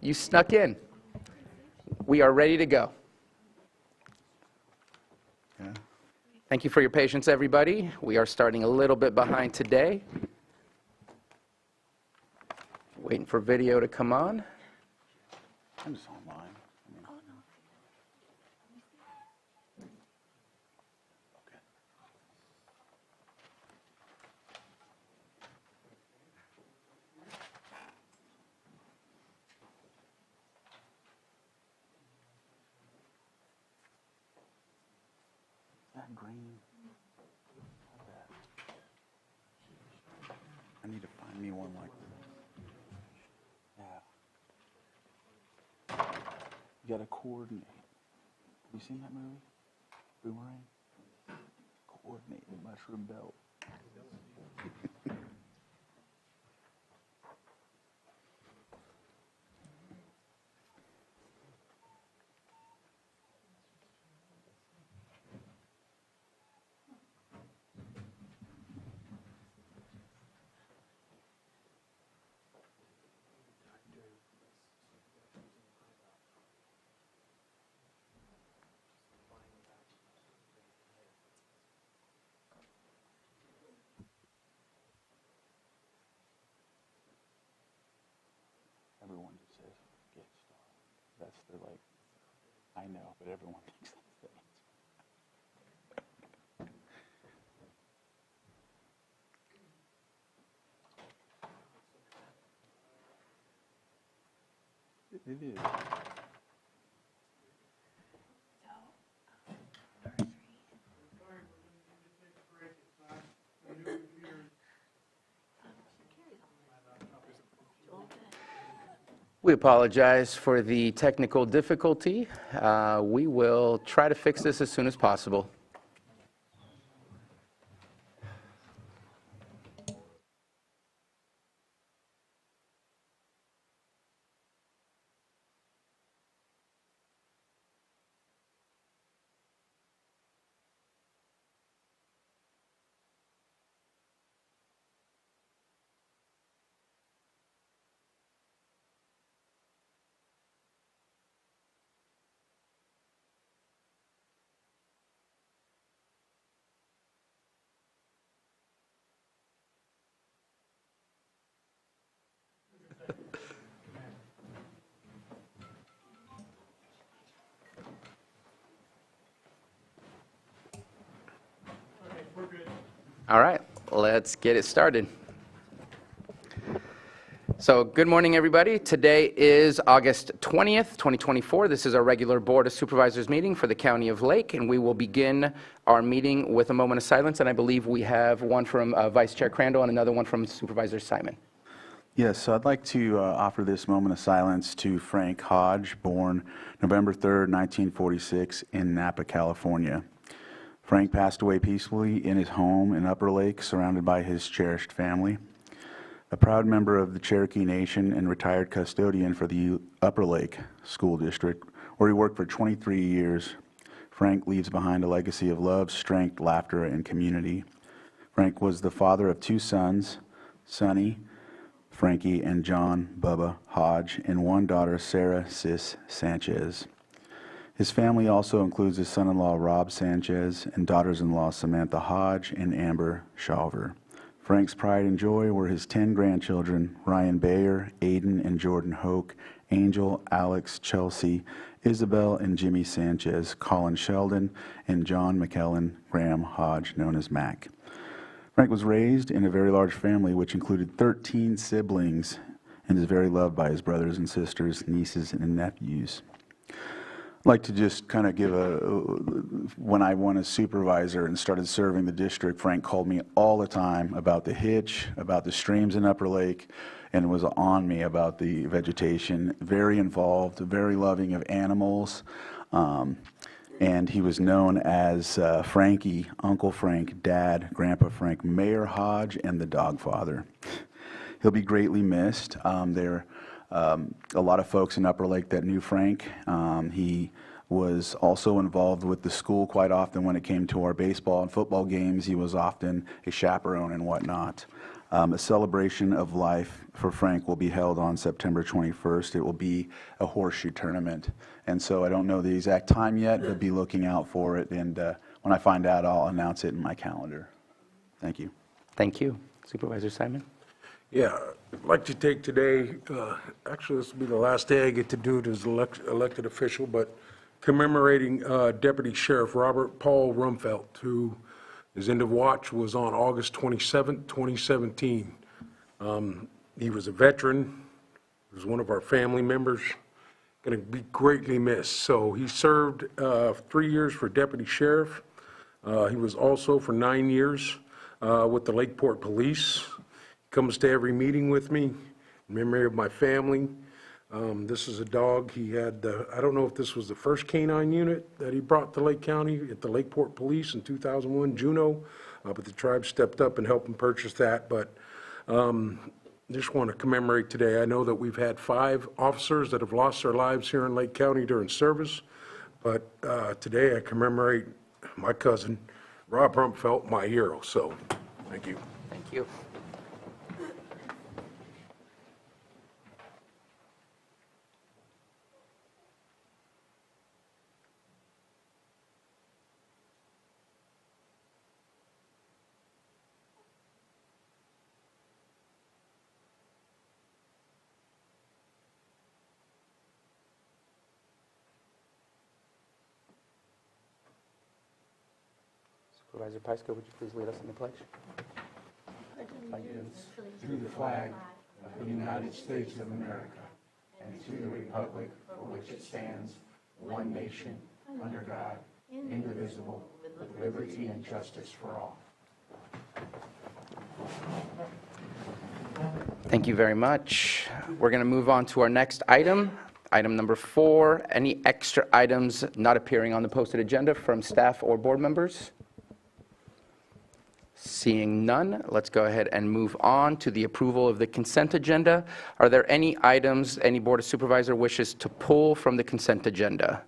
You snuck in. We are ready to go. Yeah. Thank you for your patience, everybody. We are starting a little bit behind today. Waiting for video to come on. I'm just online. Okay. That green. I need to find me one like that. Yeah. You gotta coordinate. Have you seen that movie? Boomerang? Coordinate the mushroom belt. Everyone just says, get started. That's their like, I know, but everyone thinks that's the answer. It is. We apologize for the technical difficulty. We will try to fix this as soon as possible. All right, let's get it started. So good morning, everybody. Today is August 20th, 2024. This is our regular Board of Supervisors meeting for the County of Lake, and we will begin our meeting with a moment of silence, and I believe we have one from Vice Chair Crandall and another one from Supervisor Simon. Yes, so I'd like to offer this moment of silence to Frank Hodge, born November 3rd, 1946 in Napa, California. Frank passed away peacefully in his home in Upper Lake, surrounded by his cherished family. A proud member of the Cherokee Nation and retired custodian for the Upper Lake School District, where he worked for 23 years, Frank leaves behind a legacy of love, strength, laughter, and community. Frank was the father of two sons, Sonny, Frankie, and John Bubba Hodge, and one daughter, Sarah Sis Sanchez. His family also includes his son-in-law, Rob Sanchez, and daughters-in-law, Samantha Hodge and Amber Shalver. Frank's pride and joy were his 10 grandchildren, Ryan Bayer, Aiden and Jordan Hoke, Angel, Alex, Chelsea, Isabel and Jimmy Sanchez, Colin Sheldon, and John McKellen Graham Hodge, known as Mac. Frank was raised in a very large family, which included 13 siblings, and is very loved by his brothers and sisters, nieces, and nephews. I'd like to just kind of give when I won as supervisor and started serving the district, Frank called me all the time about the hitch, about the streams in Upper Lake, and was on me about the vegetation. Very involved, very loving of animals, and he was known as Frankie, Uncle Frank, Dad, Grandpa Frank, Mayor Hodge, and the Dog Father. He'll be greatly missed. There are a lot of folks in Upper Lake that knew Frank. He was also involved with the school quite often when it came to our baseball and football games. He was often a chaperone and whatnot. A celebration of life for Frank will be held on September 21st. It will be a horseshoe tournament. And so I don't know the exact time yet, but be looking out for it. And when I find out, I'll announce it in my calendar. Thank you. Thank you. Supervisor Simon? Yeah, I'd like to take today, actually, this will be the last day I get to do it as elected official, but commemorating Deputy Sheriff Robert Paul Rumfelt, who his end of watch was on August 27, 2017. He was a veteran. He was one of our family members. Going to be greatly missed. So he served 3 years for Deputy Sheriff. He was also for 9 years with the Lakeport Police. Comes to every meeting with me, in memory of my family. This is a dog. He had, I don't know if this was the first canine unit that he brought to Lake County at the Lakeport Police in 2001, Juno, but the tribe stepped up and helped him purchase that. But just want to commemorate today. I know that we've had 5 officers that have lost their lives here in Lake County during service, but today I commemorate my cousin, Rob Rumfelt, my hero. So, thank you. Thank you. Supervisor Pyska, would you please lead us in the pledge? Allegiance to the flag of the United States of America and to the republic for which it stands, one nation, under God, indivisible, with liberty and justice for all. Thank you very much. We're going to move on to our next item. Item number 4, any extra items not appearing on the posted agenda from staff or board members? Seeing none, let's go ahead and move on to the approval of the consent agenda. Are there any items any Board of Supervisor wishes to pull from the consent agenda?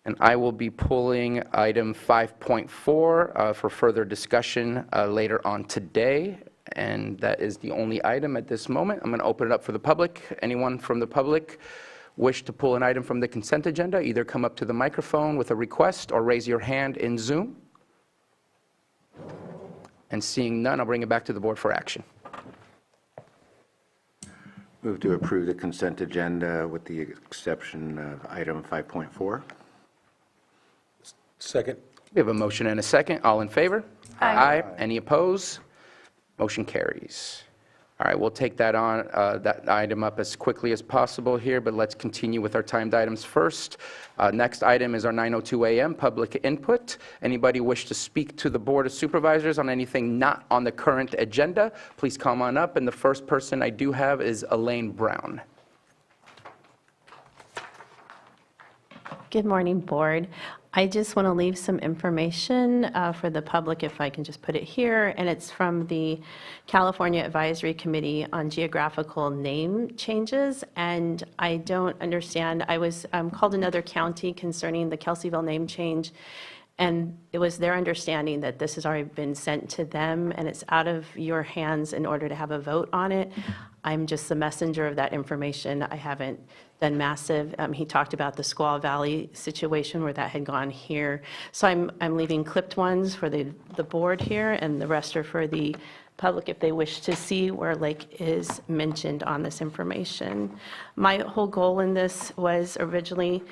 And I will be pulling item 5.4 for further discussion later on today. And that is the only item at this moment. I'm going to open it up for the public. Anyone from the public wish to pull an item from the consent agenda, either come up to the microphone with a request or raise your hand in Zoom. And seeing none, I'll bring it back to the board for action. Move to approve the consent agenda with the exception of item 5.4. Second. We have a motion and a second. All in favor? Aye. Any opposed? Motion carries. All right, we'll take that on that item up as quickly as possible here, but let's continue with our timed items first. Next item is our 9:02 a.m. public input. Anybody wish to speak to the Board of Supervisors on anything not on the current agenda, please come on up. And the first person I do have is Elaine Brown. Good morning, Board. I just want to leave some information for the public, if I can just put it here, and it's from the California Advisory Committee on Geographical Name Changes, and I don't understand. I was called another county concerning the Kelseyville name change, and it was their understanding that this has already been sent to them, and it's out of your hands in order to have a vote on it. I'm just the messenger of that information. I haven't done massive. He talked about the Squaw Valley situation where that had gone here. So I'm leaving clipped ones for the board here, and the rest are for the public if they wish to see where Lake is mentioned on this information. My whole goal in this was originally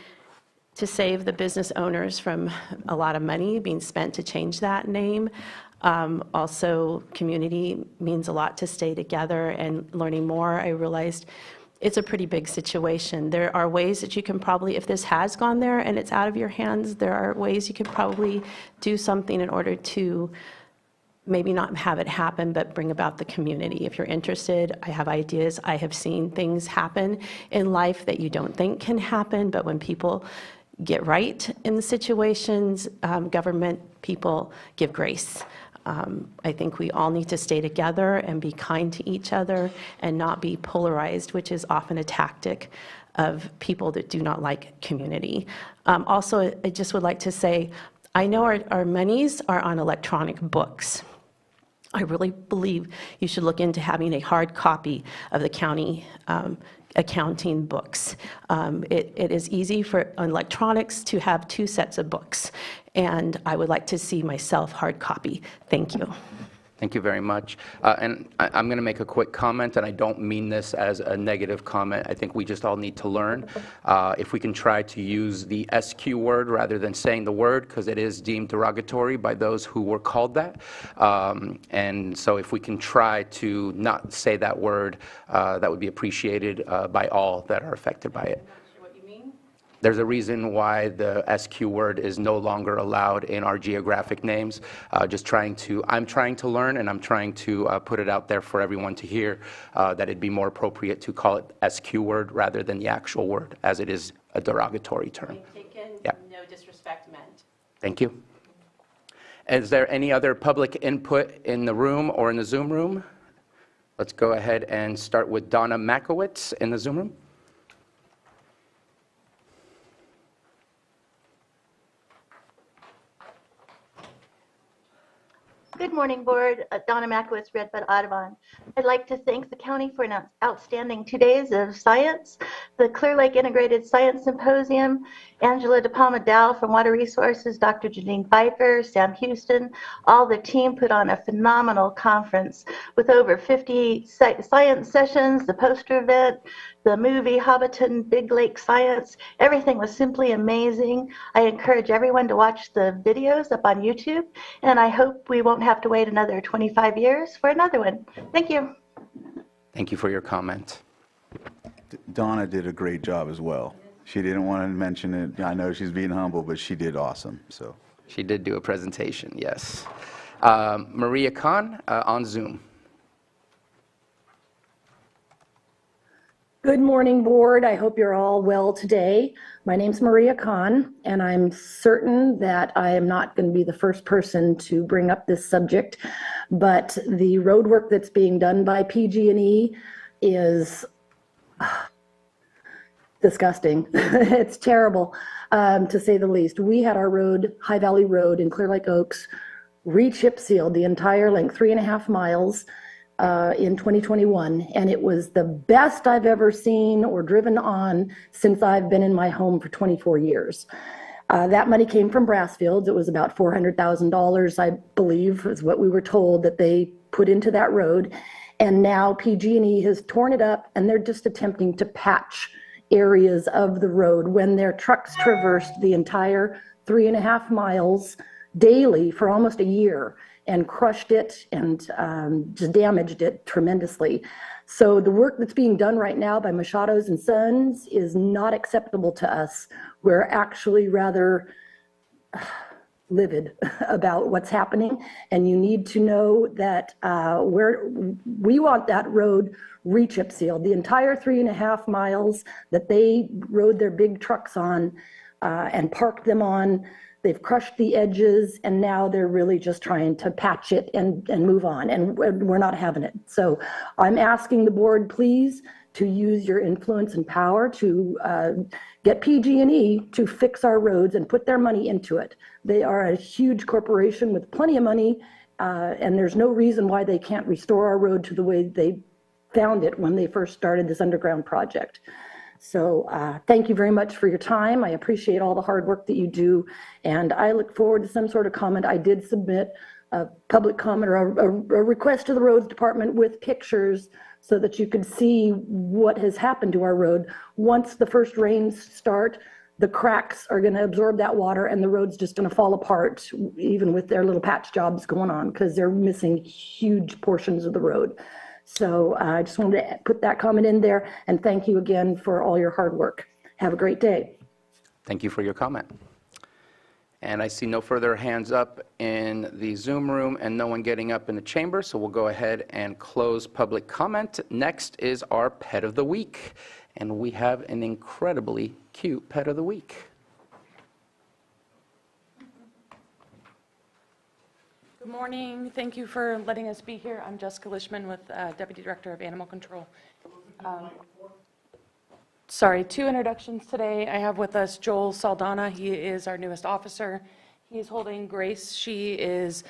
to save the business owners from a lot of money being spent to change that name. Also, community means a lot to stay together, and learning more, I realized it's a pretty big situation. There are ways that you can probably, if this has gone there and it's out of your hands, there are ways you could probably do something in order to maybe not have it happen, but bring about the community. If you're interested, I have ideas. I have seen things happen in life that you don't think can happen, but when people get right in the situations, government people give grace. I think we all need to stay together and be kind to each other and not be polarized, which is often a tactic of people that do not like community. Also, I just would like to say, I know our monies are on electronic books. I really believe you should look into having a hard copy of the county accounting books. It is easy for electronics to have 2 sets of books, and I would like to see myself hard copy. Thank you. Thank you very much. And I'm going to make a quick comment, and I don't mean this as a negative comment. I think we just all need to learn. If we can try to use the SQ word rather than saying the word, because it is deemed derogatory by those who were called that. And so if we can try to not say that word, that would be appreciated by all that are affected by it. There's a reason why the SQ word is no longer allowed in our geographic names. I'm trying to learn, and I'm trying to put it out there for everyone to hear that it'd be more appropriate to call it SQ word rather than the actual word, as it is a derogatory term. Taken, Yeah. no disrespect meant. Thank you. Is there any other public input in the room or in the Zoom room? Let's go ahead and start with Donna Makowitz in the Zoom room. Good morning, Board. Donna Makowitz, Redbud Audubon. I'd like to thank the county for an outstanding 2 days of science, the Clear Lake Integrated Science Symposium, Angela De Palma Dow from Water Resources, Dr. Janine Pfeiffer, Sam Houston. All the team put on a phenomenal conference with over 50 science sessions, the poster event, the movie Hobbiton Big Lake Science. Everything was simply amazing. I encourage everyone to watch the videos up on YouTube, and I hope we won't have to wait another 25 years for another one. Thank you. Thank you for your comment. Donna did a great job as well. She didn't want to mention it. I know she's being humble, but she did awesome. So She did do a presentation, yes. Maria Khan on Zoom. Good morning, Board. I hope you're all well today. My name's Maria Khan, and I'm certain that I am not going to be the first person to bring up this subject, but the road work that's being done by PG&E is disgusting. It's terrible, to say the least. We had our road, High Valley Road in Clear Lake Oaks, re-chip sealed the entire length, 3.5 miles, in 2021, and it was the best I've ever seen or driven on since I've been in my home for 24 years. That money came from Brassfields. It was about $400,000, I believe, is what we were told that they put into that road. And now PG&E has torn it up, and they're just attempting to patch areas of the road when their trucks traversed the entire 3.5 miles daily for almost a year and crushed it and just damaged it tremendously. So the work that's being done right now by Machado's and Sons is not acceptable to us. We're actually rather livid about what's happening, and you need to know that we want that road re-chip sealed. The entire 3.5 miles that they rode their big trucks on and parked them on, they've crushed the edges, and now they're really just trying to patch it and move on, and we're not having it. So I'm asking the board, please, to use your influence and power to get PG&E to fix our roads and put their money into it. They are a huge corporation with plenty of money, and there's no reason why they can't restore our road to the way they found it when they first started this underground project. So thank you very much for your time. I appreciate all the hard work that you do, and I look forward to some sort of comment. I did submit a public comment or a request to the roads department with pictures so that you could see what has happened to our road. Once the first rains start, the cracks are going to absorb that water, and the road's just going to fall apart, even with their little patch jobs going on, because they're missing huge portions of the road. So I just wanted to put that comment in there, and thank you again for all your hard work. Have a great day. Thank you for your comment. And I see no further hands up in the Zoom room and no one getting up in the chamber, so we'll go ahead and close public comment. Next is our Pet of the Week, and we have an incredibly cute Pet of the Week. Good morning. Thank you for letting us be here. I'm Jessica Lishman with Deputy Director of Animal Control. Sorry, 2 introductions today. I have with us Joel Saldana. He is our newest officer. He is holding Grace. She is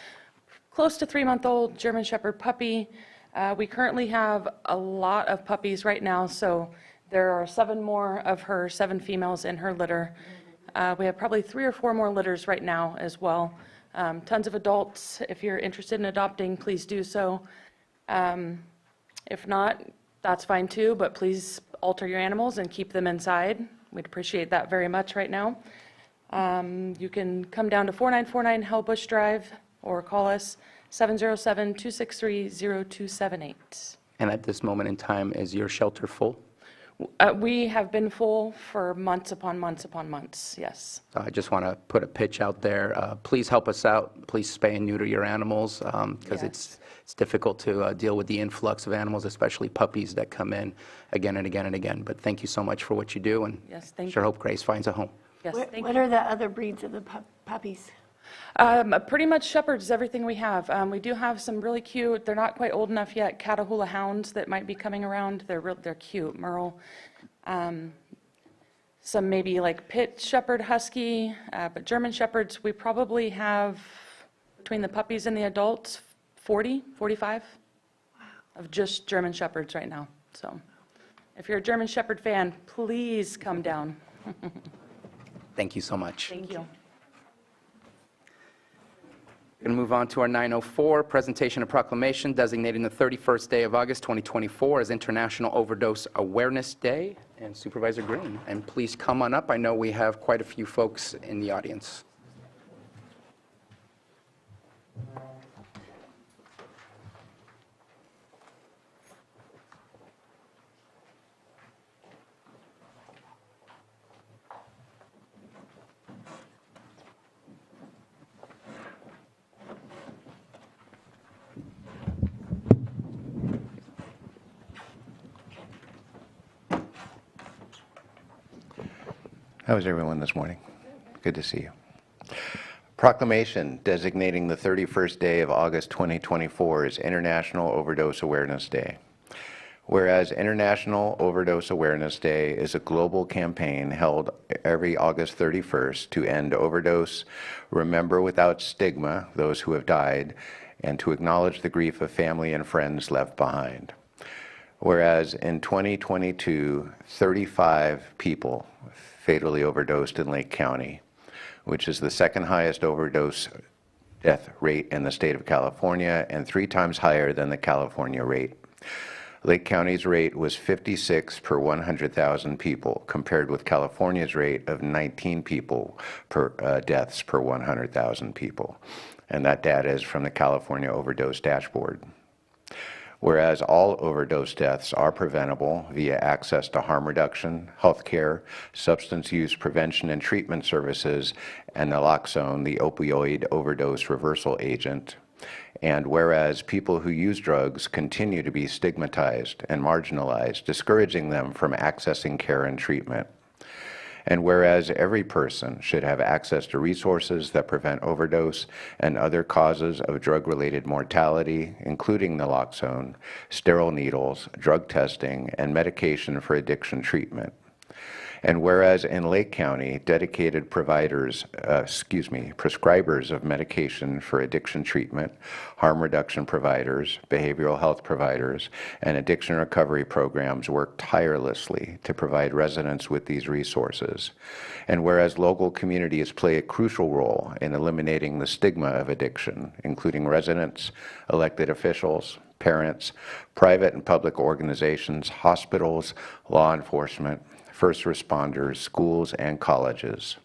close to 3-month-old German Shepherd puppy. We currently have a lot of puppies right now, so there are 7 more of her 7 females in her litter. We have probably 3 or 4 more litters right now as well. Tons of adults. If you're interested in adopting, please do so. If not, that's fine too, but please alter your animals and keep them inside. We'd appreciate that very much right now. You can come down to 4949 Hellbush Drive or call us 707-263-0278. And at this moment in time, is your shelter full? We have been full for months upon months upon months, yes. I just want to put a pitch out there. Please help us out. Please spay and neuter your animals because Yes. it's difficult to deal with the influx of animals, especially puppies that come in again and again and again. But thank you so much for what you do, and Yes, thank sure you. hope Grace finds a home. Yes, thank What you. are the other breeds of the puppies? Pretty much shepherds is everything we have. We do have some really cute, they're not quite old enough yet, Catahoula hounds that might be coming around. They're cute, Merle. Some maybe like pit shepherd husky, but German shepherds, we probably have, between the puppies and the adults, 40, 45 of just German shepherds right now. So if you're a German shepherd fan, please come down. Thank you so much. Thank you. Going to move on to our 904, presentation of proclamation designating the 31st day of August 2024 as International Overdose Awareness Day. And Supervisor Green, and please come on up. I know we have quite a few folks in the audience. How is everyone this morning? Good to see you. Proclamation designating the 31st day of August 2024 as International Overdose Awareness Day. Whereas International Overdose Awareness Day is a global campaign held every August 31st to end overdose, remember without stigma those who have died, and to acknowledge the grief of family and friends left behind. Whereas in 2022, 35 people fatally overdosed in Lake County, which is the second highest overdose death rate in the state of California and 3 times higher than the California rate. Lake County's rate was 56 per 100,000 people, compared with California's rate of 19 people per deaths per 100,000 people. And that data is from the California Overdose Dashboard. Whereas all overdose deaths are preventable via access to harm reduction, health care, substance use prevention and treatment services, and naloxone, the opioid overdose reversal agent. And whereas people who use drugs continue to be stigmatized and marginalized, discouraging them from accessing care and treatment. And whereas every person should have access to resources that prevent overdose and other causes of drug-related mortality, including naloxone, sterile needles, drug testing, and medication for addiction treatment. And whereas in Lake County, dedicated prescribers of medication for addiction treatment, harm reduction providers, behavioral health providers, and addiction recovery programs work tirelessly to provide residents with these resources. And whereas local communities play a crucial role in eliminating the stigma of addiction, including residents, elected officials, parents, private and public organizations, hospitals, law enforcement, first responders, schools, and colleges.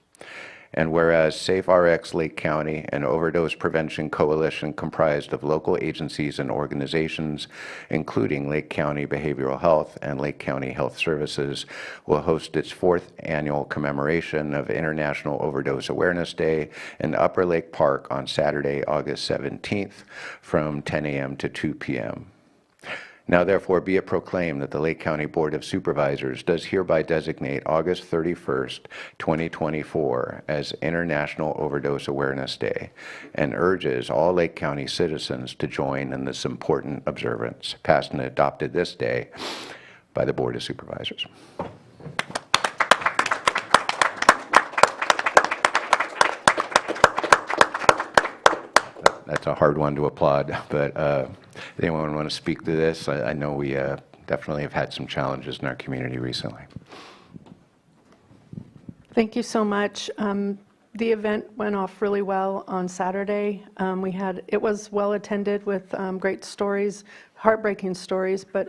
And whereas SafeRx Lake County, an overdose prevention coalition comprised of local agencies and organizations, including Lake County Behavioral Health and Lake County Health Services, will host its 4th annual commemoration of International Overdose Awareness Day in Upper Lake Park on Saturday, August 17th from 10 a.m. to 2 p.m. Now therefore be it proclaimed that the Lake County Board of Supervisors does hereby designate August 31st, 2024 as International Overdose Awareness Day and urges all Lake County citizens to join in this important observance, passed and adopted this day by the Board of Supervisors. That's a hard one to applaud, but anyone want to speak to this? I know we definitely have had some challenges in our community recently. Thank you so much. The event went off really well on Saturday. It was well attended with great stories, heartbreaking stories, but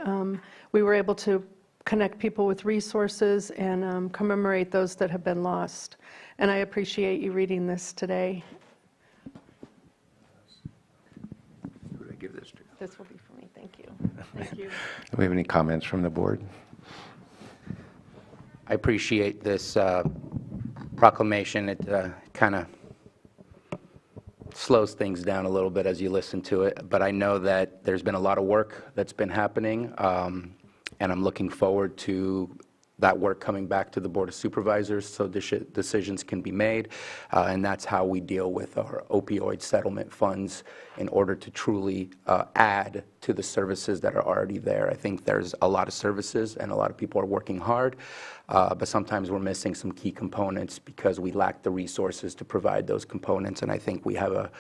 we were able to connect people with resources and commemorate those that have been lost. And I appreciate you reading this today. Who would I give this to? This will be for me. Thank you. Thank you. Do we have any comments from the board? I appreciate this proclamation. It kind of slows things down a little bit as you listen to it, but I know that there's been a lot of work that's been happening, and I'm looking forward to that work coming back to the Board of Supervisors so decisions can be made, and that's how we deal with our opioid settlement funds in order to truly add to the services that are already there. I think there's a lot of services and a lot of people are working hard, but sometimes we're missing some key components because we lack the resources to provide those components, and I think we have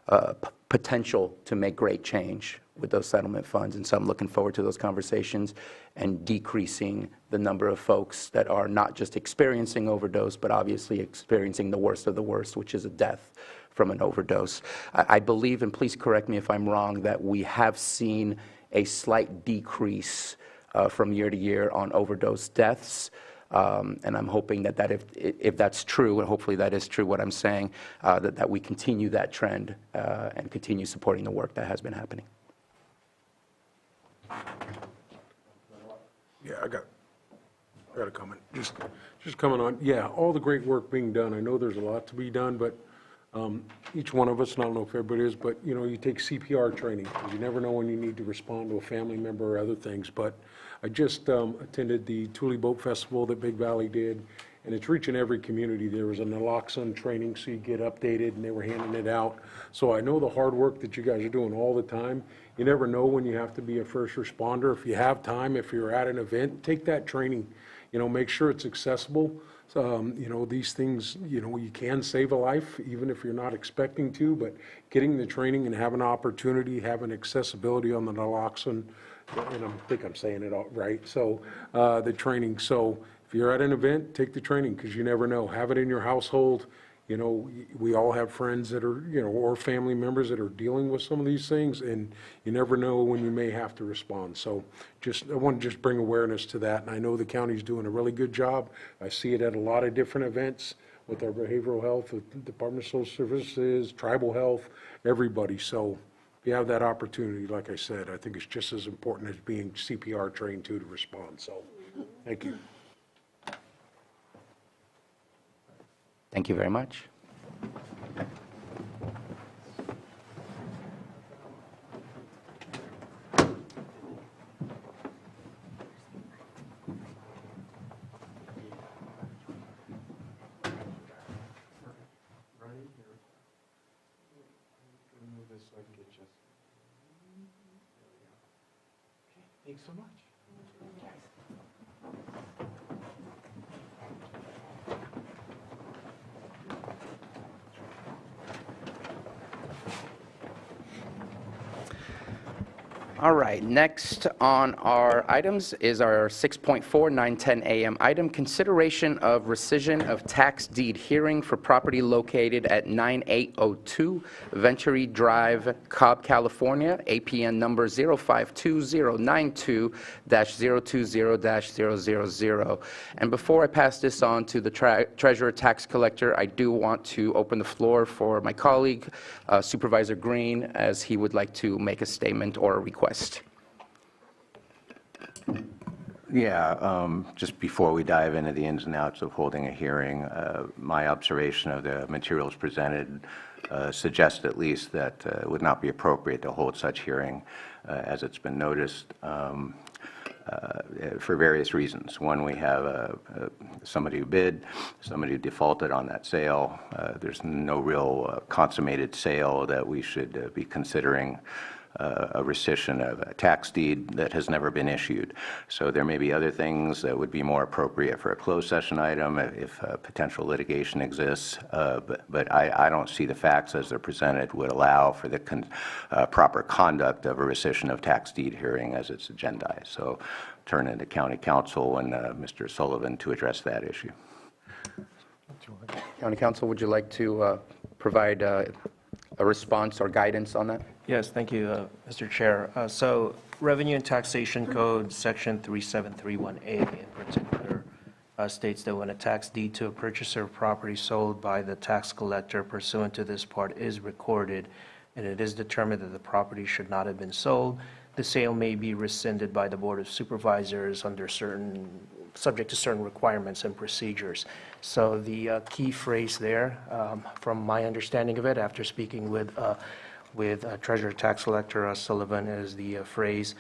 a potential to make great change with those settlement funds, and so I'm looking forward to those conversations and decreasing the number of folks that are not just experiencing overdose, but obviously experiencing the worst of the worst, which is a death from an overdose. I believe, and please correct me if I'm wrong, that we have seen a slight decrease from year to year on overdose deaths. And I'm hoping that if that's true, and hopefully that is true what I'm saying, that we continue that trend and continue supporting the work that has been happening. Yeah, I got a comment. Just coming on. Yeah, all the great work being done. I know there's a lot to be done, but each one of us, and I don't know if everybody is, but you take CPR training because you never know when you need to respond to a family member or other things. But I just attended the Thule Boat Festival that Big Valley did, and it's reaching every community. There was a naloxone training, so you get updated, and they were handing it out. So I know the hard work that you guys are doing all the time. You never know when you have to be a first responder. If you have time, if you're at an event, take that training. Make sure it's accessible. These things, you can save a life, even if you're not expecting to, but getting the training and having an opportunity, having accessibility on the naloxone, and I think I'm saying it all right, so the training. So if you're at an event, take the training because you never know. Have it in your household. We all have friends that are, or family members that are dealing with some of these things, and you never know when you may have to respond. So I want to just bring awareness to that, and I know the county's doing a really good job. I see it at a lot of different events with our behavioral health, with the Department of Social Services, tribal health, everybody. So if you have that opportunity, like I said, I think it's just as important as being CPR trained to respond. So thank you. Thank you very much. Thanks so much. All right, next on our items is our 6.4, 9:10 a.m. item, consideration of rescission of tax deed hearing for property located at 9802 Venturi Drive, Cobb, California, APN number 052092-020-000. And before I pass this on to the Treasurer Tax Collector, I do want to open the floor for my colleague, Supervisor Green, as he would like to make a statement or a request. Yeah, just before we dive into the ins and outs of holding a hearing, my observation of the materials presented suggests at least that it would not be appropriate to hold such hearing as it's been noticed for various reasons. One, we have somebody who bid, somebody who defaulted on that sale. There's no real consummated sale that we should be considering a rescission of a tax deed that has never been issued. So there may be other things that would be more appropriate for a closed session item if potential litigation exists, but I don't see the facts as they're presented would allow for the proper conduct of a rescission of tax deed hearing as it's agendized. So turn into County Counsel and Mr. Sullivan to address that issue. County Counsel, would you like to provide a response or guidance on that? Yes, thank you, Mr. Chair. So Revenue and Taxation Code, Section 3731A in particular, states that when a tax deed to a purchaser of property sold by the tax collector pursuant to this part is recorded, and it is determined that the property should not have been sold, the sale may be rescinded by the Board of Supervisors under subject to certain requirements and procedures. So the key phrase there, from my understanding of it, after speaking with Treasurer Tax Collector Sullivan, is the phrase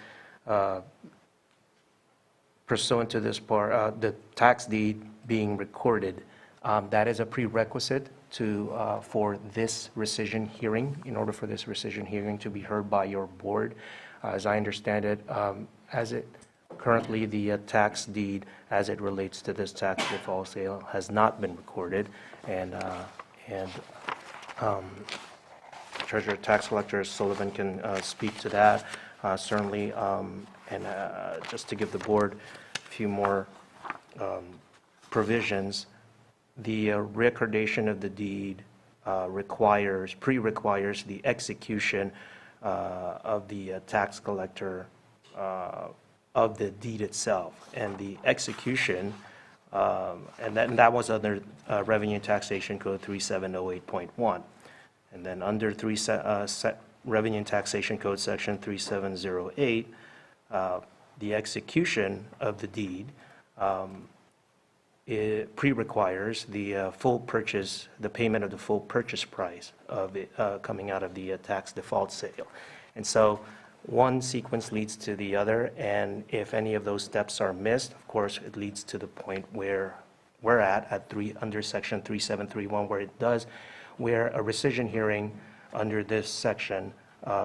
pursuant to this part, the tax deed being recorded. That is a prerequisite for this rescission hearing, in order for this rescission hearing to be heard by your board. As I understand it, currently the tax deed as it relates to this tax default sale has not been recorded, and Treasurer Tax Collector Sullivan can speak to that, certainly, and just to give the board a few more provisions. The recordation of the deed pre-requires the execution of the tax collector of the deed itself, and the execution, and that was under Revenue and Taxation Code 3708.1. And then under Revenue and Taxation Code Section 3708, the execution of the deed it pre-requires the full purchase, the payment of the full purchase price of it coming out of the tax default sale. And so one sequence leads to the other, and if any of those steps are missed, of course, it leads to the point where we're under Section 3731, where a rescission hearing under this section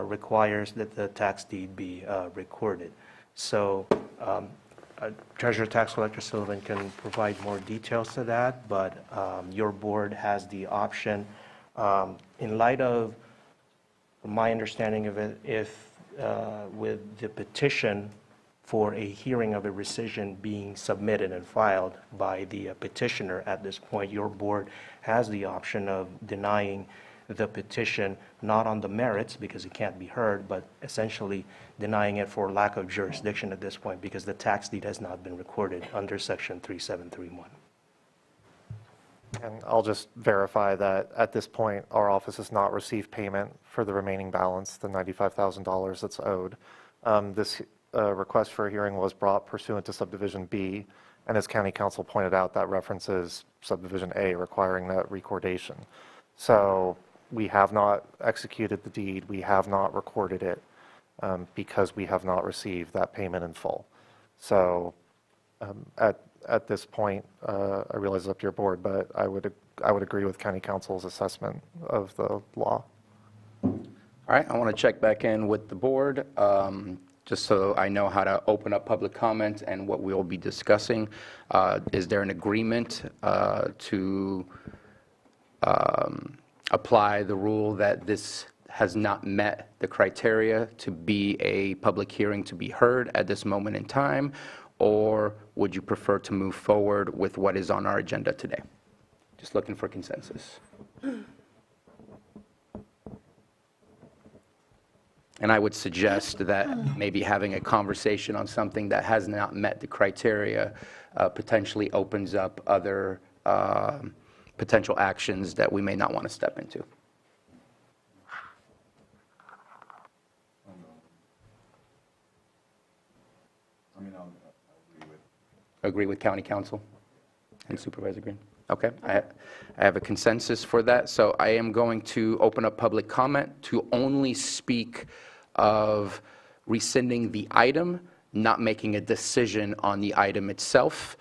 requires that the tax deed be recorded. So Treasurer Tax Collector Sullivan can provide more details to that, but your board has the option, in light of my understanding of it, if with the petition for a hearing of a rescission being submitted and filed by the petitioner at this point, your board has the option of denying the petition, not on the merits because it can't be heard, but essentially denying it for lack of jurisdiction at this point because the tax deed has not been recorded under Section 3731. And I'll just verify that at this point, our office has not received payment for the remaining balance, the $95,000 that's owed. This request for a hearing was brought pursuant to Subdivision B, and as County Counsel pointed out, that references Subdivision A requiring that recordation. So we have not executed the deed, we have not recorded it because we have not received that payment in full. So at this point, I realize it's up to your board, but I would agree with County Counsel's assessment of the law. All right, I want to check back in with the board, just so I know how to open up public comment and what we'll be discussing. Is there an agreement to apply the rule that this has not met the criteria to be a public hearing to be heard at this moment in time, or would you prefer to move forward with what is on our agenda today? Just looking for consensus. And I would suggest that maybe having a conversation on something that has not met the criteria potentially opens up other potential actions that we may not want to step into. Agree with County Counsel and Supervisor Green? Okay, I have a consensus for that. So I am going to open up public comment to only speak of rescinding the item, not making a decision on the item itself.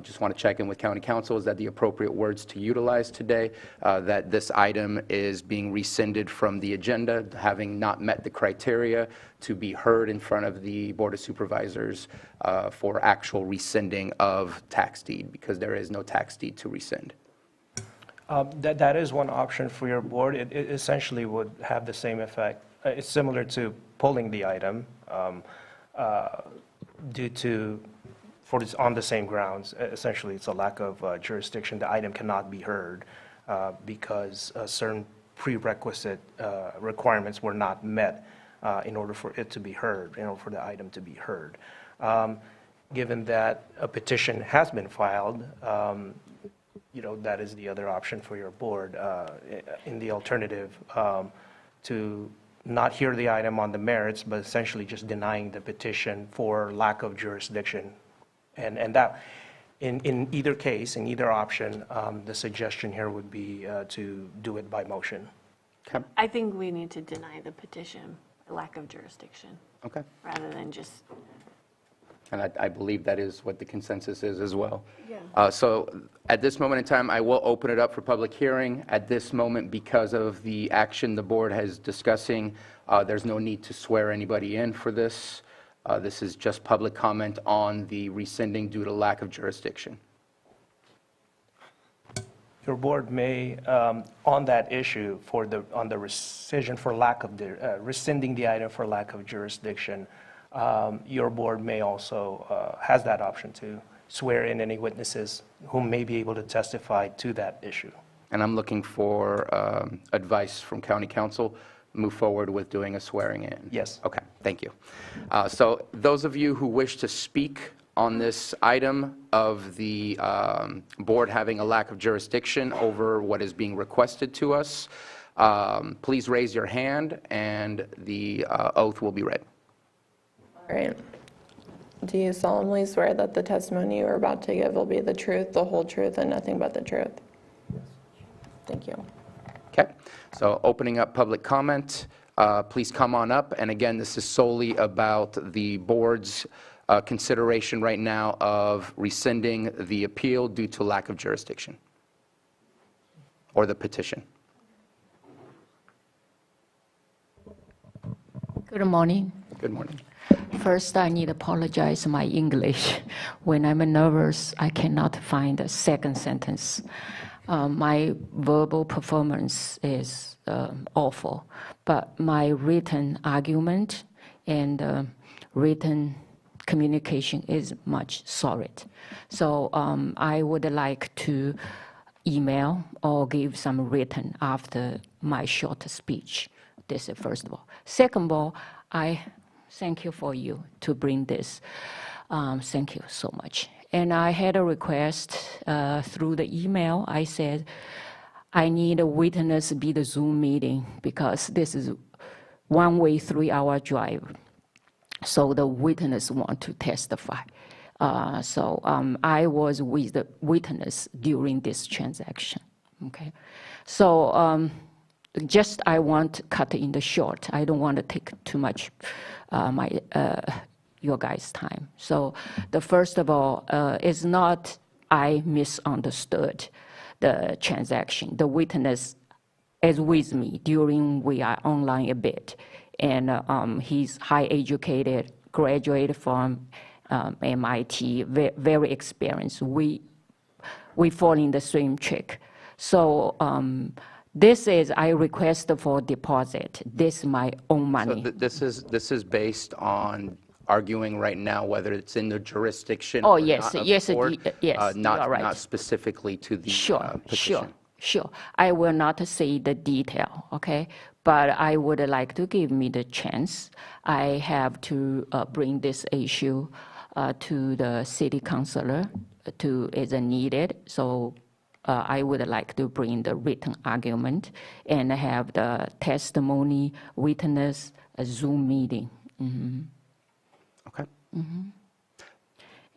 Just want to check in with County Council. Is that the appropriate words to utilize today? That this item is being rescinded from the agenda, having not met the criteria to be heard in front of the Board of Supervisors for actual rescinding of tax deed, because there is no tax deed to rescind. That is one option for your board. It essentially would have the same effect. It's similar to pulling the item due to, on the same grounds. Essentially, it's a lack of jurisdiction. The item cannot be heard because certain prerequisite requirements were not met in order for it to be heard, in order for the item to be heard. Given that a petition has been filed, that is the other option for your board. In the alternative, to not hear the item on the merits, but essentially just denying the petition for lack of jurisdiction. And that, in either case, in either option, the suggestion here would be to do it by motion. Okay. I think we need to deny the petition, lack of jurisdiction, Okay. rather than just, And I believe that is what the consensus is as well. Yeah. So at this moment in time, I will open it up for public hearing. At this moment, because of the action the board has discussing, there's no need to swear anybody in for this. This is just public comment on the rescinding due to lack of jurisdiction. Your board may, on that issue, on the rescission for lack of, rescinding the item for lack of jurisdiction, your board may also, has that option to swear in any witnesses who may be able to testify to that issue. And I'm looking for advice from County Council. Move forward with doing a swearing in? Yes. Okay, thank you. So those of you who wish to speak on this item of the board having a lack of jurisdiction over what is being requested to us, please raise your hand and the oath will be read. All right. Do you solemnly swear that the testimony you are about to give will be the truth, the whole truth, and nothing but the truth? Yes. Thank you. Okay, so opening up public comment, please come on up. And again, this is solely about the board's consideration right now of rescinding the appeal due to lack of jurisdiction, or the petition. Good morning. Good morning. First, I need to apologize my English. When I'm nervous, I cannot find the second sentence. My verbal performance is awful, but my written argument and written communication is much solid. So I would like to email or give some written after my short speech. This is first of all. Second of all, I thank you for you to bring this. Thank you so much. And I had a request through the email. I said, I need a witness be the Zoom meeting because this is one-way 3-hour drive. So the witness want to testify. So I was with the witness during this transaction. Okay. So just I want to cut in the short. I don't want to take too much your guys' time. So the first of all is not I misunderstood the transaction. The witness is with me during we are online a bit, and he's high educated, graduated from MIT, very experienced. We fall in the same trick. So this is, I request for deposit. This is my own money. So this is based on arguing right now whether it's in the jurisdiction oh, or yes, not of yes, court, yes, you are right. not specifically to the Sure, petition. sure. I will not say the detail, okay? But I would like to give me the chance. I have to bring this issue to the city councilor as needed. So I would like to bring the written argument and have the testimony, witness, a Zoom meeting. Mm-hmm. Okay. Mm-hmm.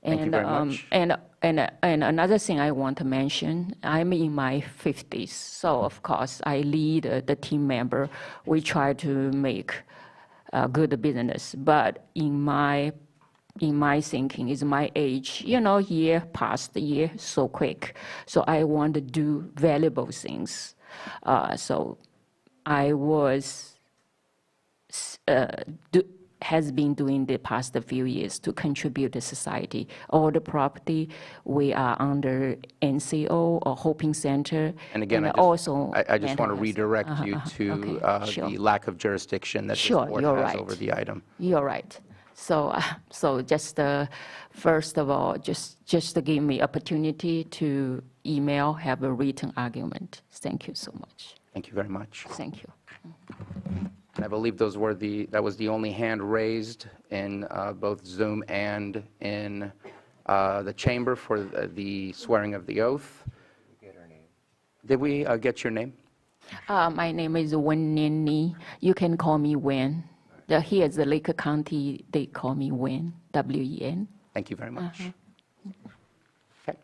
Thank you very much. And another thing I want to mention, I'm in my 50s, so of course I lead the team member. We try to make good business, but in my in my thinking, is my age. Year past year so quick. So I want to do valuable things. So I has been doing the past few years to contribute to society. All the property, we are under NCO or Hoping Center. And again, I just want to redirect you to the lack of jurisdiction that this board has over the item. You're right. So just first of all, just to give me opportunity to email, have a written argument. Thank you so much. Thank you very much. Thank you. And I believe that was the only hand raised in both Zoom and in the chamber for the swearing of the oath. Did we get your name? My name is Wen Nian Ni. You can call me Wen. Here is the Lake County, they call me Wen, W-E-N. Thank you very much. Okay.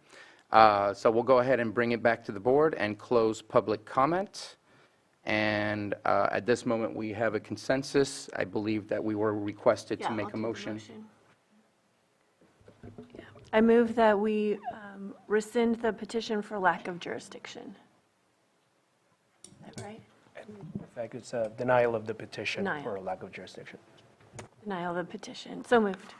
So we'll go ahead and bring it back to the board and close public comment. And at this moment, we have a consensus. I believe that we were requested to make a motion. I move that we rescind the petition for lack of jurisdiction. Is that right? In fact, it's a denial of the petition Denial. for a lack of jurisdiction. Denial of the petition. So moved.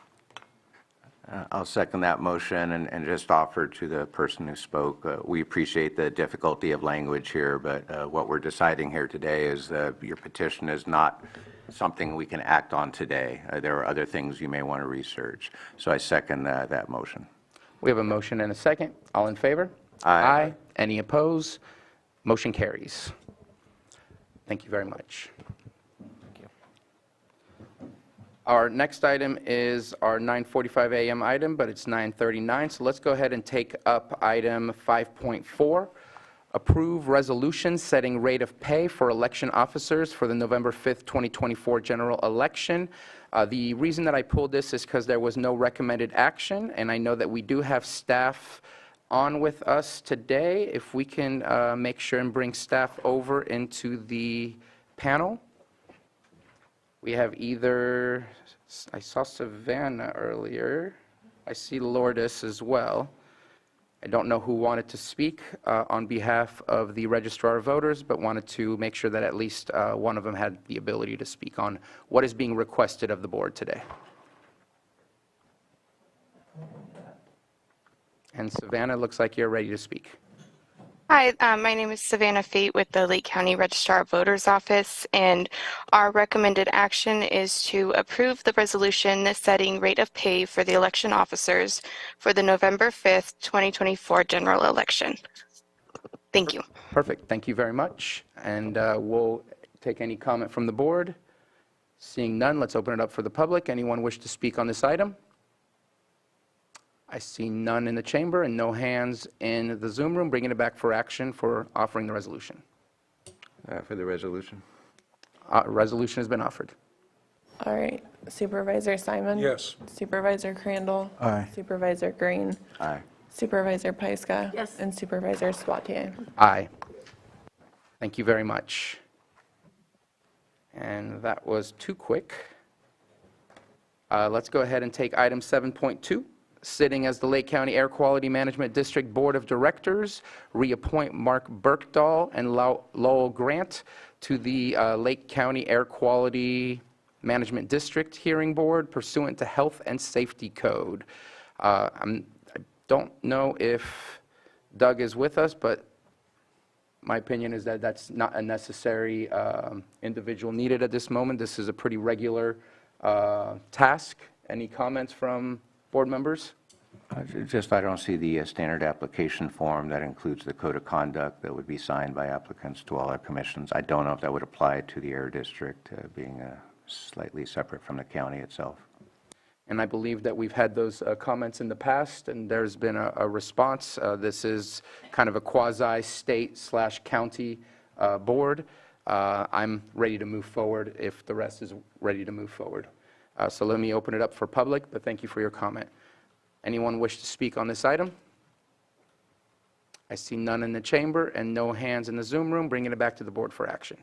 I'll second that motion and just offer to the person who spoke, we appreciate the difficulty of language here, but what we're deciding here today is that your petition is not something we can act on today. There are other things you may want to research. So I second that motion. We have a motion and a second. All in favor? Aye. Any opposed? Motion carries. Thank you very much. Our next item is our 9:45 a.m. item, but it's 9:39. So let's go ahead and take up item 5.4, approve resolution setting rate of pay for election officers for the November 5th, 2024 general election. The reason that I pulled this is because there was no recommended action, and I know that we do have staff on with us today. If we can make sure and bring staff over into the panel. We have I saw Savannah earlier. I see Lourdes as well. I don't know who wanted to speak on behalf of the Registrar of Voters, but wanted to make sure that at least one of them had the ability to speak on what is being requested of the board today. And Savannah, looks like you're ready to speak. Hi, my name is Savannah Fate with the Lake County Registrar of Voters Office, and our recommended action is to approve the resolution setting rate of pay for the election officers for the November 5th, 2024 general election. Thank you. Perfect. Thank you very much. And we'll take any comment from the board. Seeing none, let's open it up for the public. Anyone wish to speak on this item? I see none in the chamber and no hands in the Zoom room. Bringing it back for action for offering the resolution. For the resolution. Resolution has been offered. All right. Supervisor Simon? Yes. Supervisor Crandall? Aye. Supervisor Green? Aye. Supervisor Pyska? Yes. And Supervisor Sabatier? Aye. Thank you very much. And that was too quick. Let's go ahead and take item 7.2. Sitting as the Lake County Air Quality Management District Board of Directors, reappoint Mark Birkdahl and Lowell Grant to the Lake County Air Quality Management District Hearing Board pursuant to Health and Safety Code. I don't know if Doug is with us, but my opinion is that that's not a necessary individual needed at this moment. This is a pretty regular task. Any comments from board members? Just, I don't see the standard application form that includes the code of conduct that would be signed by applicants to all our commissions. I don't know if that would apply to the Air District being slightly separate from the county itself. And I believe that we've had those comments in the past, and there's been a response. This is kind of a quasi-state/county board. I'm ready to move forward if the rest is ready to move forward. So let me open it up for public, but thank you for your comment. Anyone wish to speak on this item? I see none in the chamber and no hands in the Zoom room. Bringing it back to the board for action.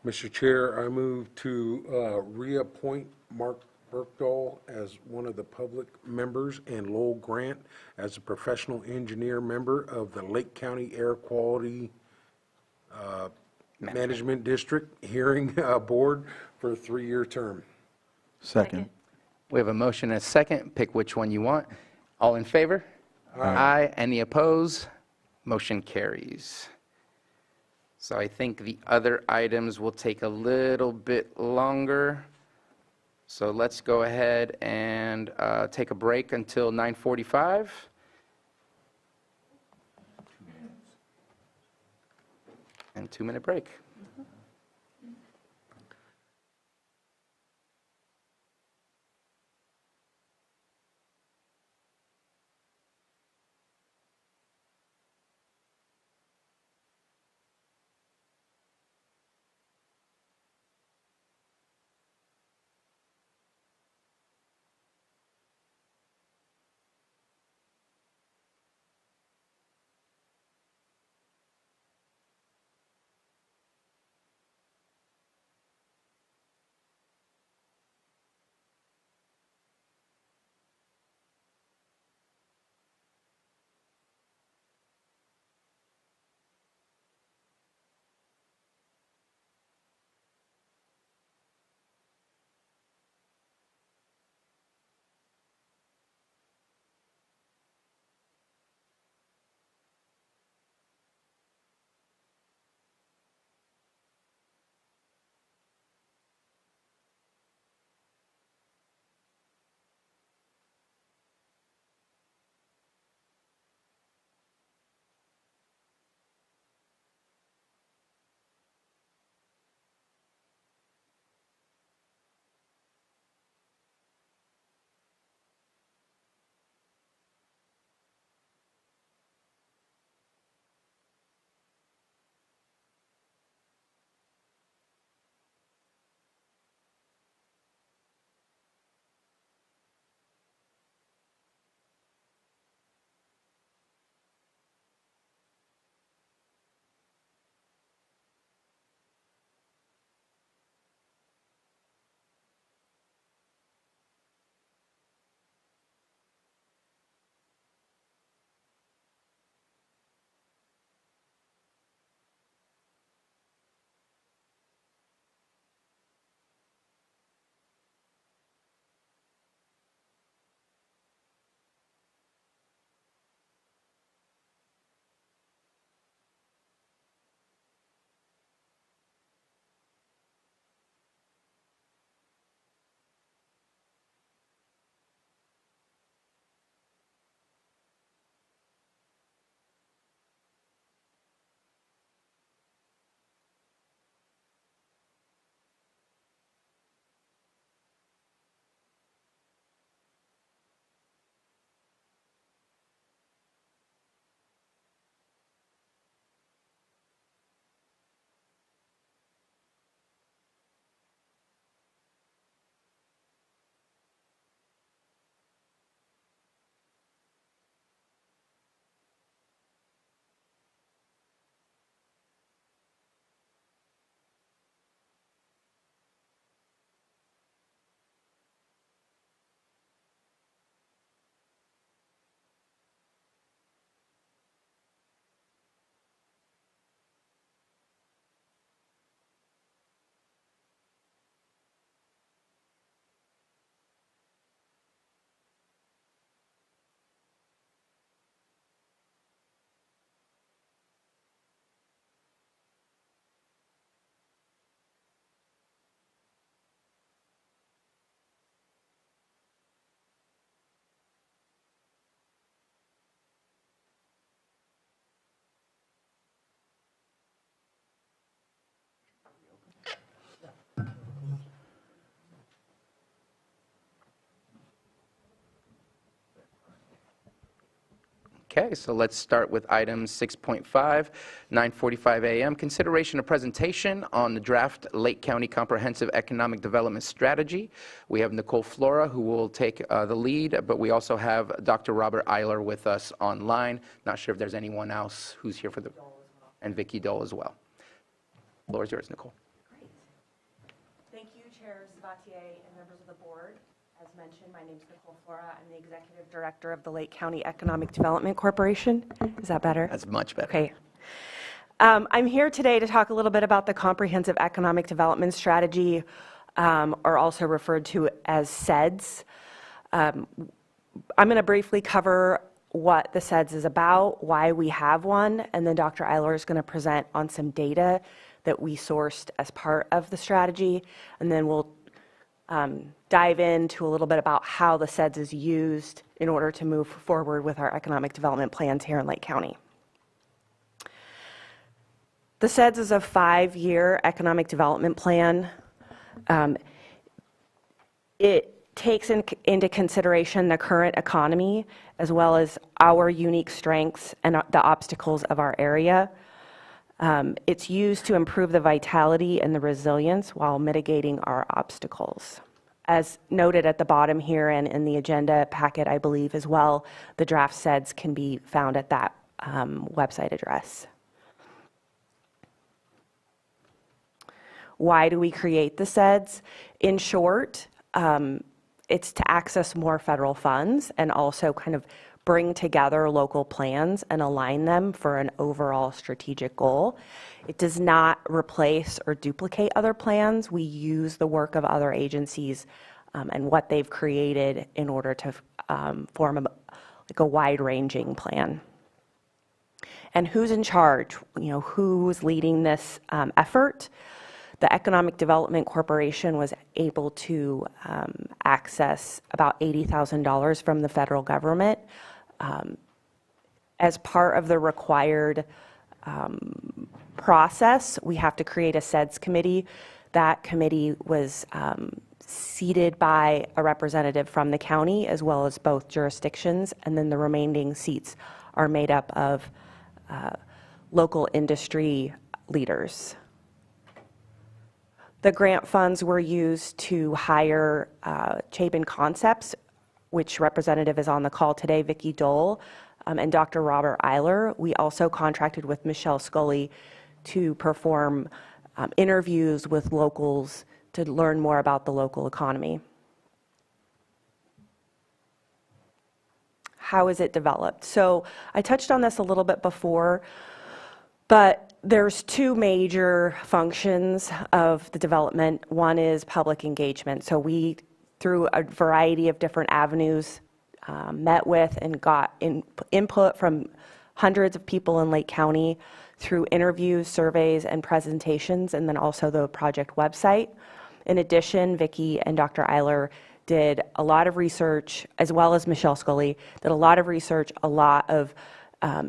Mr. Chair, I move to reappoint Mark Berkdahl as one of the public members and Lowell Grant as a professional engineer member of the Lake County Air Quality Management District Hearing Board for a 3-year term. Second. We have a motion and a second. Pick which one you want. All in favor? Aye. Any opposed? Motion carries. So I think the other items will take a little bit longer. So let's go ahead and take a break until 9:45. And 2-minute break. Okay, so let's start with item 6.5, 9:45 a.m. Consideration of presentation on the draft Lake County Comprehensive Economic Development Strategy. We have Nicole Flora, who will take the lead, but we also have Dr. Robert Eiler with us online. Not sure if there's anyone else who's here for the, and Vicki Dole as well. The floor is yours, Nicole. Great. Thank you, Chair Sabatier and members of the board. As mentioned, my name is Nicole Flora. I'm the Executive Director of the Lake County Economic Development Corporation. Is that better? That's much better. Okay. I'm here today to talk a little bit about the Comprehensive Economic Development Strategy, or also referred to as CEDS. I'm going to briefly cover what the CEDS is about, why we have one, and then Dr. Eiler is going to present on some data that we sourced as part of the strategy, and then we'll dive into a little bit about how the CEDS is used in order to move forward with our economic development plans here in Lake County. The CEDS is a 5-year economic development plan. It takes into consideration the current economy as well as our unique strengths and the obstacles of our area. It's used to improve the vitality and the resilience while mitigating our obstacles. As noted at the bottom here and in the agenda packet, I believe as well, the draft CEDS can be found at that website address. Why do we create the CEDS? In short, it's to access more federal funds and also kind of bring together local plans and align them for an overall strategic goal. It does not replace or duplicate other plans. We use the work of other agencies and what they've created in order to form a wide-ranging plan. And who's in charge? Who's leading this effort? The Economic Development Corporation was able to access about $80,000 from the federal government. As part of the required process, we have to create a CEDS committee. That committee was seated by a representative from the county as well as both jurisdictions, and then the remaining seats are made up of local industry leaders. The grant funds were used to hire Chapin Concepts, which representative is on the call today, Vicki Dole, and Dr. Robert Eiler. We also contracted with Michelle Scully to perform interviews with locals to learn more about the local economy. How is it developed? So I touched on this a little bit before, but there's two major functions of the development. One is public engagement. So we, through a variety of different avenues, met with and got input from hundreds of people in Lake County through interviews, surveys, and presentations, and then also the project website. In addition, Vicki and Dr. Eiler did a lot of research, as well as Michelle Scully, did a lot of research, a lot of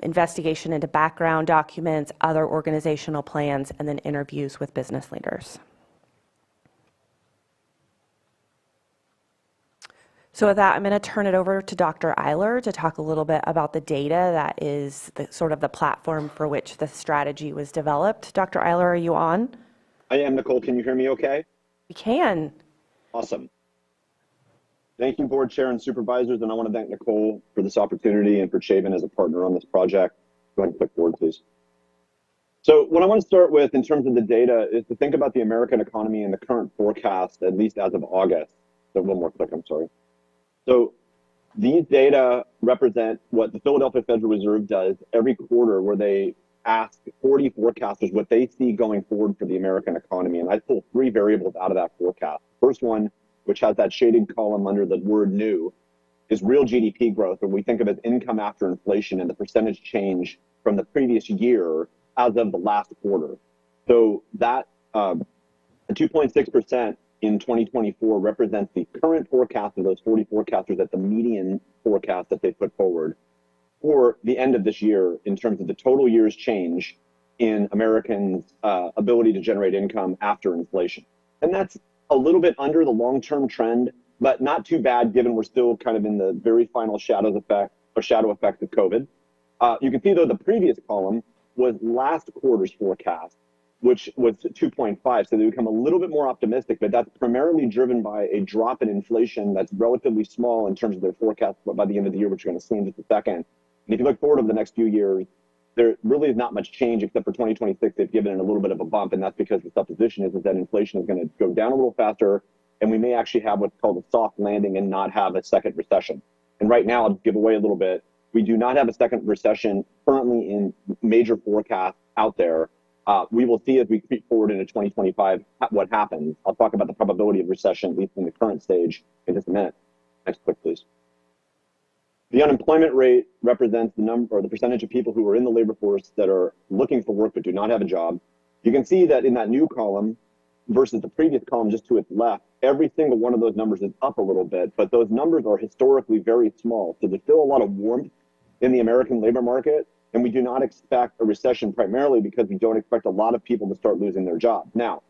investigation into background documents, other organizational plans, and then interviews with business leaders. So with that, I'm going to turn it over to Dr. Eiler to talk a little bit about the data that is sort of the platform for which the strategy was developed. Dr. Eiler, are you on? I am, Nicole. Can you hear me okay? We can. Awesome. Thank you, Board Chair and Supervisors, and I want to thank Nicole for this opportunity and for Chapin as a partner on this project. Go ahead and click forward, please. So what I want to start with in terms of the data is to think about the American economy and the current forecast, at least as of August. So one more click, I'm sorry. So these data represent what the Philadelphia Federal Reserve does every quarter, where they ask 40 forecasters what they see going forward for the American economy. And I pull 3 variables out of that forecast. First one, which has that shaded column under the word new, is real GDP growth, or we think of as income after inflation and the percentage change from the previous year as of the last quarter. So that 2.6% in 2024 represents the current forecast of those 40 forecasters at the median forecast that they put forward for the end of this year in terms of the total year's change in Americans' ability to generate income after inflation. And that's a little bit under the long-term trend, but not too bad given we're still kind of in the very final shadow effects of COVID. You can see, though, the previous column was last quarter's forecast, which was 2.5. So they become a little bit more optimistic, but that's primarily driven by a drop in inflation that's relatively small in terms of their forecast by the end of the year, which you're going to see in just a second. And if you look forward over the next few years, there really is not much change except for 2026. They've given it a little bit of a bump, and that's because the supposition is that inflation is going to go down a little faster and we may actually have what's called a soft landing and not have a second recession. And right now, I'll give away a little bit. We do not have a second recession currently in major forecasts out there. We will see as we creep forward into 2025 what happens. I'll talk about the probability of recession, at least in the current stage, in just a minute. Next click, please. The unemployment rate represents the number or the percentage of people who are in the labor force that are looking for work but do not have a job. You can see that in that new column versus the previous column just to its left, every single one of those numbers is up a little bit, but those numbers are historically very small. So there's still a lot of warmth in the American labor market, and we do not expect a recession primarily because we don't expect a lot of people to start losing their jobs. Now,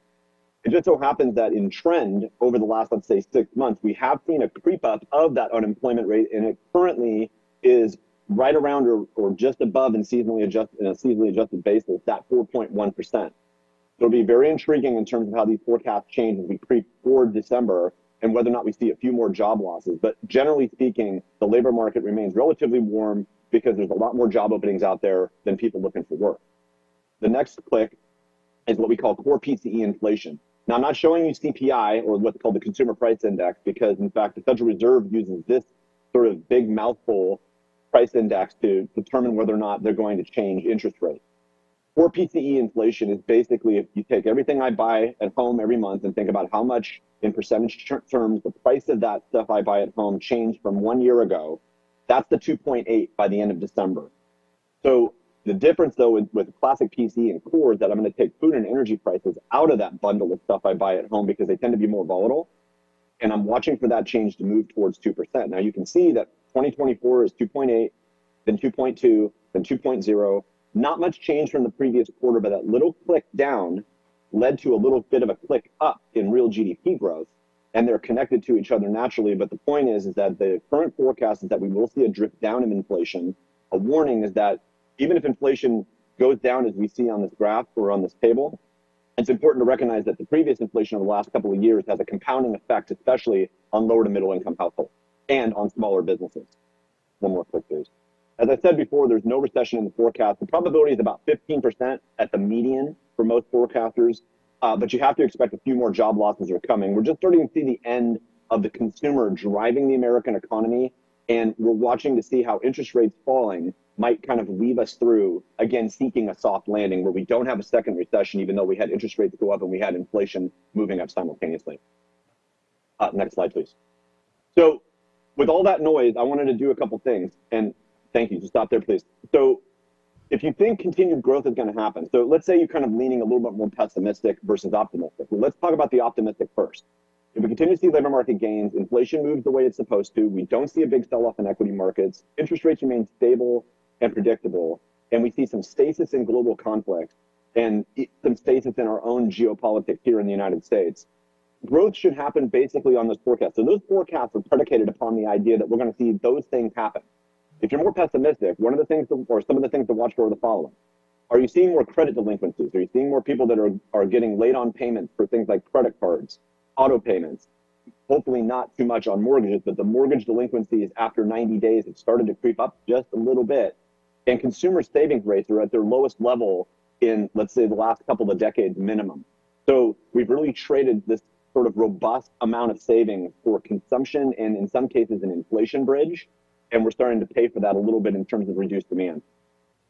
it just so happens that in trend over the last, let's say, 6 months, we have seen a creep up of that unemployment rate, and it currently is right around or just above in a seasonally adjusted basis, that 4.1%. It'll be very intriguing in terms of how these forecasts change as we creep forward December and whether or not we see a few more job losses. But generally speaking, the labor market remains relatively warm because there's a lot more job openings out there than people looking for work. The next click is what we call core PCE inflation. Now, I'm not showing you CPI or what's called the Consumer Price Index because, in fact, the Federal Reserve uses this sort of big mouthful price index to determine whether or not they're going to change interest rates. Core PCE inflation is basically if you take everything I buy at home every month and think about how much in percentage terms the price of that stuff I buy at home changed from 1 year ago, that's the 2.8 by the end of December. So the difference, though, with classic PCE and core is that I'm going to take food and energy prices out of that bundle of stuff I buy at home because they tend to be more volatile. And I'm watching for that change to move towards 2%. Now, you can see that 2024 is 2.8, then 2.2, then 2.0. Not much change from the previous quarter, but that little click down led to a little bit of a click up in real GDP growth. And they're connected to each other naturally. But the point is that the current forecast is that we will see a drift down in inflation. A warning is that even if inflation goes down as we see on this graph or on this table, it's important to recognize that the previous inflation over the last couple of years has a compounding effect, especially on lower to middle income households and on smaller businesses. One more click, please. As I said before, there's no recession in the forecast. The probability is about 15% at the median for most forecasters, but you have to expect a few more job losses are coming. We're just starting to see the end of the consumer driving the American economy, and we're watching to see how interest rates falling might kind of weave us through, again, seeking a soft landing where we don't have a second recession, even though we had interest rates go up and we had inflation moving up simultaneously. Next slide, please. So with all that noise, I wanted to do a couple things, and thank you. Just stop there, please. So if you think continued growth is going to happen, so let's say you're kind of leaning a little bit more pessimistic versus optimistic. Well, let's talk about the optimistic first. If we continue to see labor market gains, inflation moves the way it's supposed to, we don't see a big sell-off in equity markets, interest rates remain stable and predictable, and we see some stasis in global conflicts and some stasis in our own geopolitics here in the United States, growth should happen basically on those forecasts. So those forecasts are predicated upon the idea that we're going to see those things happen. If you're more pessimistic, one of the things, or some of the things to watch for are the following. Are you seeing more credit delinquencies? Are you seeing more people that are getting late on payments for things like credit cards, auto payments? Hopefully not too much on mortgages, but the mortgage delinquencies after 90 days have started to creep up just a little bit. And consumer savings rates are at their lowest level in, let's say, the last couple of decades minimum. So we've really traded this sort of robust amount of savings for consumption and in some cases an inflation bridge. And we're starting to pay for that a little bit in terms of reduced demand.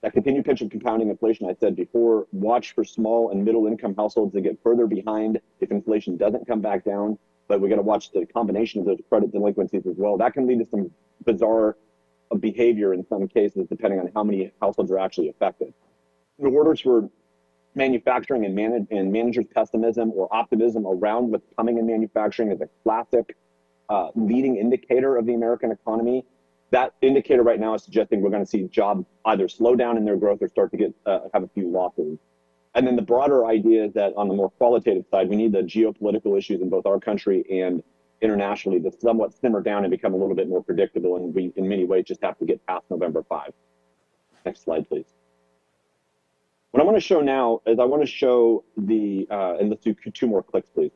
That continued pinch of compounding inflation, I said before, watch for small and middle income households that get further behind if inflation doesn't come back down. But we got to watch the combination of those credit delinquencies as well. That can lead to some bizarre behavior in some cases, depending on how many households are actually affected. The orders for manufacturing and managers' pessimism or optimism around what's coming in manufacturing is a classic leading indicator of the American economy. That indicator right now is suggesting we're going to see jobs either slow down in their growth or start to get have a few losses. And then the broader idea is that on the more qualitative side, we need the geopolitical issues in both our country and internationally to somewhat simmer down and become a little bit more predictable. And we, in many ways, just have to get past November 5. Next slide, please. What I want to show now is I want to show the, and let's do 2 more clicks, please.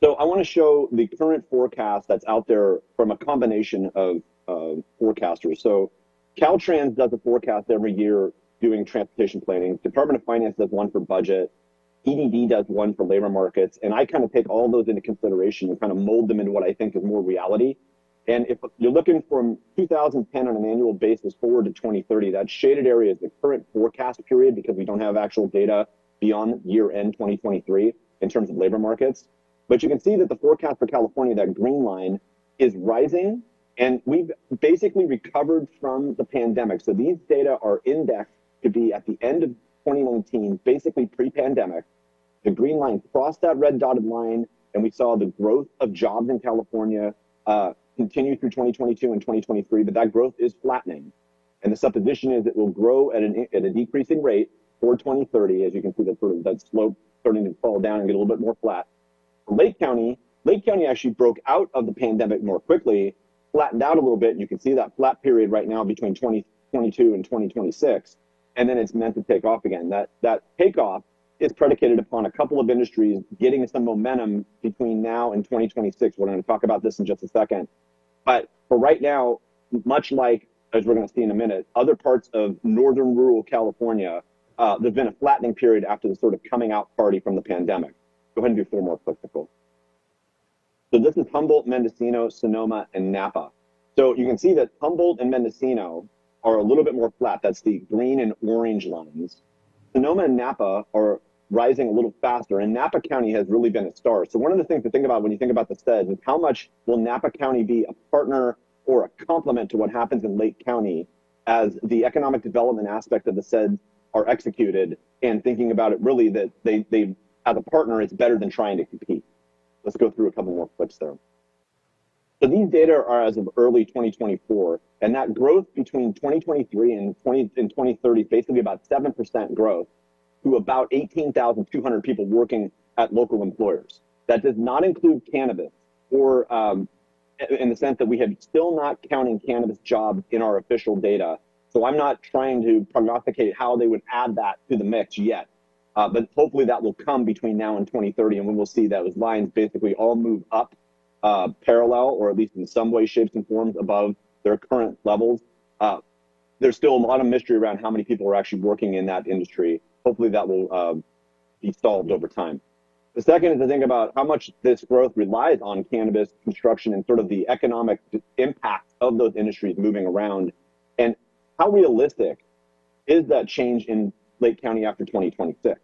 So I want to show the current forecast that's out there from a combination of forecasters. So Caltrans does a forecast every year doing transportation planning. Department of Finance does one for budget. EDD does one for labor markets, and I kind of take all those into consideration and kind of mold them into what I think is more reality. And if you're looking from 2010 on an annual basis forward to 2030, that shaded area is the current forecast period because we don't have actual data beyond year end 2023 in terms of labor markets. But you can see that the forecast for California, that green line, is rising, and we've basically recovered from the pandemic. So these data are indexed to be at the end of 2019, basically pre-pandemic. The green line crossed that red dotted line, and we saw the growth of jobs in California continue through 2022 and 2023, but that growth is flattening. And the supposition is it will grow at a decreasing rate for 2030, as you can see that slope starting to fall down and get a little bit more flat. Lake County actually broke out of the pandemic more quickly, flattened out a little bit, and you can see that flat period right now between 2022 and 2026, and then it's meant to take off again. That takeoff is predicated upon a couple of industries getting some momentum between now and 2026. We're going to talk about this in just a second. But for right now, much like, as we're going to see in a minute, other parts of northern rural California, there's been a flattening period after the sort of coming out party from the pandemic. Go ahead and do 4 more clicks, Nicole. So this is Humboldt, Mendocino, Sonoma, and Napa. So you can see that Humboldt and Mendocino are a little bit more flat. That's the green and orange lines. Sonoma and Napa are rising a little faster, and Napa County has really been a star. So one of the things to think about when you think about the SEDS is how much will Napa County be a partner or a complement to what happens in Lake County as the economic development aspect of the SEDS are executed, and thinking about it really that they as a partner, it's better than trying to compete. Let's go through a couple more clips there. So these data are as of early 2024, and that growth between 2023 and 2030 is basically about 7% growth to about 18,200 people working at local employers. That does not include cannabis, or in the sense that we have still not counting cannabis jobs in our official data. So I'm not trying to prognosticate how they would add that to the mix yet. But hopefully that will come between now and 2030, and we will see those lines basically all move up parallel, or at least in some way, shapes, and forms above their current levels. There's still a lot of mystery around how many people are actually working in that industry. Hopefully that will be solved over time. The second is to think about how much this growth relies on cannabis construction and sort of the economic impact of those industries moving around, and how realistic is that change in Lake County after 2026.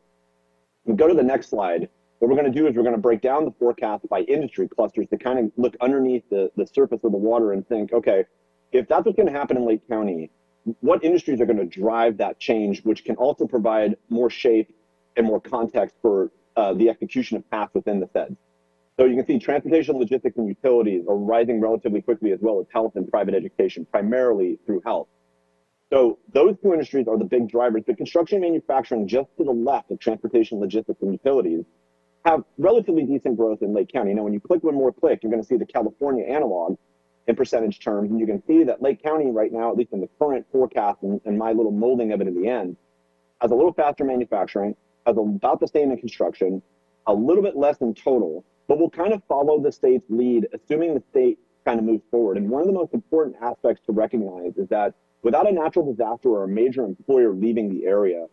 We go to the next slide. What we're going to do is we're going to break down the forecast by industry clusters to kind of look underneath the surface of the water and think, okay, if that's what's going to happen in Lake County, what industries are going to drive that change, which can also provide more shape and more context for the execution of paths within the SEDS. So you can see transportation, logistics, and utilities are rising relatively quickly, as well as health and private education, primarily through health. So those two industries are the big drivers, but construction and manufacturing just to the left of transportation, logistics, and utilities have relatively decent growth in Lake County. Now, when you click one more click, you're going to see the California analog in percentage terms, and you can see that Lake County right now, at least in the current forecast and my little molding of it in the end, has a little faster manufacturing, has about the same in construction, a little bit less in total, but will kind of follow the state's lead, assuming the state kind of moves forward. And one of the most important aspects to recognize is that without a natural disaster or a major employer leaving the area,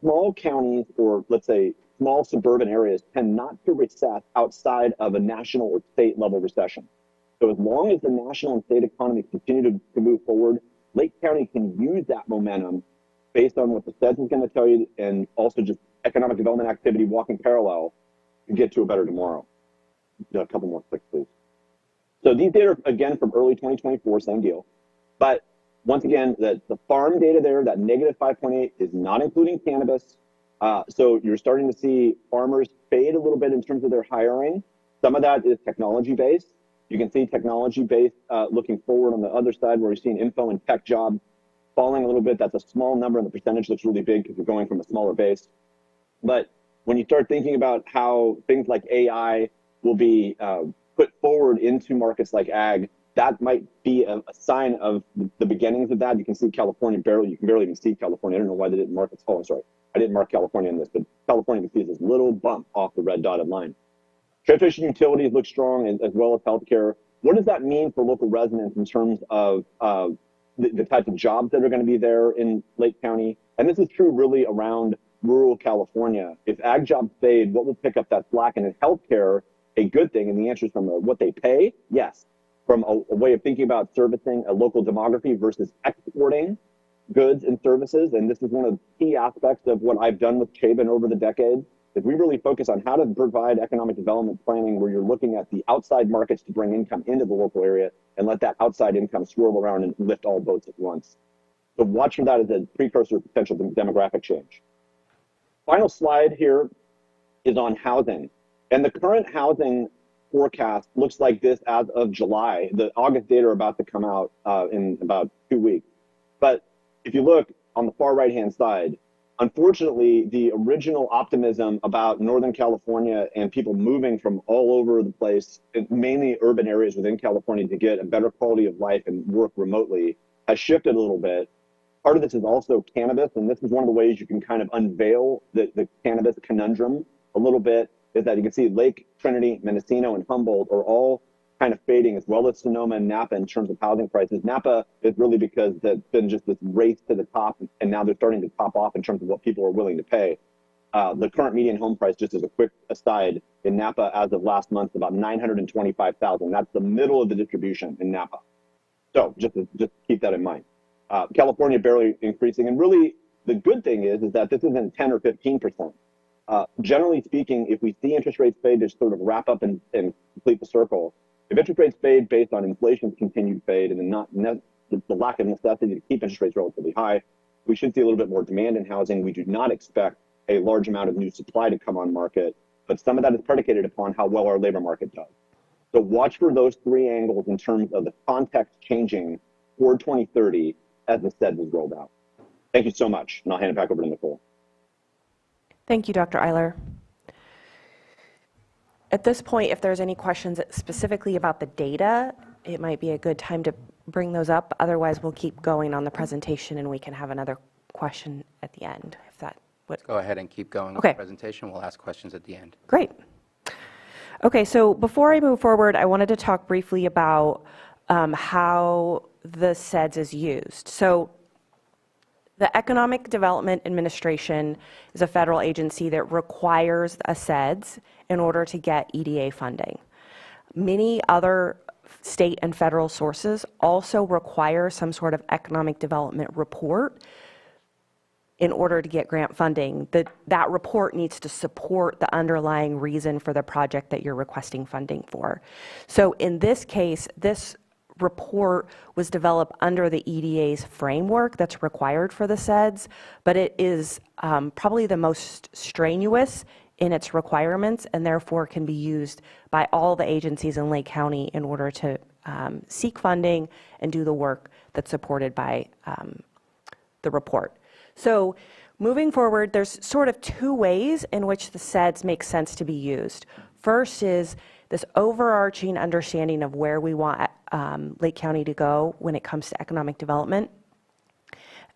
small counties, or let's say small suburban areas, tend not to recess outside of a national or state level recession. So as long as the national and state economies continue to move forward, Lake County can use that momentum based on what the SEDS is going to tell you, and also just economic development activity walking parallel to get to a better tomorrow. A couple more clicks, please. So these data are, again, from early 2024, same deal. But once again, the farm data there, that negative 5.8, is not including cannabis. So you're starting to see farmers fade a little bit in terms of their hiring. Some of that is technology-based. You can see technology-based looking forward on the other side, where you're seeing info and tech jobs falling a little bit. That's a small number, and the percentage looks really big because you're going from a smaller base. But when you start thinking about how things like AI will be put forward into markets like ag, that might be a sign of the beginnings of that. You can see California you can barely even see California. I don't know why they didn't mark it. Oh, I'm sorry. I didn't mark California in this, but California, you can see this little bump off the red dotted line. Transportation utilities look strong, as well as healthcare. What does that mean for local residents in terms of the types of jobs that are going to be there in Lake County? And this is true really around rural California, if ag jobs fade, what will pick up that slack? And is healthcare a good thing? And the answer is from what they pay, yes. From a way of thinking about servicing a local demography versus exporting goods and services. And this is one of the key aspects of what I've done with Chabon over the decades, is we really focus on how to provide economic development planning where you're looking at the outside markets to bring income into the local area and let that outside income swirl around and lift all boats at once. So watch for that as a precursor to potential demographic change. Final slide here is on housing. And the current housing forecast looks like this as of July. The August data are about to come out in about 2 weeks. But if you look on the far right-hand side, unfortunately, the original optimism about Northern California and people moving from all over the place, mainly urban areas within California, to get a better quality of life and work remotely has shifted a little bit. Part of this is also cannabis, and this is one of the ways you can kind of unveil the cannabis conundrum a little bit, is that you can see Lake, Trinity, Mendocino, and Humboldt are all kind of fading, as well as Sonoma and Napa in terms of housing prices. Napa is really because there's been just this race to the top, and now they're starting to top off in terms of what people are willing to pay. The current median home price, just as a quick aside, in Napa as of last month, is about $925,000. That's the middle of the distribution in Napa. So just keep that in mind. California barely increasing, and really the good thing is that this isn't 10 or 15%. Generally speaking, if we see interest rates fade to sort of wrap up and complete the circle, if interest rates fade based on inflation's continued fade and the lack of necessity to keep interest rates relatively high, we should see a little bit more demand in housing. We do not expect a large amount of new supply to come on market, but some of that is predicated upon how well our labor market does. So watch for those three angles in terms of the context changing toward 2030 as the SED was rolled out. Thank you so much, and I'll hand it back over to Nicole. Thank you, Dr. Eiler. At this point, if there's any questions specifically about the data, it might be a good time to bring those up. Otherwise, we'll keep going on the presentation and we can have another question at the end, if that would. Go ahead and keep going with Okay. the presentation. We'll ask questions at the end. Great. Okay, so before I move forward, I wanted to talk briefly about how the SEDS is used. So the Economic Development Administration is a federal agency that requires a SEDS in order to get EDA funding. Many other state and federal sources also require some sort of economic development report in order to get grant funding. That report needs to support the underlying reason for the project that you're requesting funding for. So in this case, this report was developed under the EDA's framework that's required for the SEDS, but it is probably the most strenuous in its requirements and therefore can be used by all the agencies in Lake County in order to seek funding and do the work that's supported by the report. So moving forward, there's sort of two ways in which the SEDS makes sense to be used. First is this overarching understanding of where we want Lake County to go when it comes to economic development.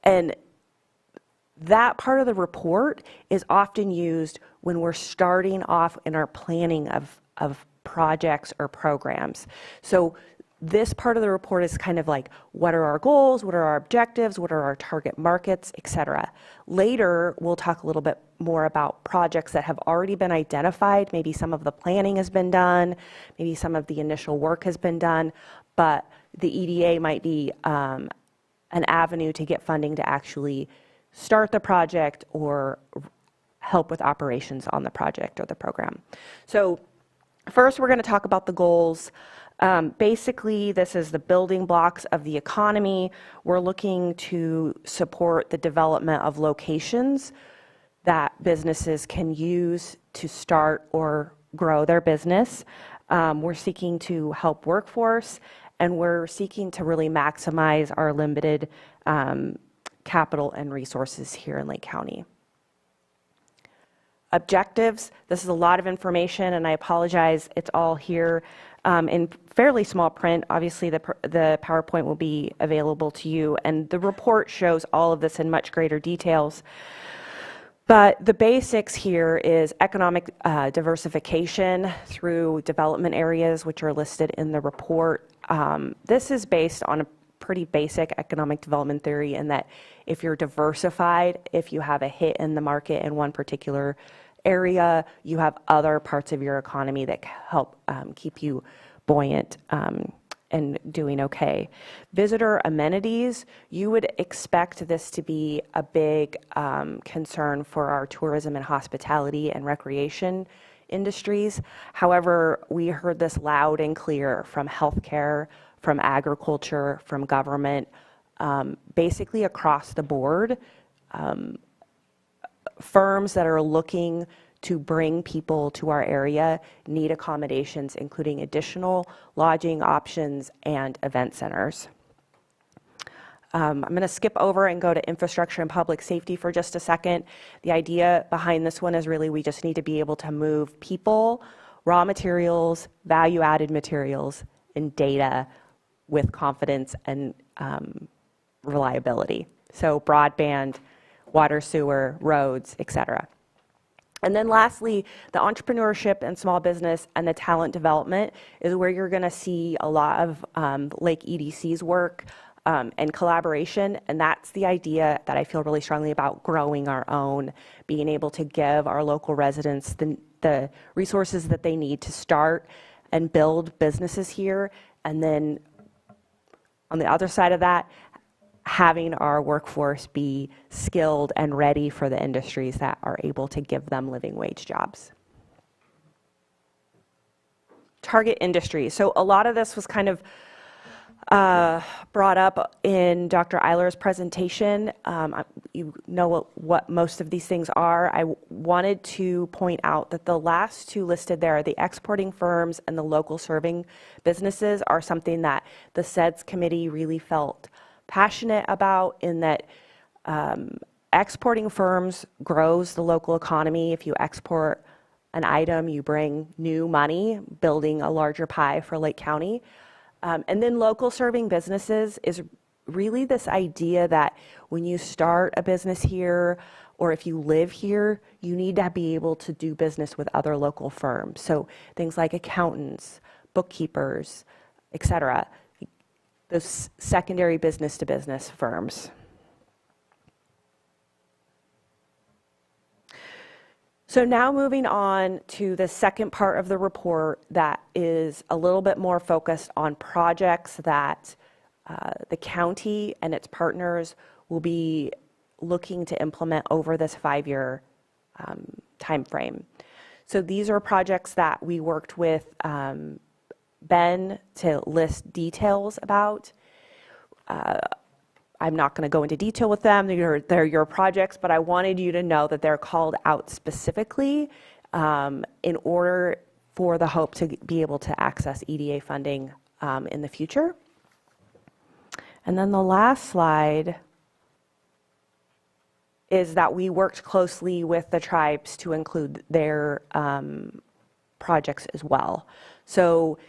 And that part of the report is often used when we're starting off in our planning of projects or programs. So this part of the report is kind of like, what are our goals, what are our objectives, what are our target markets, et cetera. Later, we'll talk a little bit more about projects that have already been identified. Maybe some of the planning has been done, maybe some of the initial work has been done, but the EDA might be an avenue to get funding to actually start the project or help with operations on the project or the program. So first, we're going to talk about the goals. Basically, this is the building blocks of the economy. We're looking to support the development of locations that businesses can use to start or grow their business. We're seeking to help workforce, and we're seeking to really maximize our limited capital and resources here in Lake County. Objectives, this is a lot of information, and I apologize, it's all here in fairly small print. Obviously, the PowerPoint will be available to you, and the report shows all of this in much greater details. But the basics here is economic diversification through development areas, which are listed in the report. This is based on a pretty basic economic development theory in that if you're diversified, if you have a hit in the market in one particular area, you have other parts of your economy that help keep you buoyant and doing okay. Visitor amenities, you would expect this to be a big concern for our tourism and hospitality and recreation industries. However, we heard this loud and clear from healthcare, from agriculture, from government, basically across the board. Firms that are looking to bring people to our area need accommodations, including additional lodging options and event centers. I'm going to skip over and go to infrastructure and public safety for just a second. The idea behind this one is really we just need to be able to move people, raw materials, value-added materials, and data with confidence and reliability. So broadband, water, sewer, roads, et cetera. And then lastly, the entrepreneurship and small business and the talent development is where you're going to see a lot of Lake EDC's work and collaboration. And that's the idea that I feel really strongly about, growing our own, being able to give our local residents the resources that they need to start and build businesses here. And then on the other side of that, having our workforce be skilled and ready for the industries that are able to give them living wage jobs. Target industries. So a lot of this was kind of brought up in Dr. Eiler's presentation. You know what most of these things are. I wanted to point out that the last two listed there, the exporting firms and the local serving businesses, are something that the SEDS committee really felt passionate about, in that exporting firms grows the local economy. If you export an item, you bring new money, building a larger pie for Lake County. And then local serving businesses is really this idea that when you start a business here, or if you live here, you need to be able to do business with other local firms. So things like accountants, bookkeepers, et cetera. Those secondary business-to-business firms. So now moving on to the second part of the report that is a little bit more focused on projects that the county and its partners will be looking to implement over this 5-year time frame. So these are projects that we worked with Ben to list details about. I'm not going to go into detail with them. They're your projects, but I wanted you to know that they're called out specifically in order for the hope to be able to access EDA funding in the future. And then the last slide is that we worked closely with the tribes to include their projects as well. So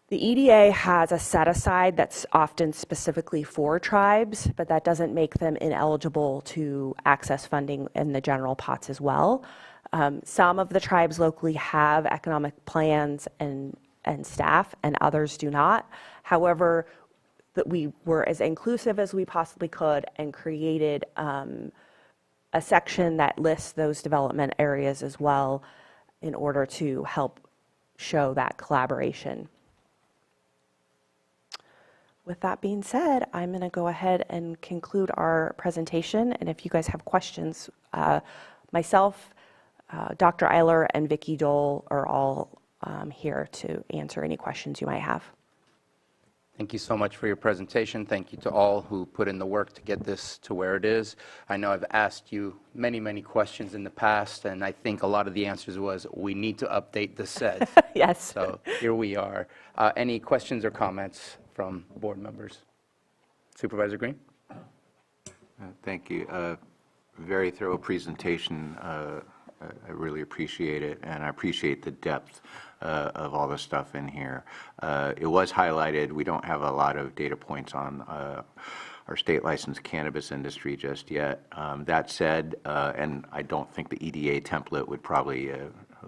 the EDA has a set aside that's often specifically for tribes, but that doesn't make them ineligible to access funding in the general pots as well. Some of the tribes locally have economic plans and staff, and others do not. However, that we were as inclusive as we possibly could and created a section that lists those development areas as well in order to help show that collaboration. With that being said, I'm going to go ahead and conclude our presentation. And if you guys have questions, myself, Dr. Eiler, and Vicki Dole are all here to answer any questions you might have. Thank you so much for your presentation. Thank you to all who put in the work to get this to where it is. I know I've asked you many, many questions in the past, and I think a lot of the answers was, we need to update the set. Yes. So here we are. Any questions or comments from board members? Supervisor Green? Thank you. Very thorough presentation. I really appreciate it, and I appreciate the depth of all the stuff in here. It was highlighted. We don't have a lot of data points on our state licensed cannabis industry just yet. That said, and I don't think the EDA template would probably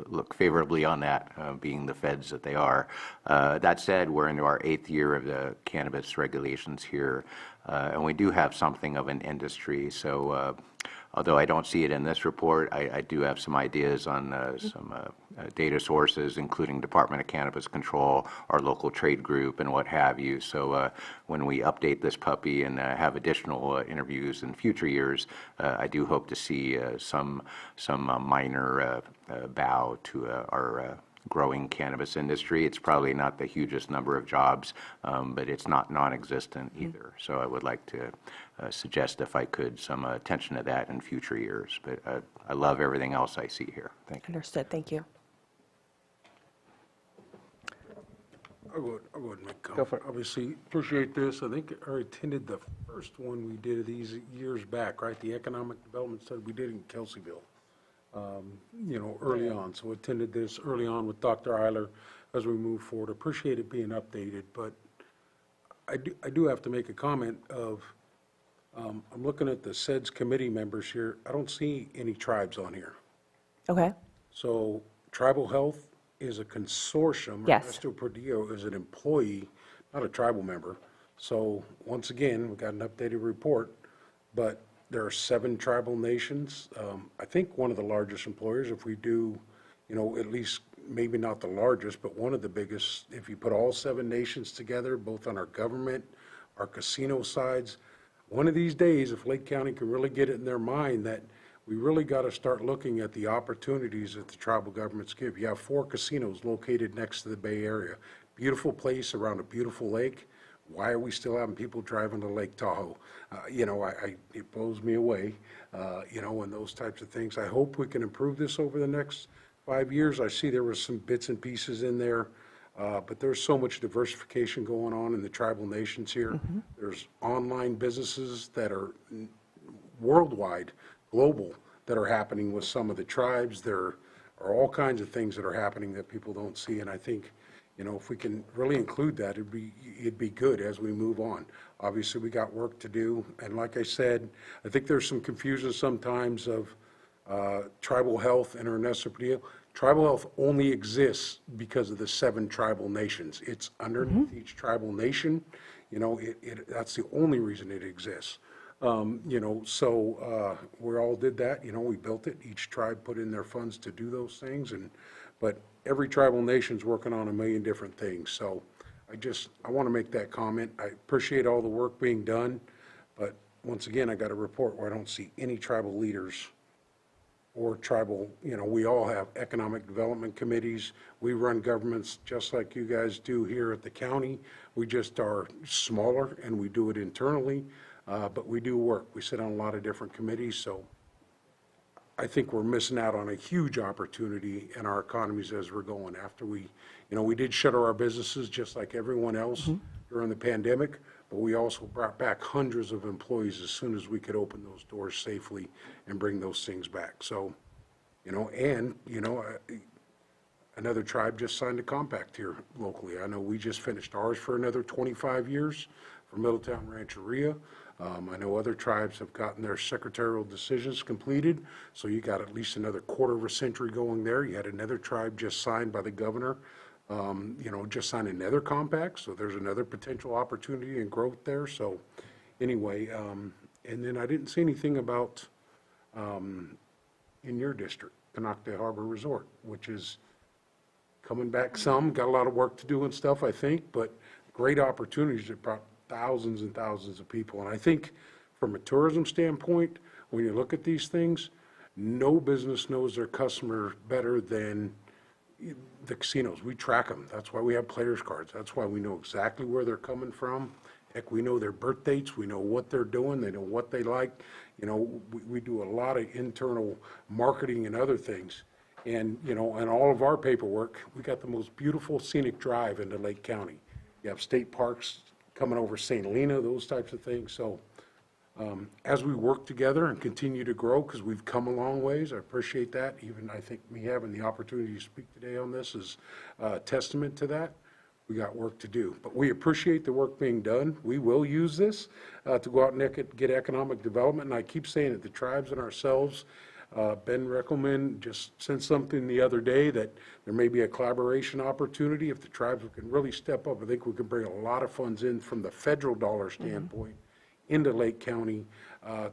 look favorably on that, being the feds that they are. That said, we're into our 8th year of the cannabis regulations here, and we do have something of an industry. So although I don't see it in this report, I do have some ideas on some data sources, including Department of Cannabis Control, our local trade group, and what have you. So when we update this puppy and have additional interviews in future years, I do hope to see some minor bow to our growing cannabis industry. It's probably not the hugest number of jobs, but it's not non-existent either. So I would like to suggest, if I could, some attention to that in future years. But I love everything else I see here. Thank you. Understood. Thank you. I'll go ahead and make a comment. Go for it. Obviously, appreciate this. I think I attended the first one we did of these years back, right? The economic development study we did in Kelseyville, early on. So attended this early on with Dr. Eiler as we move forward. Appreciate it being updated, but I do have to make a comment of, I'm looking at the SEDS committee members here. I don't see any tribes on here. Okay. So Tribal Health is a consortium. Yes. Ernesto Perdillo is an employee, not a tribal member. So once again, we got an updated report, but there are 7 tribal nations. I think one of the largest employers, if we do, at least maybe not the largest, but one of the biggest, if you put all 7 nations together, both on our government, our casino sides, one of these days, if Lake County can really get it in their mind that we really got to start looking at the opportunities that the tribal governments give. You have 4 casinos located next to the Bay Area. Beautiful place around a beautiful lake. Why are we still having people driving to Lake Tahoe? It blows me away, and those types of things. I hope we can improve this over the next 5 years. I see there were some bits and pieces in there, but there's so much diversification going on in the tribal nations here. Mm-hmm. There's online businesses that are worldwide, global, that are happening with some of the tribes. There are all kinds of things that are happening that people don't see, and I think, if we can really include that, it'd be good as we move on. Obviously, we got work to do, and like I said, I think there's some confusion sometimes of tribal health and Ernesto Perdillo. Tribal health only exists because of the 7 tribal nations. It's underneath each tribal nation. That's the only reason it exists. So we all did that, we built it. Each tribe put in their funds to do those things, but every tribal nation's working on a million different things. So I want to make that comment. I appreciate all the work being done, but once again, I got a report where I don't see any tribal leaders or tribal, we all have economic development committees. We run governments just like you guys do here at the county. We just are smaller and we do it internally. But we do work. We sit on a lot of different committees, so I think we're missing out on a huge opportunity in our economies as we're going. After we did shutter our businesses just like everyone else during the pandemic, but we also brought back hundreds of employees as soon as we could open those doors safely and bring those things back. So, another tribe just signed a compact here locally. I know we just finished ours for another 25 years for Middletown Rancheria. I know other tribes have gotten their secretarial decisions completed, so you got at least another quarter of a century going there. You had another tribe just signed by the governor, just signed another compact, so there's another potential opportunity and growth there. So anyway, and then I didn't see anything about in your district, Canocta Harbor Resort, which is coming back some, got a lot of work to do and stuff, I think, but great opportunities that brought thousands and thousands of people. And I think from a tourism standpoint, when you look at these things, no business knows their customer better than the casinos. We track them. That's why we have players cards. That's why we know exactly where they're coming from. Heck, we know their birth dates. We know what they're doing. They know what they like. We do a lot of internal marketing and other things. And, and all of our paperwork, we got the most beautiful scenic drive into Lake County. You have state parks coming over St. Helena, those types of things. So as we work together and continue to grow, because we've come a long ways, I appreciate that. Even I think me having the opportunity to speak today on this is a testament to that. We got work to do, but we appreciate the work being done. We will use this to go out and get economic development. And I keep saying it, the tribes and ourselves, Ben Reckelman just sent something the other day that there may be a collaboration opportunity if the tribes can really step up. I think we can bring a lot of funds in from the federal dollar standpoint into Lake County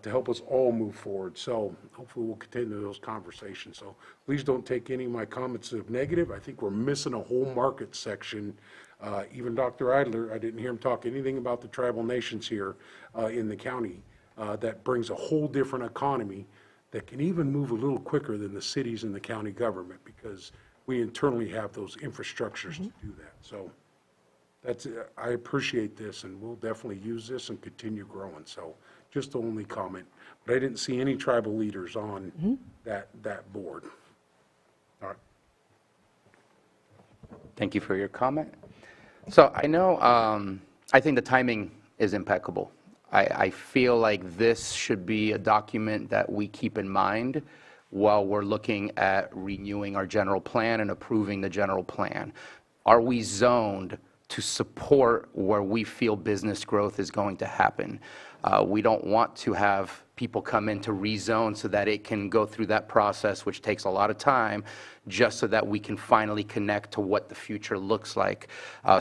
to help us all move forward. So hopefully we'll continue those conversations. So please don't take any of my comments as negative. I think we're missing a whole market section. Even Dr. Idler, I didn't hear him talk anything about the tribal nations here in the county. That brings a whole different economy that can even move a little quicker than the cities and the county government because we internally have those infrastructures to do that. So that's, I appreciate this, and we'll definitely use this and continue growing. So just the only comment. But I didn't see any tribal leaders on that board. All right. Thank you for your comment. So I know, I think the timing is impeccable. I feel like this should be a document that we keep in mind while we're looking at renewing our general plan and approving the general plan. Are we zoned to support where we feel business growth is going to happen? We don't want to have people come in to rezone so that it can go through that process, which takes a lot of time, just so that we can finally connect to what the future looks like.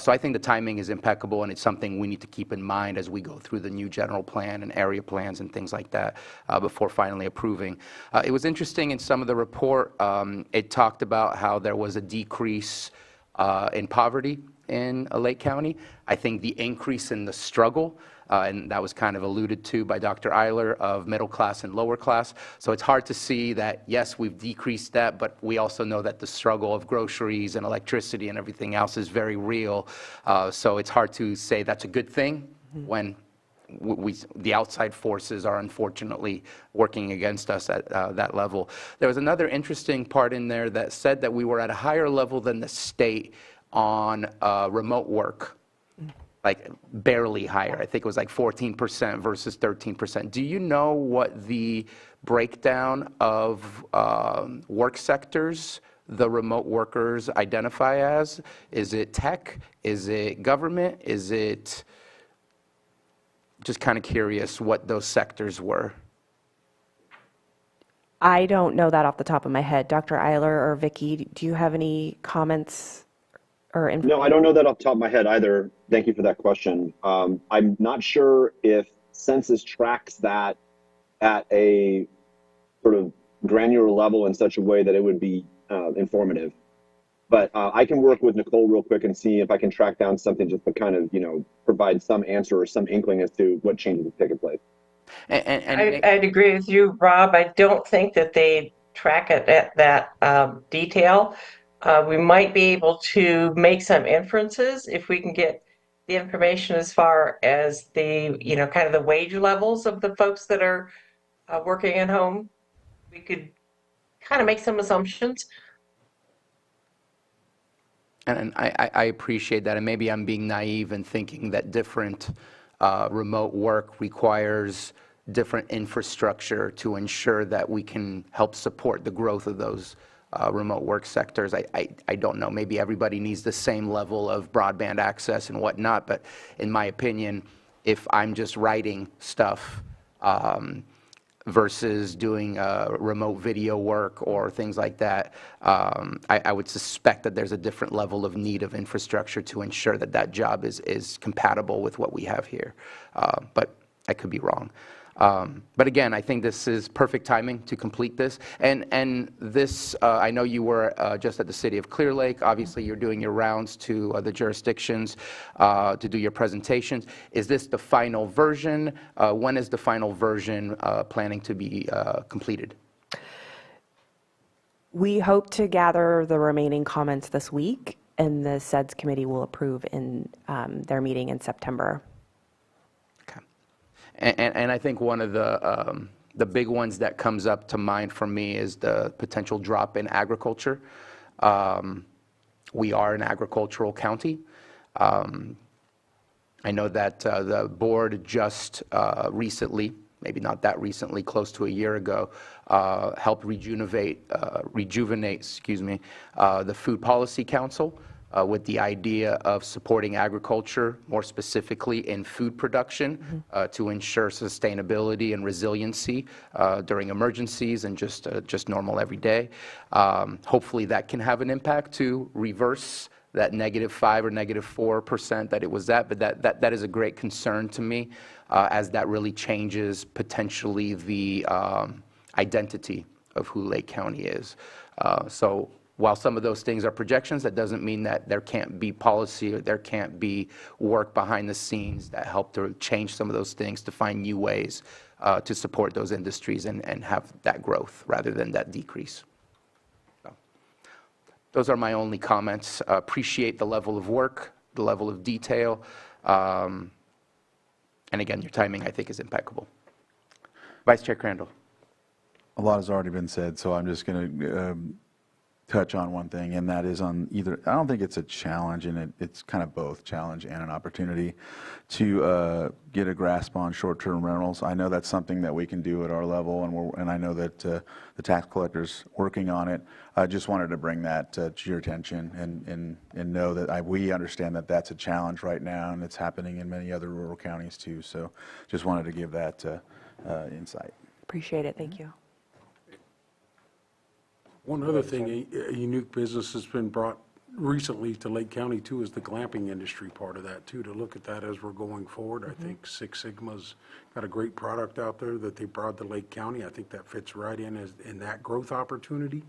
So I think the timing is impeccable, and it's something we need to keep in mind as we go through the new general plan and area plans and things like that before finally approving. It was interesting in some of the report, it talked about how there was a decrease in poverty in Lake County. I think the increase in the struggle, and that was kind of alluded to by Dr. Eiler, of middle class and lower class. So it's hard to see that, yes, we've decreased that, but we also know that the struggle of groceries and electricity and everything else is very real. So it's hard to say that's a good thing when the outside forces are unfortunately working against us at that level. There was another interesting part in there that said that we were at a higher level than the state on remote work. Like barely higher. I think it was like 14% versus 13%. Do you know what the breakdown of work sectors the remote workers identify as? Is it tech? Is it government? Is it, just kind of curious what those sectors were. I don't know that off the top of my head. Dr. Eiler or Vicki, do you have any comments? No, I don't know that off the top of my head either. Thank you for that question. I'm not sure if census tracks that at a sort of granular level in such a way that it would be informative. But I can work with Nicole real quick and see if I can track down something just to kind of, provide some answer or some inkling as to what changes have taken place. I'd agree with you, Rob. I don't think that they track it at that detail. We might be able to make some inferences if we can get the information as far as the, kind of the wage levels of the folks that are working at home. We could kind of make some assumptions. And I appreciate that, and maybe I'm being naive in thinking that different remote work requires different infrastructure to ensure that we can help support the growth of those remote work sectors. I don't know, maybe everybody needs the same level of broadband access and whatnot, but in my opinion, if I'm just writing stuff versus doing remote video work or things like that, I would suspect that there's a different level of need of infrastructure to ensure that that job is compatible with what we have here. But I could be wrong. But again, I think this is perfect timing to complete this. And this, I know you were just at the city of Clear Lake. Obviously, you're doing your rounds to the jurisdictions to do your presentations. Is this the final version? When is the final version planning to be completed? We hope to gather the remaining comments this week, and the SEDS committee will approve in their meeting in September. And I think one of the big ones that comes up to mind for me is the potential drop in agriculture. We are an agricultural county. I know that the board just recently, maybe not that recently, close to a year ago, helped rejuvenate the Food Policy Council. with the idea of supporting agriculture, more specifically in food production, to ensure sustainability and resiliency during emergencies and just normal every day. Hopefully that can have an impact to reverse that -5 or -4% that it was at, but that is a great concern to me, as that really changes potentially the identity of who Lake County is. So while some of those things are projections, that doesn't mean that there can't be policy or there can't be work behind the scenes that help to change some of those things, to find new ways to support those industries and have that growth rather than that decrease. So, those are my only comments. Appreciate the level of work, the level of detail, and again, your timing, I think, is impeccable. Vice Chair Crandall. A lot has already been said, so I'm just going to touch on one thing, and that is on either, I don't think it's a challenge, and it's kind of both challenge and an opportunity to get a grasp on short-term rentals. I know that's something that we can do at our level, and I know that the tax collector's working on it. I just wanted to bring that to your attention and know that we understand that that's a challenge right now, and it's happening in many other rural counties too. So just wanted to give that insight. Appreciate it. Thank you. One other thing, a unique business has been brought recently to Lake County too is the glamping industry part of that too, to look at that as we're going forward. I think Six Sigma's got a great product out there that they brought to Lake County. I think that fits right in that growth opportunity.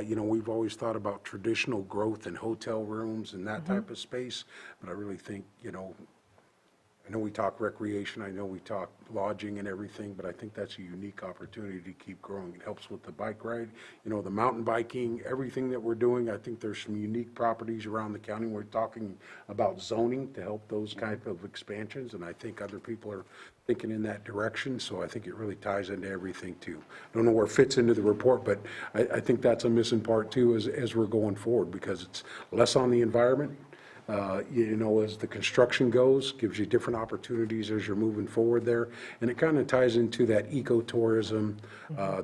You know, we've always thought about traditional growth in hotel rooms and that type of space, but I really think, you know, I know we talk recreation, I know we talk lodging and everything, but I think that's a unique opportunity to keep growing. It helps with the bike ride, you know, the mountain biking, everything that we're doing. I think there's some unique properties around the county. We're talking about zoning to help those type of expansions, and I think other people are thinking in that direction, so I think it really ties into everything too. I don't know where it fits into the report, but I think that's a missing part too as we're going forward, because it's less on the environment. You know, as the construction goes, gives you different opportunities as you're moving forward there. And it kind of ties into that ecotourism,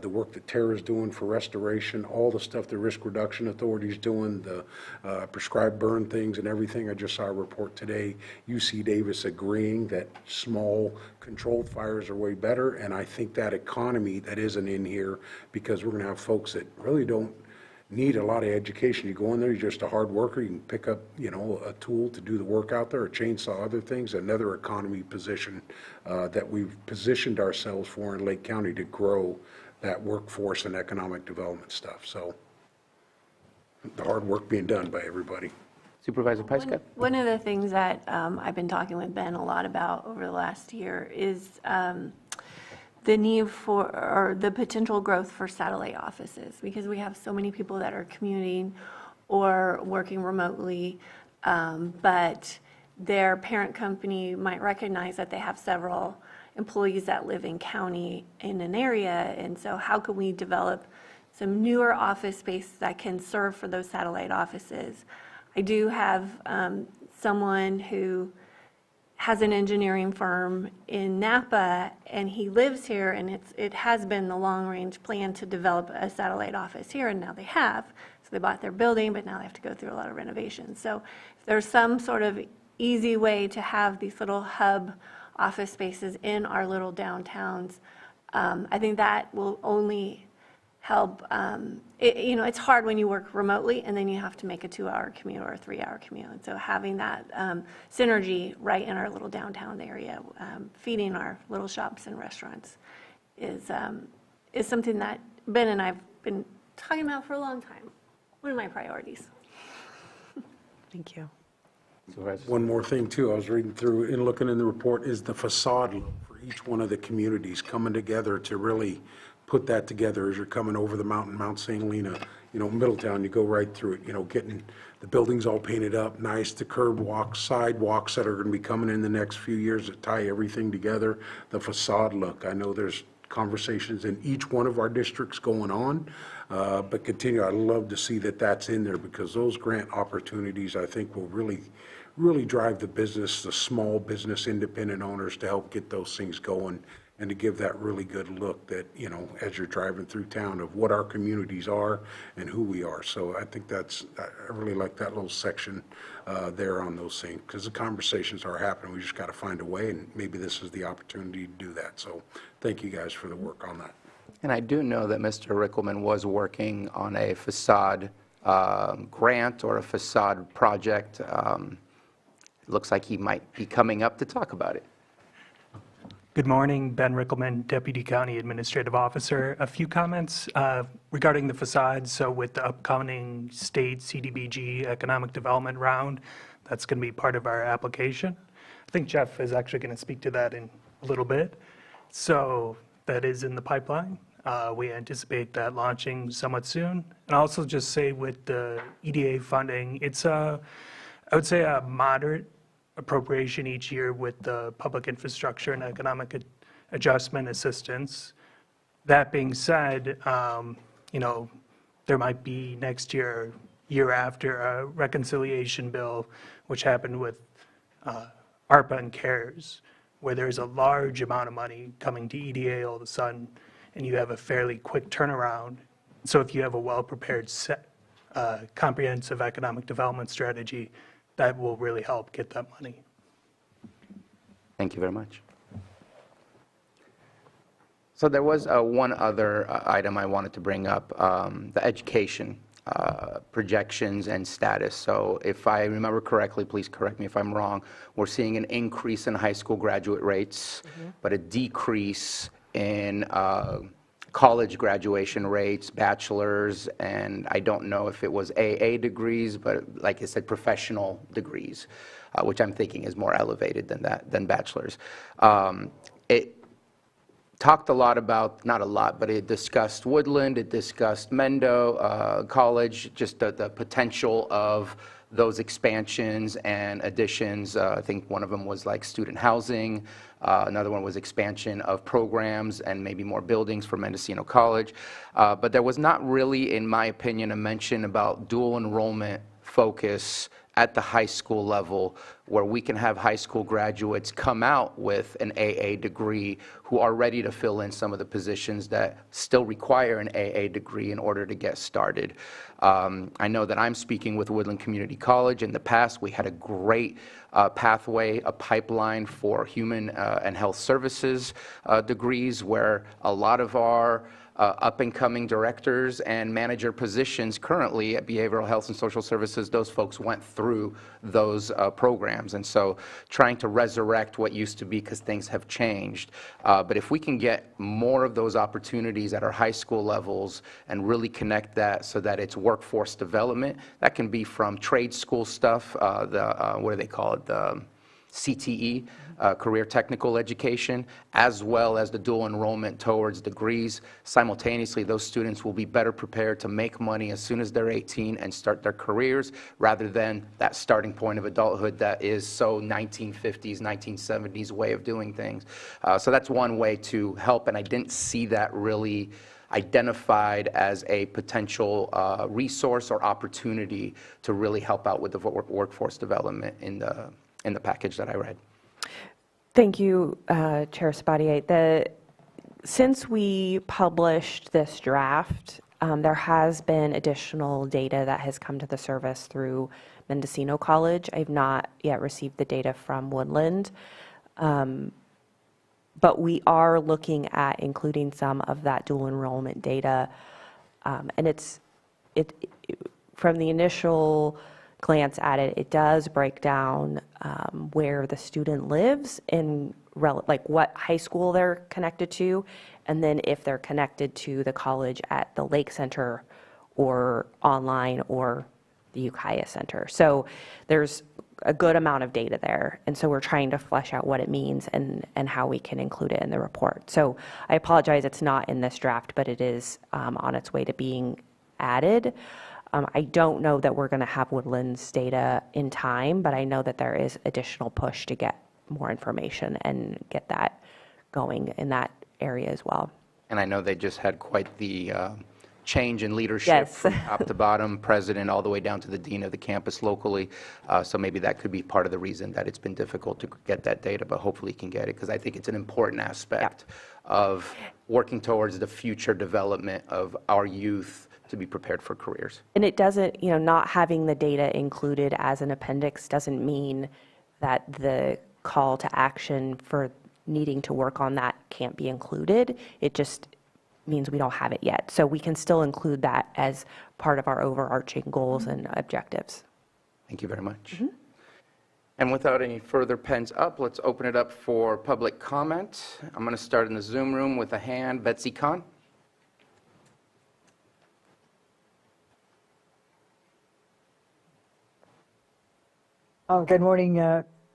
the work that Tara's doing for restoration, all the stuff the Risk Reduction Authority's doing, the prescribed burn things and everything. I just saw a report today, UC Davis agreeing that small controlled fires are way better. And I think that economy that isn't in here, because we're going to have folks that really don't need a lot of education. You go in there, you're just a hard worker, you can pick up, you know, a tool to do the work out there, a chainsaw, other things, another economy position that we've positioned ourselves for in Lake County to grow that workforce and economic development stuff. So the hard work being done by everybody. Supervisor Pyska. One of the things that I've been talking with Ben a lot about over the last year is the need for, or the potential growth for satellite offices, because we have so many people that are commuting or working remotely, but their parent company might recognize that they have several employees that live in county in an area, and so how can we develop some newer office space that can serve for those satellite offices? I do have someone who has an engineering firm in Napa, and he lives here, and it has been the long-range plan to develop a satellite office here, and now they have. So they bought their building, but now they have to go through a lot of renovations. So if there's some sort of easy way to have these little hub office spaces in our little downtowns, I think that will only help. You know, it's hard when you work remotely and then you have to make a 2-hour commute or a 3-hour commute. And so having that synergy right in our little downtown area, feeding our little shops and restaurants, is something that Ben and I've been talking about for a long time. One of my priorities. Thank you. One more thing too, I was reading through and looking in the report, is the facade look for each one of the communities coming together to really put that together as you're coming over the mountain, Mount St. Helena, you know, Middletown, you go right through it, you know, getting the buildings all painted up, nice, the curb walks, sidewalks that are going to be coming in the next few years that tie everything together, the facade look. I know there's conversations in each one of our districts going on, but continue, I'd love to see that that's in there, because those grant opportunities, I think, will really drive the business, the small business independent owners, to help get those things going and to give that really good look that, you know, as you're driving through town of what our communities are and who we are. So I think I really like that little section there on those things, because the conversations are happening. We just got to find a way, and maybe this is the opportunity to do that. So thank you guys for the work on that. And I do know that Mr. Rickelman was working on a facade grant or a facade project. It looks like he might be coming up to talk about it. Good morning, Ben Rickelman, Deputy County Administrative Officer. A few comments regarding the facades. So with the upcoming state CDBG economic development round, that's going to be part of our application. I think Jeff is actually going to speak to that in a little bit. So that is in the pipeline. We anticipate that launching somewhat soon. And I'll also just say with the EDA funding, it's I would say a moderate appropriation each year with the public infrastructure and economic adjustment assistance. That being said, you know, there might be next year, year after, a reconciliation bill, which happened with ARPA and CARES, where there's a large amount of money coming to EDA all of a sudden, and you have a fairly quick turnaround. So if you have a well-prepared comprehensive economic development strategy, that will really help get that money. Thank you very much. So there was one other item I wanted to bring up, the education projections and status. So if I remember correctly, please correct me if I'm wrong, we're seeing an increase in high school graduate rates, but a decrease in college graduation rates, bachelor's, and I don't know if it was AA degrees, but like I said, professional degrees, which I'm thinking is more elevated than bachelor's. It talked a lot about, not a lot, but it discussed Woodland, it discussed Mendo College, just the potential of those expansions and additions. I think one of them was like student housing. Another one was expansion of programs and maybe more buildings for Mendocino College. But there was not really, in my opinion, a mention about dual enrollment focus at the high school level, where we can have high school graduates come out with an AA degree who are ready to fill in some of the positions that still require an AA degree in order to get started. I know that I'm speaking with Woodland Community College. In the past, we had a great pathway, a pipeline for human and health services degrees, where a lot of our up-and-coming directors and manager positions currently at Behavioral Health and Social Services, those folks went through those programs. And so trying to resurrect what used to be, because things have changed. But if we can get more of those opportunities at our high school levels and really connect that so that it's workforce development, that can be from trade school stuff, what do they call it, the CTE, career technical education, as well as the dual enrollment towards degrees. Simultaneously, those students will be better prepared to make money as soon as they're 18 and start their careers, rather than that starting point of adulthood that is so 1950s, 1970s way of doing things. So that's one way to help, and I didn't see that really identified as a potential resource or opportunity to really help out with the workforce development in the package that I read. Thank you, Chair Sabatier. Since we published this draft, there has been additional data that has come to the service through Mendocino College. I've not yet received the data from Woodland, but we are looking at including some of that dual enrollment data. And from the initial glance at it, it does break down where the student lives and like what high school they're connected to, and then if they're connected to the college at the Lake Center or online or the Ukiah Center. So there's a good amount of data there, and so we're trying to flesh out what it means and how we can include it in the report. So I apologize it's not in this draft, but it is on its way to being added. I don't know that we're going to have Woodland's data in time, but I know that there is additional push to get more information and get that going in that area as well. And I know they just had quite the change in leadership Yes. from top to bottom, president all the way down to the dean of the campus locally. So maybe that could be part of the reason that it's been difficult to get that data, but hopefully you can get it, because I think it's an important aspect of working towards the future development of our youth to be prepared for careers. And it doesn't, not having the data included as an appendix doesn't mean that the call to action for needing to work on that can't be included. It just means we don't have it yet. So we can still include that as part of our overarching goals and objectives. Thank you very much. And without any further pens up, let's open it up for public comment. I'm going to start in the Zoom room with a hand. Betsy Kahn. Good morning,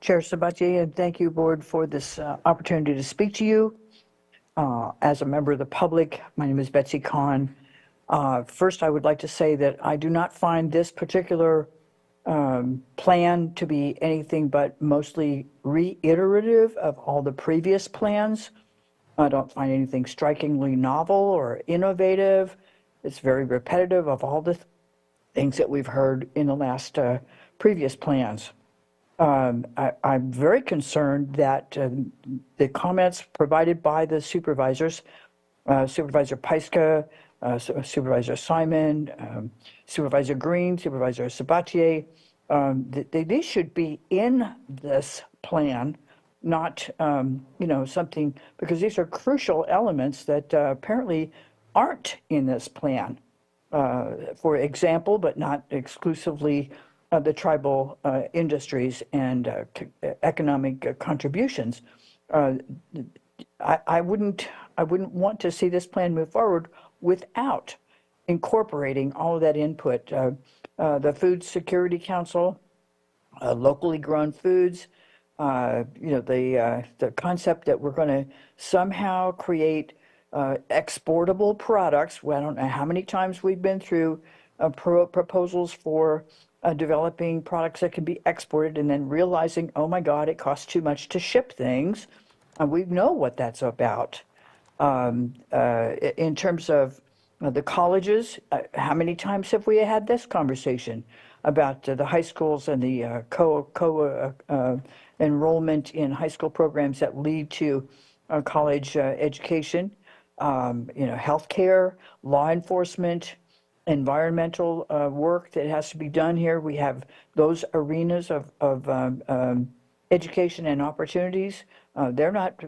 Chair Sabachi, and thank you, Board, for this opportunity to speak to you. As a member of the public, my name is Betsy Kahn. First, I would like to say that I do not find this particular plan to be anything but mostly reiterative of all the previous plans. I don't find anything strikingly novel or innovative. It's very repetitive of all the things that we've heard in the last previous plans. I'm very concerned that the comments provided by the supervisors, Supervisor Peiska, Supervisor Simon, Supervisor Green, Supervisor Sabatier, they should be in this plan, not, something, because these are crucial elements that apparently aren't in this plan. For example, but not exclusively, the tribal industries and economic contributions. I wouldn't want to see this plan move forward without incorporating all of that input. The Food Security Council, locally grown foods, the concept that we're going to somehow create exportable products. Well, I don't know how many times we've been through proposals for developing products that can be exported and then realizing, oh my God, it costs too much to ship things. And we know what that's about. In terms of the colleges, how many times have we had this conversation about the high schools and the enrollment in high school programs that lead to college education, healthcare, law enforcement, environmental work that has to be done here. We have those arenas of education and opportunities. They're not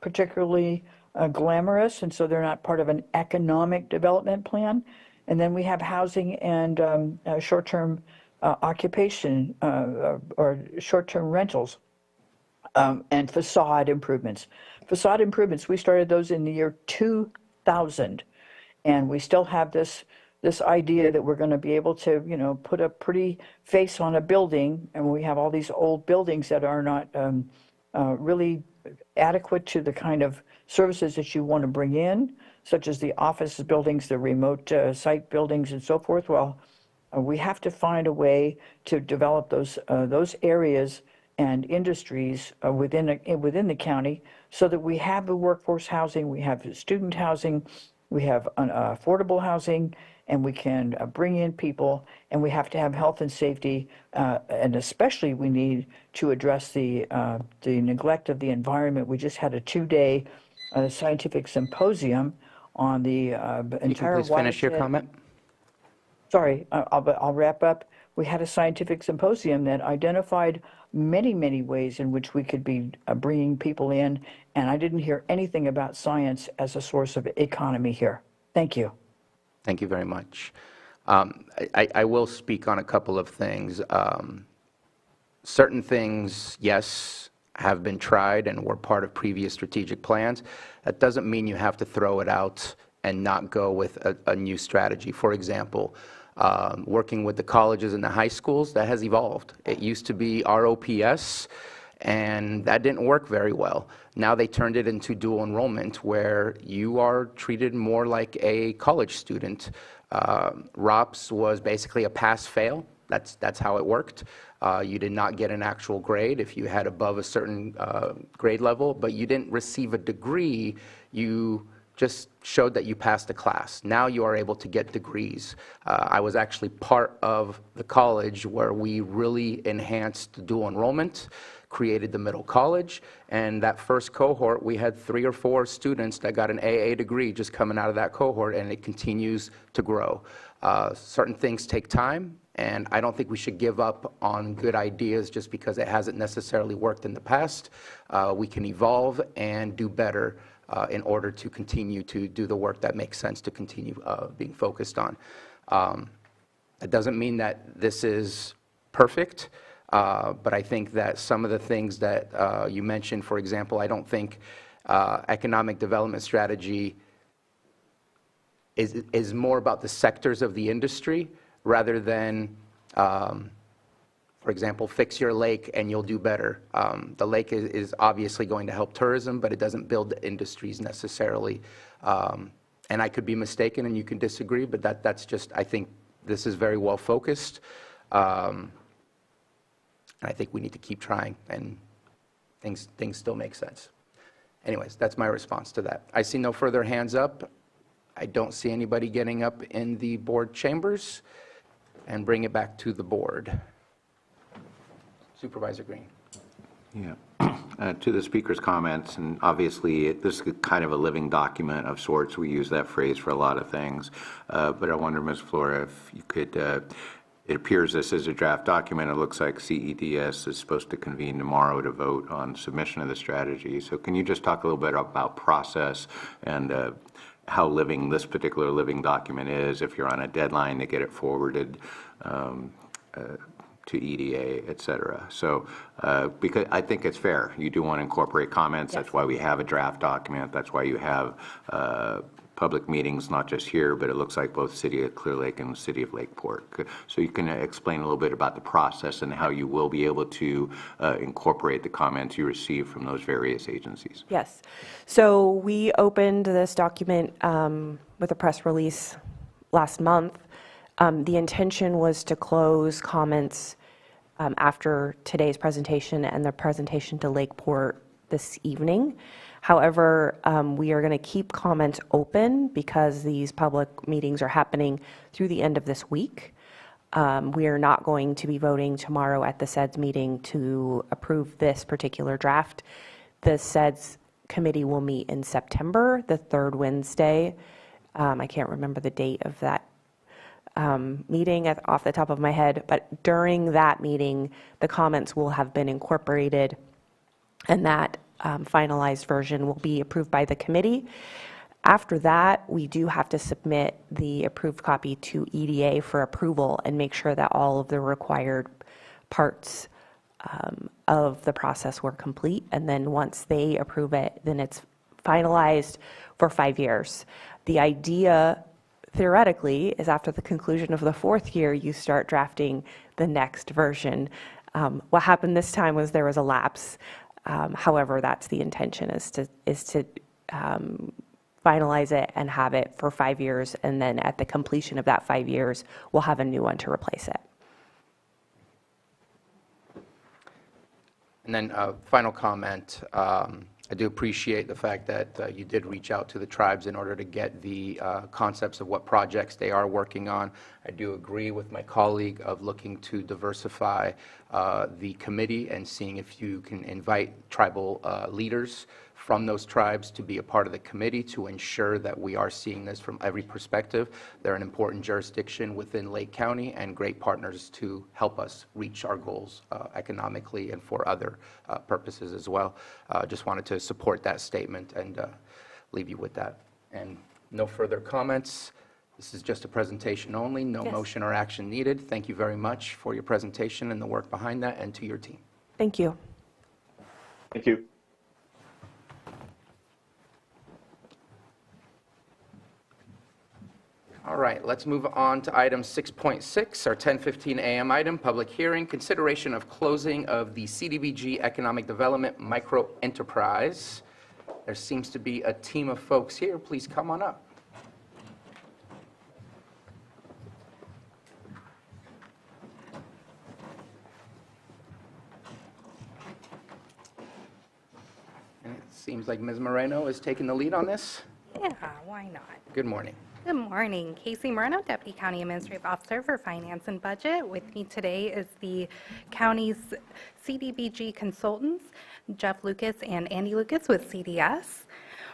particularly glamorous, and so they're not part of an economic development plan. And then we have housing and short-term occupation or short-term rentals and facade improvements. Facade improvements, we started those in the year 2000, and we still have this idea that we're going to be able to, put a pretty face on a building, and we have all these old buildings that are not really adequate to the kind of services that you want to bring in, such as the office buildings, the remote site buildings, and so forth. Well, we have to find a way to develop those areas and industries within the county so that we have the workforce housing, we have student housing, we have affordable housing, and we can bring in people, and we have to have health and safety, and especially we need to address the neglect of the environment. We just had a 2-day scientific symposium on the entire Please finish your comment. Sorry, I'll wrap up. We had a scientific symposium that identified many, many ways in which we could be bringing people in, and I didn't hear anything about science as a source of economy here. Thank you. Thank you very much. I will speak on a couple of things. Certain things, yes, have been tried and were part of previous strategic plans. That doesn't mean you have to throw it out and not go with a new strategy. For example, working with the colleges and the high schools, that has evolved. It used to be ROPS, and that didn't work very well. Now they turned it into dual enrollment, where you are treated more like a college student. ROPS was basically a pass-fail. That's how it worked. You did not get an actual grade if you had above a certain grade level, but you didn't receive a degree. You just showed that you passed a class. Now you are able to get degrees. I was actually part of the college where we really enhanced dual enrollment, created the middle college, and that first cohort, we had 3 or 4 students that got an AA degree just coming out of that cohort, and it continues to grow. Certain things take time, and I don't think we should give up on good ideas just because it hasn't necessarily worked in the past. We can evolve and do better in order to continue to do the work that makes sense to continue being focused on. That doesn't mean that this is perfect, but I think that some of the things that you mentioned, for example, I don't think economic development strategy is more about the sectors of the industry rather than, for example, fix your lake and you'll do better. The lake is obviously going to help tourism, but it doesn't build industries necessarily. And I could be mistaken and you can disagree, but that's just, I think this is very well focused. And I think we need to keep trying, and things still make sense. Anyways, that's my response to that. I see no further hands up. I don't see anybody getting up in the board chambers, and bring it back to the board. Supervisor Green. Yeah. To the speaker's comments, and obviously this is kind of a living document of sorts. We use that phrase for a lot of things. But I wonder, Ms. Flora, if you could, it appears this is a draft document. It looks like CEDS is supposed to convene tomorrow to vote on submission of the strategy. So can you just talk a little bit about process and how living this particular living document is, if you're on a deadline to get it forwarded to EDA, et cetera. So, because I think it's fair. You do want to incorporate comments. Yes. That's why we have a draft document. That's why you have public meetings, not just here, but it looks like both City of Clear Lake and the City of Lakeport. So you can explain a little bit about the process and how you will be able to incorporate the comments you receive from those various agencies. Yes. So we opened this document with a press release last month. The intention was to close comments after today's presentation and the presentation to Lakeport this evening. However, we are going to keep comments open because these public meetings are happening through the end of this week. We are not going to be voting tomorrow at the SEDS meeting to approve this particular draft. The SEDS committee will meet in September, the 3rd Wednesday. I can't remember the date of that meeting off the top of my head, but during that meeting, the comments will have been incorporated, and that finalized version will be approved by the committee. After that, we do have to submit the approved copy to EDA for approval and make sure that all of the required parts of the process were complete. And then once they approve it, then it's finalized for 5 years. The idea, theoretically, is after the conclusion of the 4th year, you start drafting the next version. What happened this time was there was a lapse. However, that's the intention, is to finalize it and have it for 5 years, and then at the completion of that 5 years, we'll have a new one to replace it. And then final comment, I do appreciate the fact that you did reach out to the tribes in order to get the concepts of what projects they are working on. I do agree with my colleague of looking to diversify the committee and seeing if you can invite tribal leaders from those tribes to be a part of the committee to ensure that we are seeing this from every perspective. They're an important jurisdiction within Lake County and great partners to help us reach our goals economically and for other purposes as well. Just wanted to support that statement and leave you with that. And no further comments. This is just a presentation only, no motion or action needed. Thank you very much for your presentation and the work behind that, and to your team. Thank you. Thank you. All right, let's move on to item 6.6, our 10:15 a.m. item, public hearing, consideration of closing of the CDBG Economic Development Micro Enterprise. There seems to be a team of folks here. Please come on up. And it seems like Ms. Moreno is taking the lead on this. Yeah, why not? Good morning. Good morning. Casey Moreno, Deputy County Administrative Officer for Finance and Budget. With me today is the county's CDBG consultants, Jeff Lucas and Andy Lucas with CDS.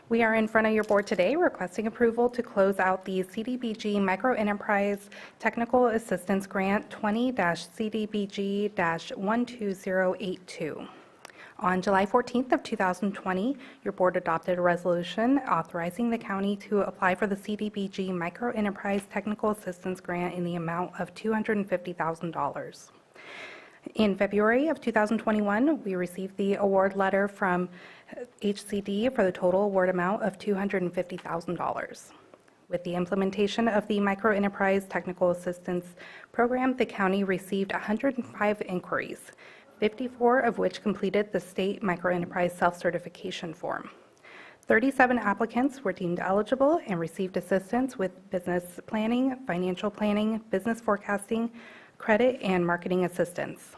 We are in front of your board today requesting approval to close out the CDBG Microenterprise Technical Assistance Grant 20-CDBG-12082. On July 14th of 2020, your board adopted a resolution authorizing the county to apply for the CDBG Microenterprise Technical Assistance Grant in the amount of $250,000. In February of 2021, we received the award letter from HCD for the total award amount of $250,000. With the implementation of the Microenterprise Technical Assistance Program, the county received 105 inquiries, 54 of which completed the state microenterprise self-certification form. 37 applicants were deemed eligible and received assistance with business planning, financial planning, business forecasting, credit, and marketing assistance.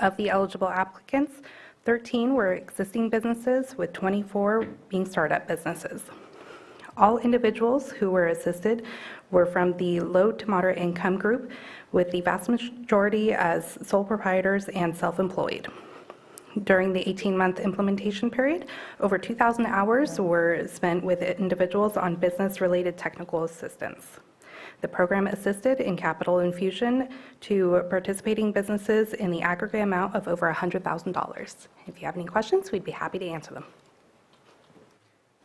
Of the eligible applicants, 13 were existing businesses, with 24 being startup businesses. All individuals who were assisted were from the low to moderate income group, with the vast majority as sole proprietors and self-employed. During the 18-month implementation period, over 2,000 hours were spent with individuals on business-related technical assistance. The program assisted in capital infusion to participating businesses in the aggregate amount of over $100,000. If you have any questions, we'd be happy to answer them.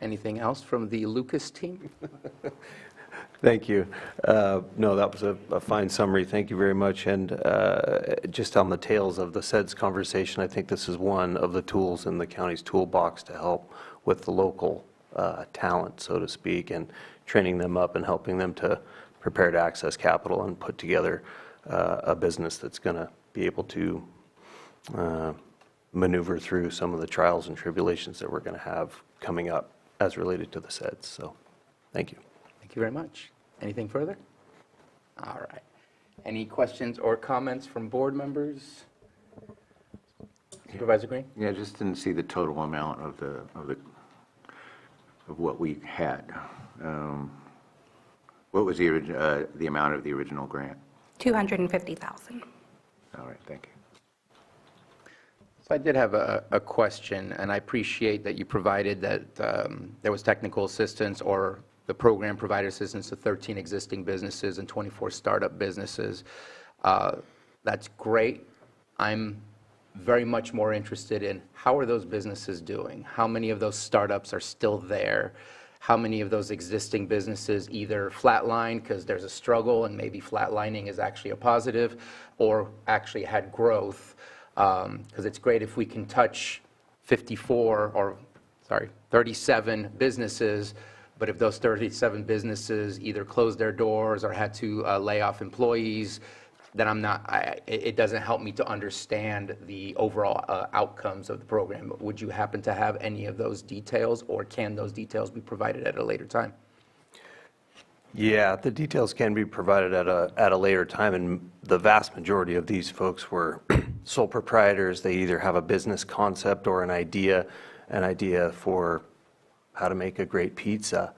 Anything else from the Lucas team? Thank you. No, that was a fine summary. Thank you very much. And just on the tails of the SEDS conversation, I think this is one of the tools in the county's toolbox to help with the local talent, so to speak, and training them up and helping them to prepare to access capital and put together a business that's going to be able to maneuver through some of the trials and tribulations that we're going to have coming up as related to the SEDS. So thank you. Thank you very much. Anything further? All right. Any questions or comments from board members? Supervisor Green? Yeah, just didn't see the total amount of what we had. What was the amount of the original grant? $250,000. All right, thank you. So I did have a question, and I appreciate that you provided that there was technical assistance, or the program provided assistance to 13 existing businesses and 24 startup businesses. That's great. I'm very much more interested in how are those businesses doing? How many of those startups are still there? How many of those existing businesses either flatline because there's a struggle and maybe flatlining is actually a positive, or actually had growth? Because it's great if we can touch 37 businesses, but if those 37 businesses either closed their doors or had to lay off employees, then it doesn't help me to understand the overall outcomes of the program. Would you happen to have any of those details, or can those details be provided at a later time? Yeah, the details can be provided at a later time, and the vast majority of these folks were sole proprietors. They either have a business concept or an idea for how to make a great pizza,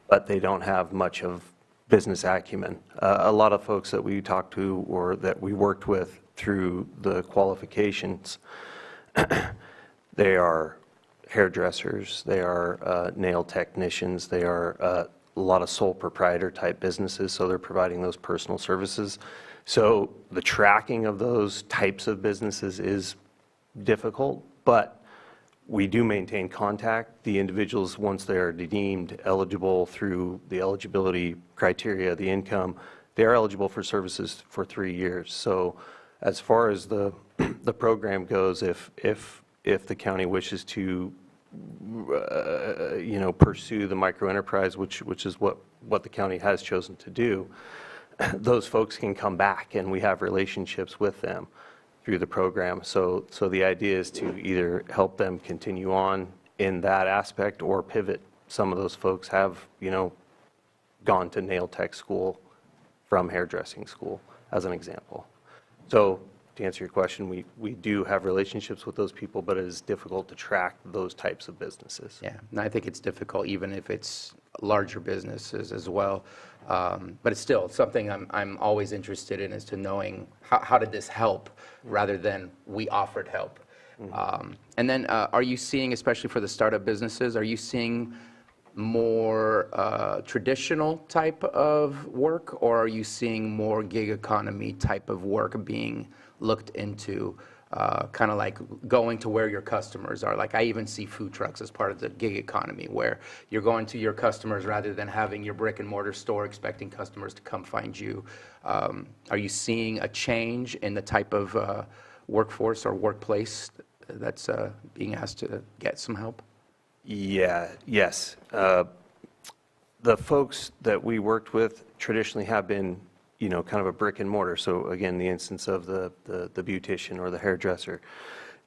but they don't have much of business acumen. A lot of folks that we talked to or that we worked with through the qualifications, they are hairdressers, they are nail technicians, they are a lot of sole proprietor type businesses, so they're providing those personal services. So the tracking of those types of businesses is difficult, but we do maintain contact. The individuals, once they are deemed eligible through the eligibility criteria, the income, they are eligible for services for 3 years. So as far as the program goes, if the county wishes to pursue the microenterprise, which is what the county has chosen to do, those folks can come back, and we have relationships with them through the program. So the idea is to either help them continue on in that aspect or pivot. Some of those folks have, gone to nail tech school from hairdressing school, as an example. So to answer your question, we do have relationships with those people, but it is difficult to track those types of businesses. Yeah, and I think it's difficult even if it's larger businesses as well. But it's still something I'm always interested in, as to knowing how did this help rather than we offered help. And then are you seeing, especially for the startup businesses, are you seeing more traditional type of work, or are you seeing more gig economy type of work being looked into, kind of like going to where your customers are? Like, I even see food trucks as part of the gig economy, where you're going to your customers rather than having your brick and mortar store expecting customers to come find you. Are you seeing a change in the type of workforce or workplace that's being asked to get some help? Yes. The folks that we worked with traditionally have been, kind of a brick and mortar. So again, the instance of the beautician or the hairdresser.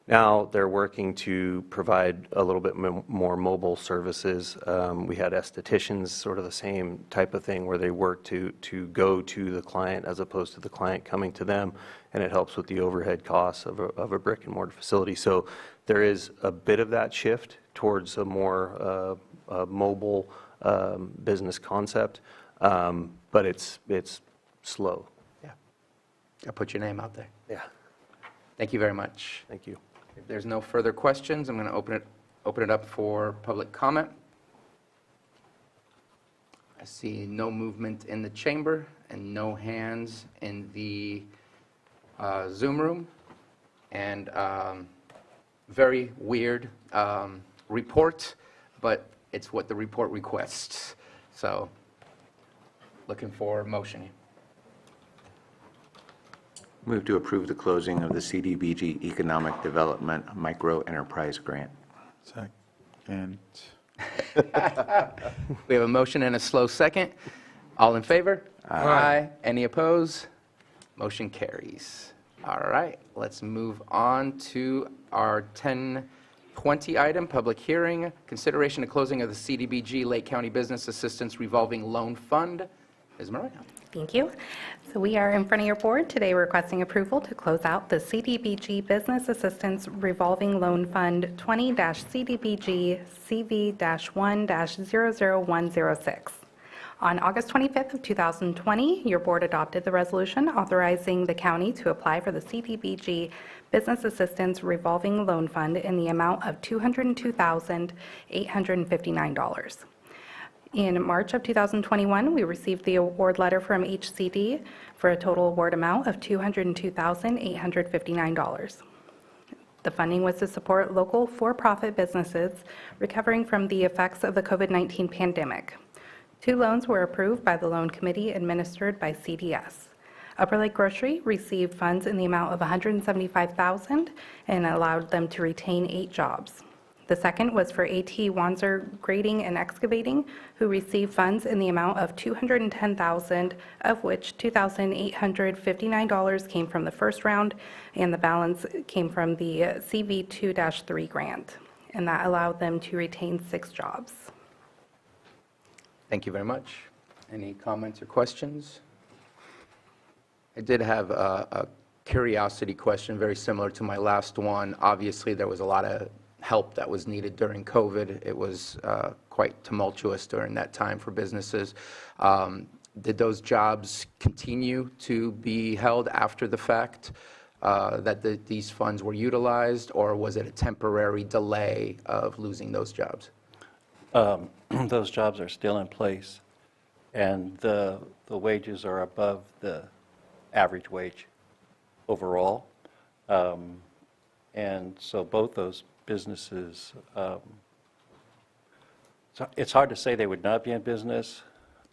Now they're working to provide a little bit more mobile services. We had estheticians, sort of the same type of thing, where they work to go to the client as opposed to the client coming to them, and it helps with the overhead costs of a brick and mortar facility. So there is a bit of that shift towards a more mobile business concept, but it's slow. Yeah. I'll put your name out there. Yeah. Thank you very much. Thank you. If there's no further questions, I'm going to open it up for public comment. I see no movement in the chamber and no hands in the Zoom room. And very weird report, but it's what the report requests. So looking for a motion. Move to approve the closing of the CDBG Economic Development Micro Enterprise Grant. Second. We have a motion and a slow second. All in favor? Aye. Any opposed? Motion carries. All right, let's move on to our 1020 item, public hearing, consideration of closing of the CDBG Lake County Business Assistance Revolving Loan Fund. Ms. Moreno. Thank you. So we are in front of your board today requesting approval to close out the CDBG Business Assistance Revolving Loan Fund 20-CDBG CV-1-00106. On August 25th of 2020, your board adopted the resolution authorizing the county to apply for the CDBG Business Assistance Revolving Loan Fund in the amount of $202,859. In March of 2021, we received the award letter from HCD for a total award amount of $202,859. The funding was to support local for-profit businesses recovering from the effects of the COVID-19 pandemic. 2 loans were approved by the loan committee administered by CDS. Upper Lake Grocery received funds in the amount of $175,000 and allowed them to retain 8 jobs. The second was for AT Wanzer Grading and Excavating, who received funds in the amount of $210,000, of which $2,859 came from the first round, and the balance came from the CV2-3 grant, and that allowed them to retain 6 jobs. Thank you very much. Any comments or questions? I did have a curiosity question, very similar to my last one. Obviously, there was a lot of help that was needed during COVID. It was quite tumultuous during that time for businesses. Did those jobs continue to be held after the fact that these funds were utilized, or was it a temporary delay of losing those jobs? Those jobs are still in place, and the wages are above the average wage overall. And so both those businesses, so it's hard to say they would not be in business,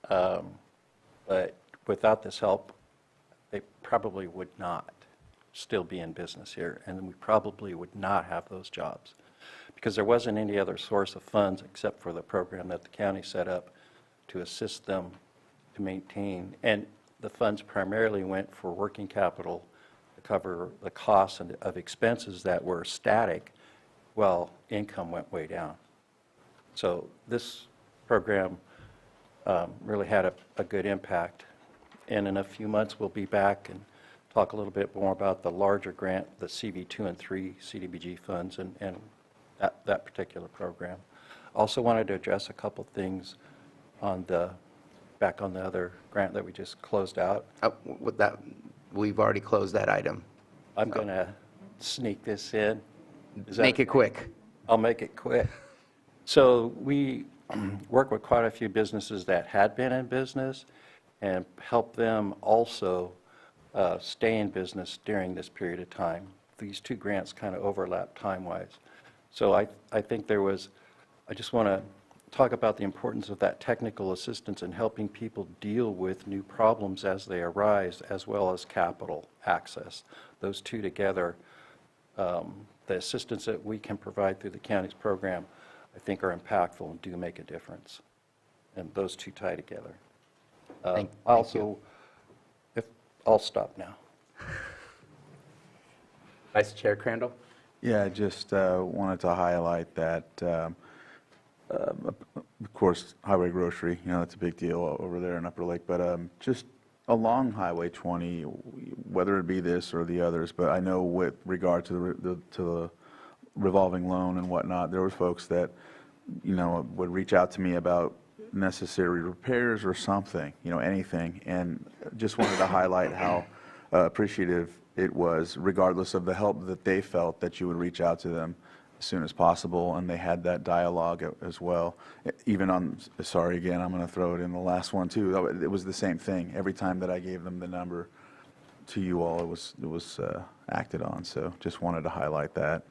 but without this help, they probably would not still be in business here, and we probably would not have those jobs, because there wasn't any other source of funds except for the program that the county set up to assist them to maintain. And the funds primarily went for working capital to cover the costs of expenses that were static while income went way down. So this program really had a good impact. And in a few months, we'll be back and talk a little bit more about the larger grant, the CV2 and 3 CDBG funds and that particular program. Also wanted to address a couple things back on the other grant that we just closed out. With that, we've already closed that item. I'm going to sneak this in. Make it quick. I'll make it quick. So we work with quite a few businesses that had been in business and help them also stay in business during this period of time. These two grants kind of overlap time-wise. So I think I just want to talk about the importance of that technical assistance in helping people deal with new problems as they arise, as well as capital access. Those two together, the assistance that we can provide through the county's program, I think are impactful and do make a difference. And those two tie together. Thank also, I'll stop now. Vice Chair Crandall? Yeah, I just wanted to highlight that, of course, Highway Grocery, that's a big deal over there in Upper Lake, but just along Highway 20, whether it be this or the others, but I know with regard to the revolving loan and whatnot, there were folks that, would reach out to me about necessary repairs or something, anything, and just wanted to highlight how appreciative it was, regardless of the help that they felt, that you would reach out to them as soon as possible, and they had that dialogue as well. Even on, sorry again, I'm going to throw it in the last one too, it was the same thing. Every time that I gave them the number to you all, it was acted on, so just wanted to highlight that.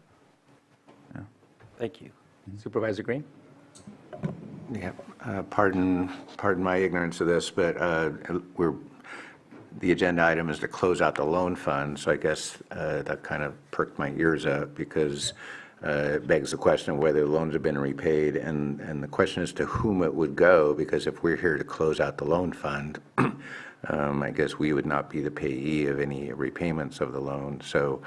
Yeah. Thank you. Supervisor Green? Yeah, pardon my ignorance of this, but the agenda item is to close out the loan fund, so I guess that kind of perked my ears up because it begs the question of whether the loans have been repaid, and the question is to whom it would go, because if we're here to close out the loan fund, I guess we would not be the payee of any repayments of the loan. So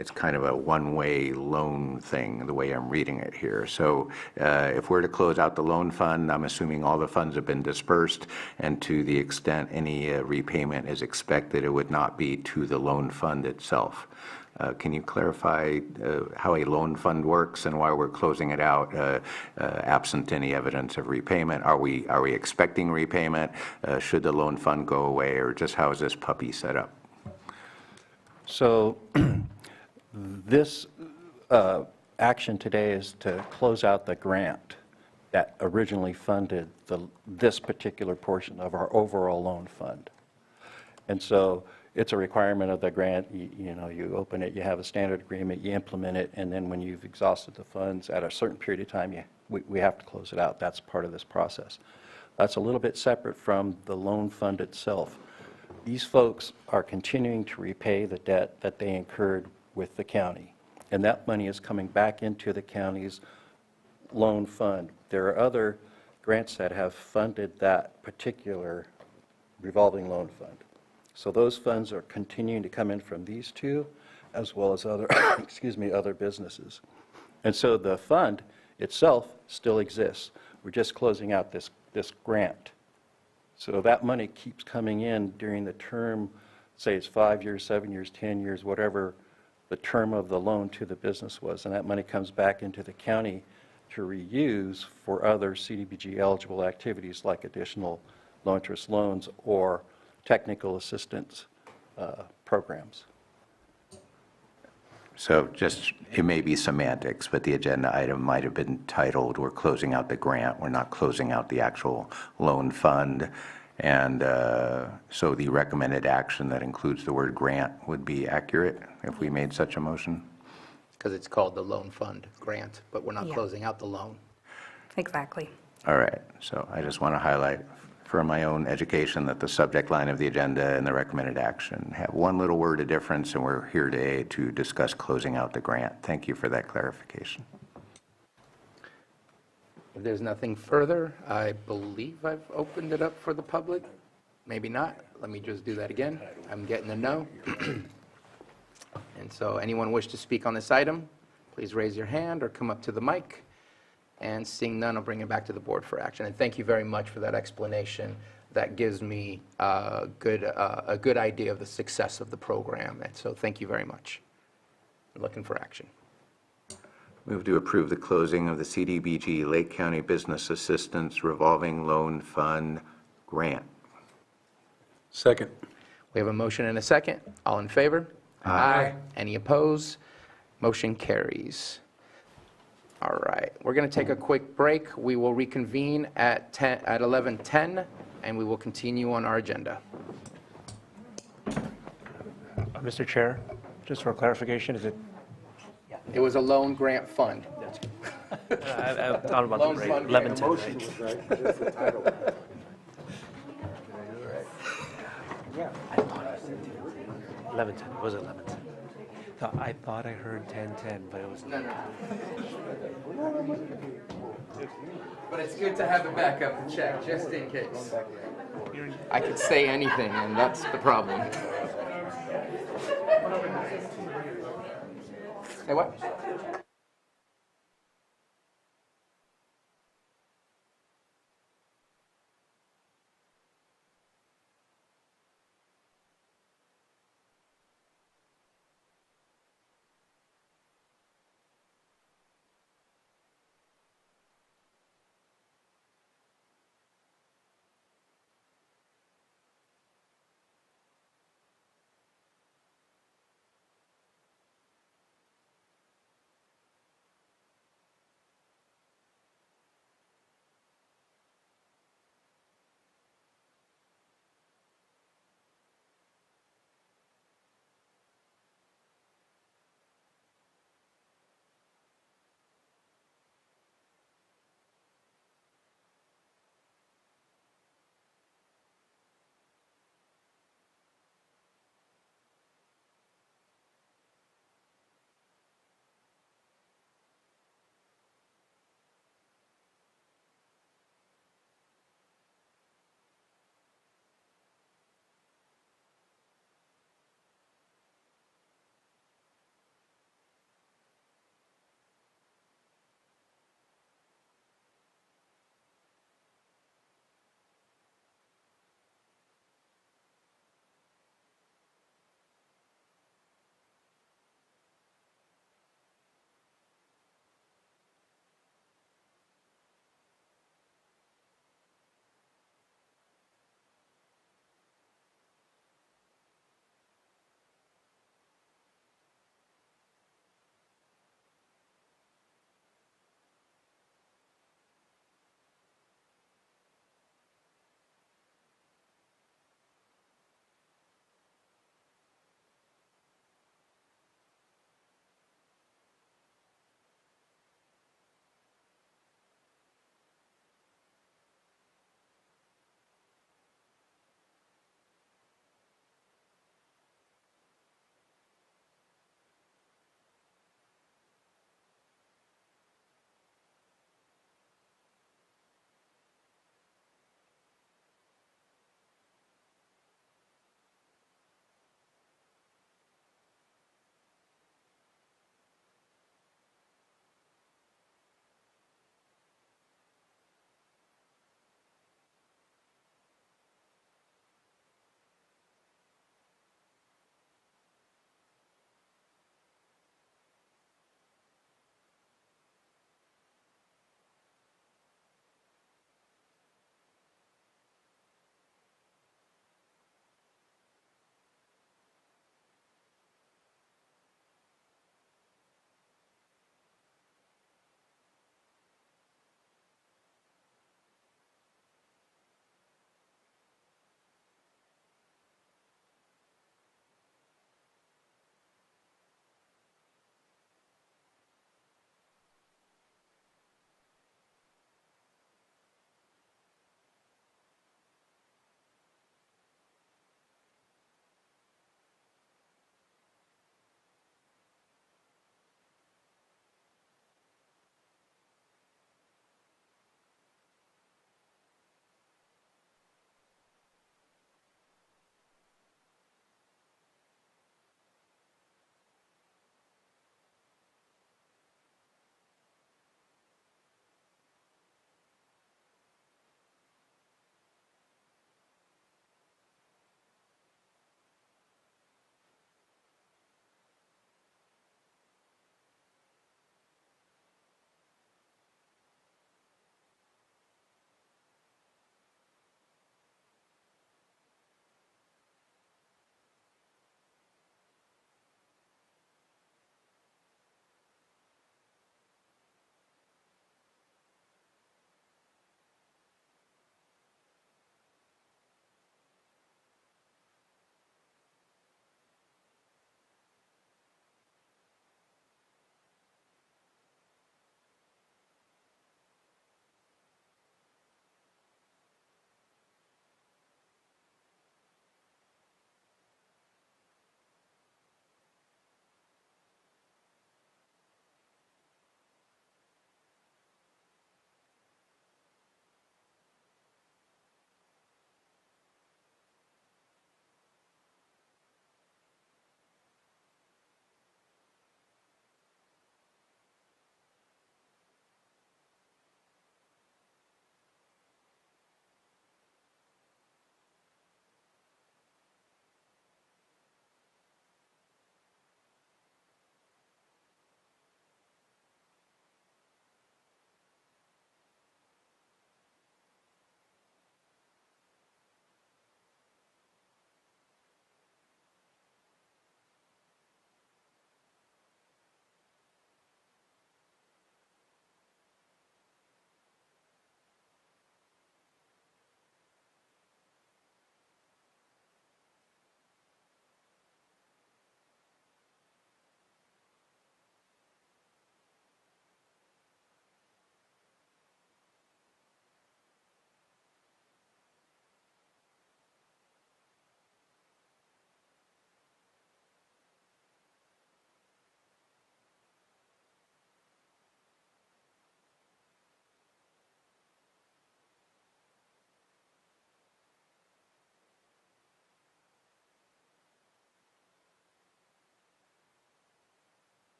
it's kind of a one-way loan thing, the way I'm reading it here. So if we're to close out the loan fund, I'm assuming all the funds have been dispersed, and to the extent any repayment is expected, it would not be to the loan fund itself. Can you clarify how a loan fund works and why we're closing it out absent any evidence of repayment? Are we expecting repayment? Should the loan fund go away, or just how is this puppy set up? So this action today is to close out the grant that originally funded this particular portion of our overall loan fund. And so it's a requirement of the grant. You open it, you have a standard agreement, you implement it, and then when you've exhausted the funds at a certain period of time, we have to close it out. That's part of this process. That's a little bit separate from the loan fund itself. These folks are continuing to repay the debt that they incurred with the county, and that money is coming back into the county's loan fund. There are other grants that have funded that particular revolving loan fund. So those funds are continuing to come in from these two, as well as other, other businesses. And so the fund itself still exists. We're just closing out this grant. So that money keeps coming in during the term, say it's 5 years, 7 years, 10 years, whatever the term of the loan to the business was, and that money comes back into the county to reuse for other CDBG eligible activities like additional low interest loans or technical assistance programs. So just, it may be semantics, but the agenda item might have been titled, we're closing out the grant, we're not closing out the actual loan fund. And so the recommended action that includes the word grant would be accurate if we made such a motion? Because it's called the loan fund grant, but we're not closing out the loan. Exactly. All right, so I just want to highlight for my own education that the subject line of the agenda and the recommended action have one little word of difference, and we're here today to discuss closing out the grant. Thank you for that clarification. If there's nothing further, I believe I've opened it up for the public. Maybe not. Let me just do that again. I'm getting a no. And so anyone wish to speak on this item, please raise your hand or come up to the mic. And seeing none, I'll bring it back to the board for action. And thank you very much for that explanation. that gives me a good idea of the success of the program. And so thank you very much. I'm looking for action. Move to approve the closing of the CDBG Lake County Business Assistance Revolving Loan Fund grant. Second. We have a motion and a second. All in favor? Aye. Any opposed? Motion carries. All right, we're going to take a quick break. We will reconvene at 11:10, and we will continue on our agenda. Mr. Chair, just for clarification, is it? It was a loan grant fund. I thought about the Loan rate, fund 1110, grant. right? Just the title. Yeah. I thought I said 1110, it was 1110. I thought I heard 1010, but it was. No. But it's good to have a backup check, just in case. I could say anything, and that's the problem. Hey, what?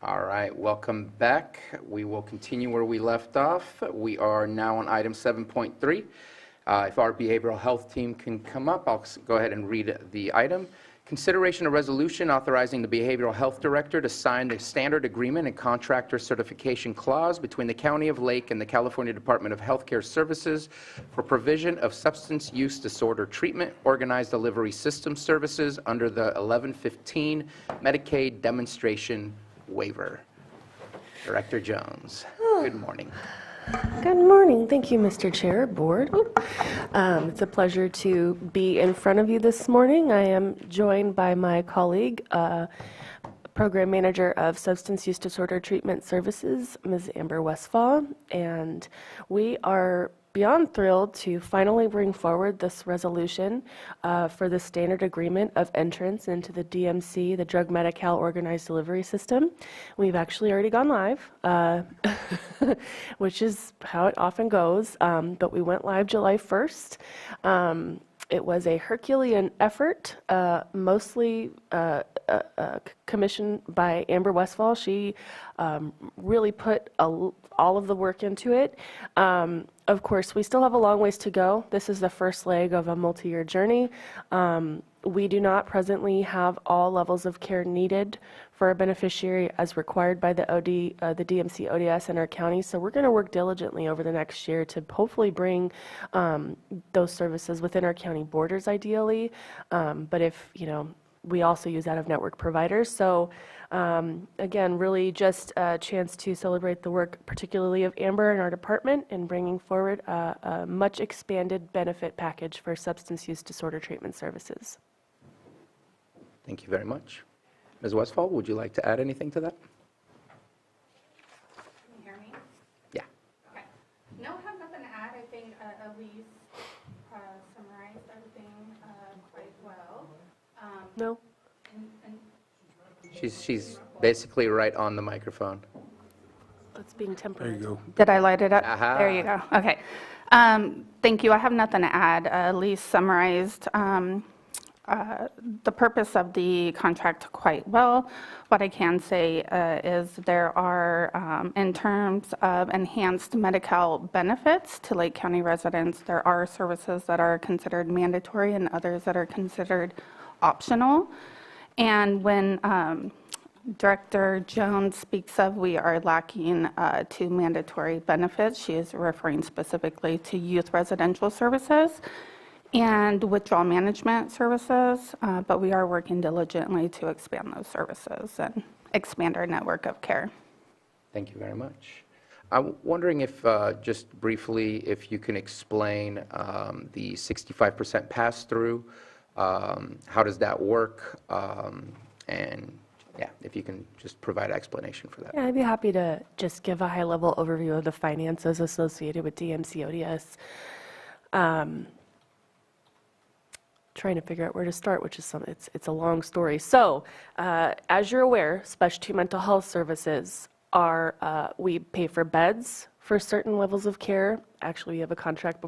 All right, welcome back. We will continue where we left off. We are now on item 7.3. If our behavioral health team can come up, I'll go ahead and read the item. Consideration of resolution authorizing the behavioral health director to sign the standard agreement and contractor certification clause between the County of Lake and the California Department of Healthcare Services for provision of substance use disorder treatment organized delivery system services under the 1115 Medicaid demonstration waiver. Director Jones, good morning. Good morning. Thank you, Mr. Chair, Board. It's a pleasure to be in front of you this morning. I am joined by my colleague, Program Manager of Substance Use Disorder Treatment Services, Ms. Amber Westfall, and we are beyond thrilled to finally bring forward this resolution for the standard agreement of entrance into the DMC, the Drug Medi-Cal Organized Delivery System. We've actually already gone live, which is how it often goes, but we went live July 1st. It was a Herculean effort, mostly commissioned by Amber Westfall. She really put all of the work into it. Of course, we still have a long ways to go. This is the first leg of a multi-year journey. We do not presently have all levels of care needed for a beneficiary as required by the DMC ODS in our county. So we're going to work diligently over the next year to hopefully bring those services within our county borders, ideally. But if, we also use out-of-network providers. So again, really just a chance to celebrate the work, particularly of Amber and our department, in bringing forward a much expanded benefit package for substance use disorder treatment services. Thank you very much. Ms. Westfall, would you like to add anything to that? Can you hear me? Yeah. Okay. No, I have nothing to add. I think Elise summarized everything quite well. No. She's basically right on the microphone. It's being temporary. There you go. Did I light it up? Aha. There you go. Okay. Thank you. I have nothing to add. Elise summarized the purpose of the contract quite well. What I can say is there are, in terms of enhanced Medi-Cal benefits to Lake County residents, there are services that are considered mandatory and others that are considered optional. And when Director Jones speaks of we are lacking two mandatory benefits, she is referring specifically to youth residential services and withdrawal management services, but we are working diligently to expand those services and expand our network of care. Thank you very much. I'm wondering if, just briefly, if you can explain the 65% pass-through. How does that work? And yeah, if you can just provide an explanation for that. Yeah, I'd be happy to just give a high-level overview of the finances associated with DMC ODS. Trying to figure out where to start, which is it's a long story. So, as you're aware, specialty mental health services are, we pay for beds for certain levels of care. Actually, we have a contract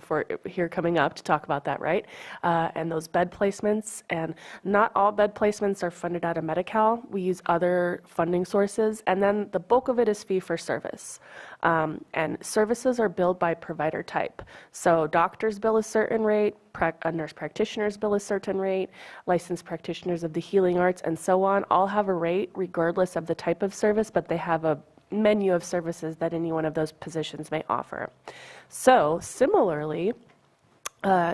here coming up to talk about that, right? And those bed placements, and not all bed placements are funded out of Medi-Cal. We use other funding sources, and then the bulk of it is fee for service. And services are billed by provider type. So doctors bill a certain rate, nurse practitioners bill a certain rate, licensed practitioners of the healing arts, and so on, all have a rate regardless of the type of service, but they have a menu of services that any one of those positions may offer. So similarly,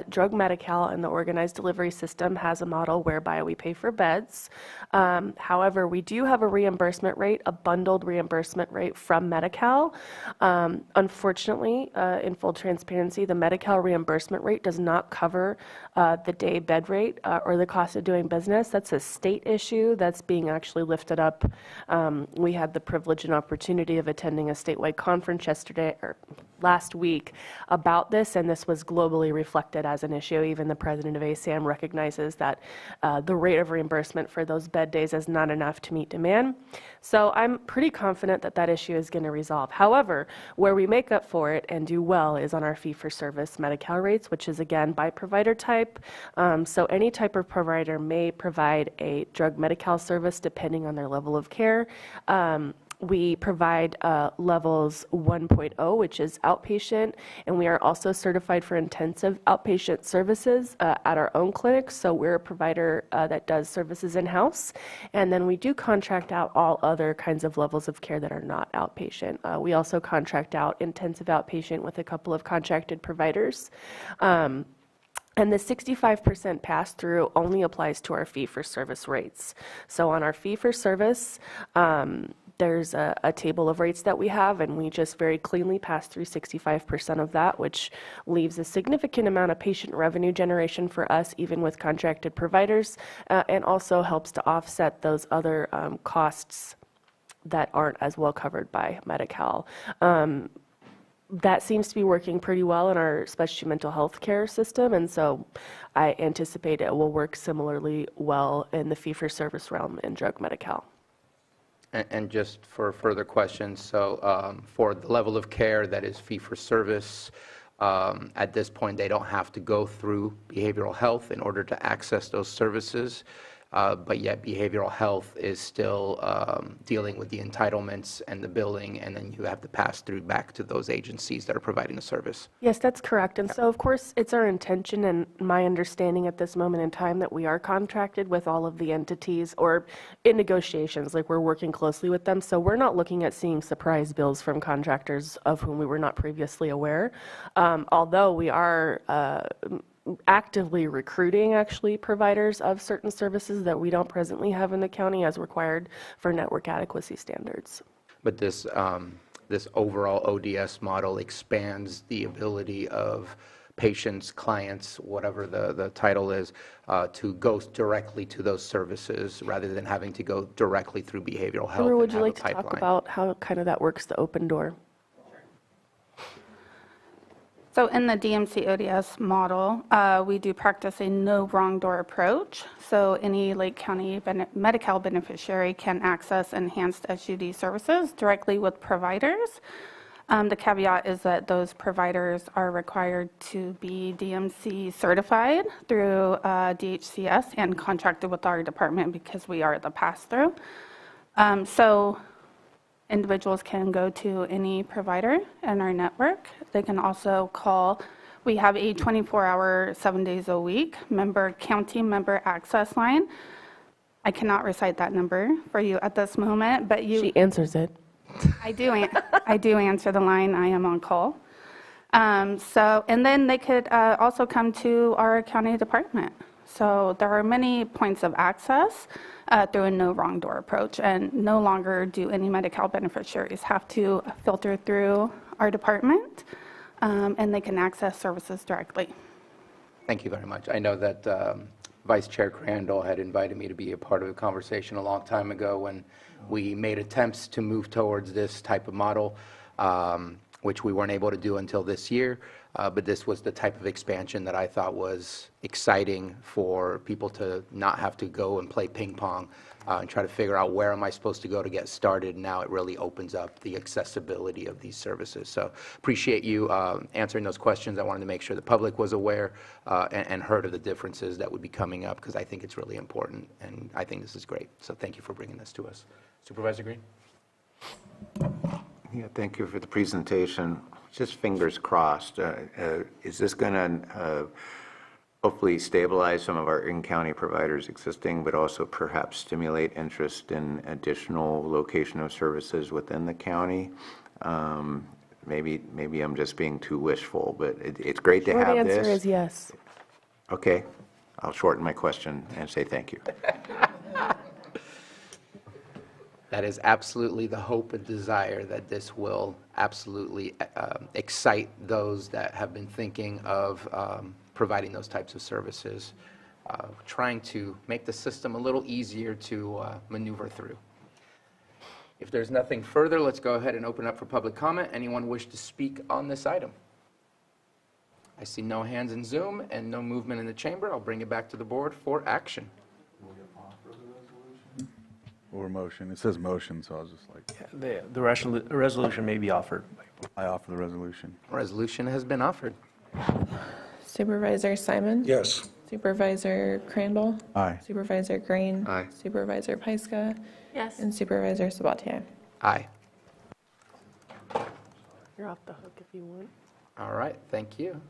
Drug Medi-Cal and the organized delivery system has a model whereby we pay for beds. However, we do have a reimbursement rate, a bundled reimbursement rate from Medi-Cal. Unfortunately, in full transparency, the Medi-Cal reimbursement rate does not cover the day bed rate or the cost of doing business. That's a state issue that's being actually lifted up. We had the privilege and opportunity of attending a statewide conference last week about this, and this was globally reflected as an issue. Even the president of ASAM recognizes that the rate of reimbursement for those bed days is not enough to meet demand. So I'm pretty confident that that issue is going to resolve. However, where we make up for it and do well is on our fee-for-service Medi-Cal rates, which is again by provider type. So any type of provider may provide a drug Medi-Cal service depending on their level of care. We provide levels 1.0, which is outpatient, and we are also certified for intensive outpatient services at our own clinics. So we're a provider that does services in-house, and then we do contract out all other kinds of levels of care that are not outpatient. We also contract out intensive outpatient with a couple of contracted providers. And the 65% pass-through only applies to our fee-for-service rates. So on our fee-for-service, there's a table of rates that we have, and we just very cleanly pass through 65% of that, which leaves a significant amount of patient revenue generation for us, even with contracted providers, and also helps to offset those other costs that aren't as well covered by Medi-Cal. That seems to be working pretty well in our specialty mental health care system, and so I anticipate it will work similarly well in the fee-for-service realm in drug Medi-Cal. And just for further questions, so for the level of care that is fee-for-service, at this point, they don't have to go through behavioral health in order to access those services. But yet behavioral health is still dealing with the entitlements and the billing, and then you have to pass through back to those agencies that are providing the service. Yes, that's correct. And so, of course, it's our intention and my understanding at this moment in time that we are contracted with all of the entities or in negotiations, like we're working closely with them. So we're not looking at seeing surprise bills from contractors of whom we were not previously aware, although we are actively recruiting actually providers of certain services that we don't presently have in the county as required for network adequacy standards. But this overall ODS model expands the ability of patients, clients, whatever the title is, to go directly to those services rather than having to go directly through behavioral health. Would you like to talk about how kind of that works, the open door? So in the DMC ODS model, we do practice a no wrong door approach. So any Lake County Medi-Cal beneficiary can access enhanced SUD services directly with providers. The caveat is that those providers are required to be DMC certified through DHCS and contracted with our department because we are the pass-through. So individuals can go to any provider in our network. They can also call. We have a 24-hour, 7 days a week county member access line. I cannot recite that number for you at this moment, but you. She answers it. I do answer the line. I am on call. And then they could also come to our county department. So there are many points of access through a no wrong door approach, and no longer do any Medi-Cal beneficiaries have to filter through our department, and they can access services directly. Thank you very much. I know that Vice Chair Crandall had invited me to be a part of the conversation a long time ago when we made attempts to move towards this type of model, which we weren't able to do until this year. But this was the type of expansion that I thought was exciting for people to not have to go and play ping pong and try to figure out where am I supposed to go to get started. Now it really opens up the accessibility of these services. So appreciate you answering those questions. I wanted to make sure the public was aware and heard of the differences that would be coming up, because I think it's really important, and I think this is great. So thank you for bringing this to us. Supervisor Green? Yeah, thank you for the presentation. Just fingers crossed. Is this going to hopefully stabilize some of our in-county providers existing, but also perhaps stimulate interest in additional location of services within the county? Maybe I'm just being too wishful, but it's great to have this. Short answer is yes. Okay, I'll shorten my question and say thank you. That is absolutely the hope and desire, that this will absolutely excite those that have been thinking of providing those types of services, trying to make the system a little easier to maneuver through. If there's nothing further, let's go ahead and open up for public comment. Anyone wish to speak on this item? I see no hands in Zoom and no movement in the chamber. I'll bring it back to the board for action. Or motion. It says motion, so I was just like. Yeah, the resolution may be offered. I offer the resolution. Resolution has been offered. Supervisor Simon? Yes. Supervisor Crandall? Aye. Supervisor Green? Aye. Supervisor Pyska? Yes. And Supervisor Sabatier? Aye. You're off the hook if you want. All right, thank you.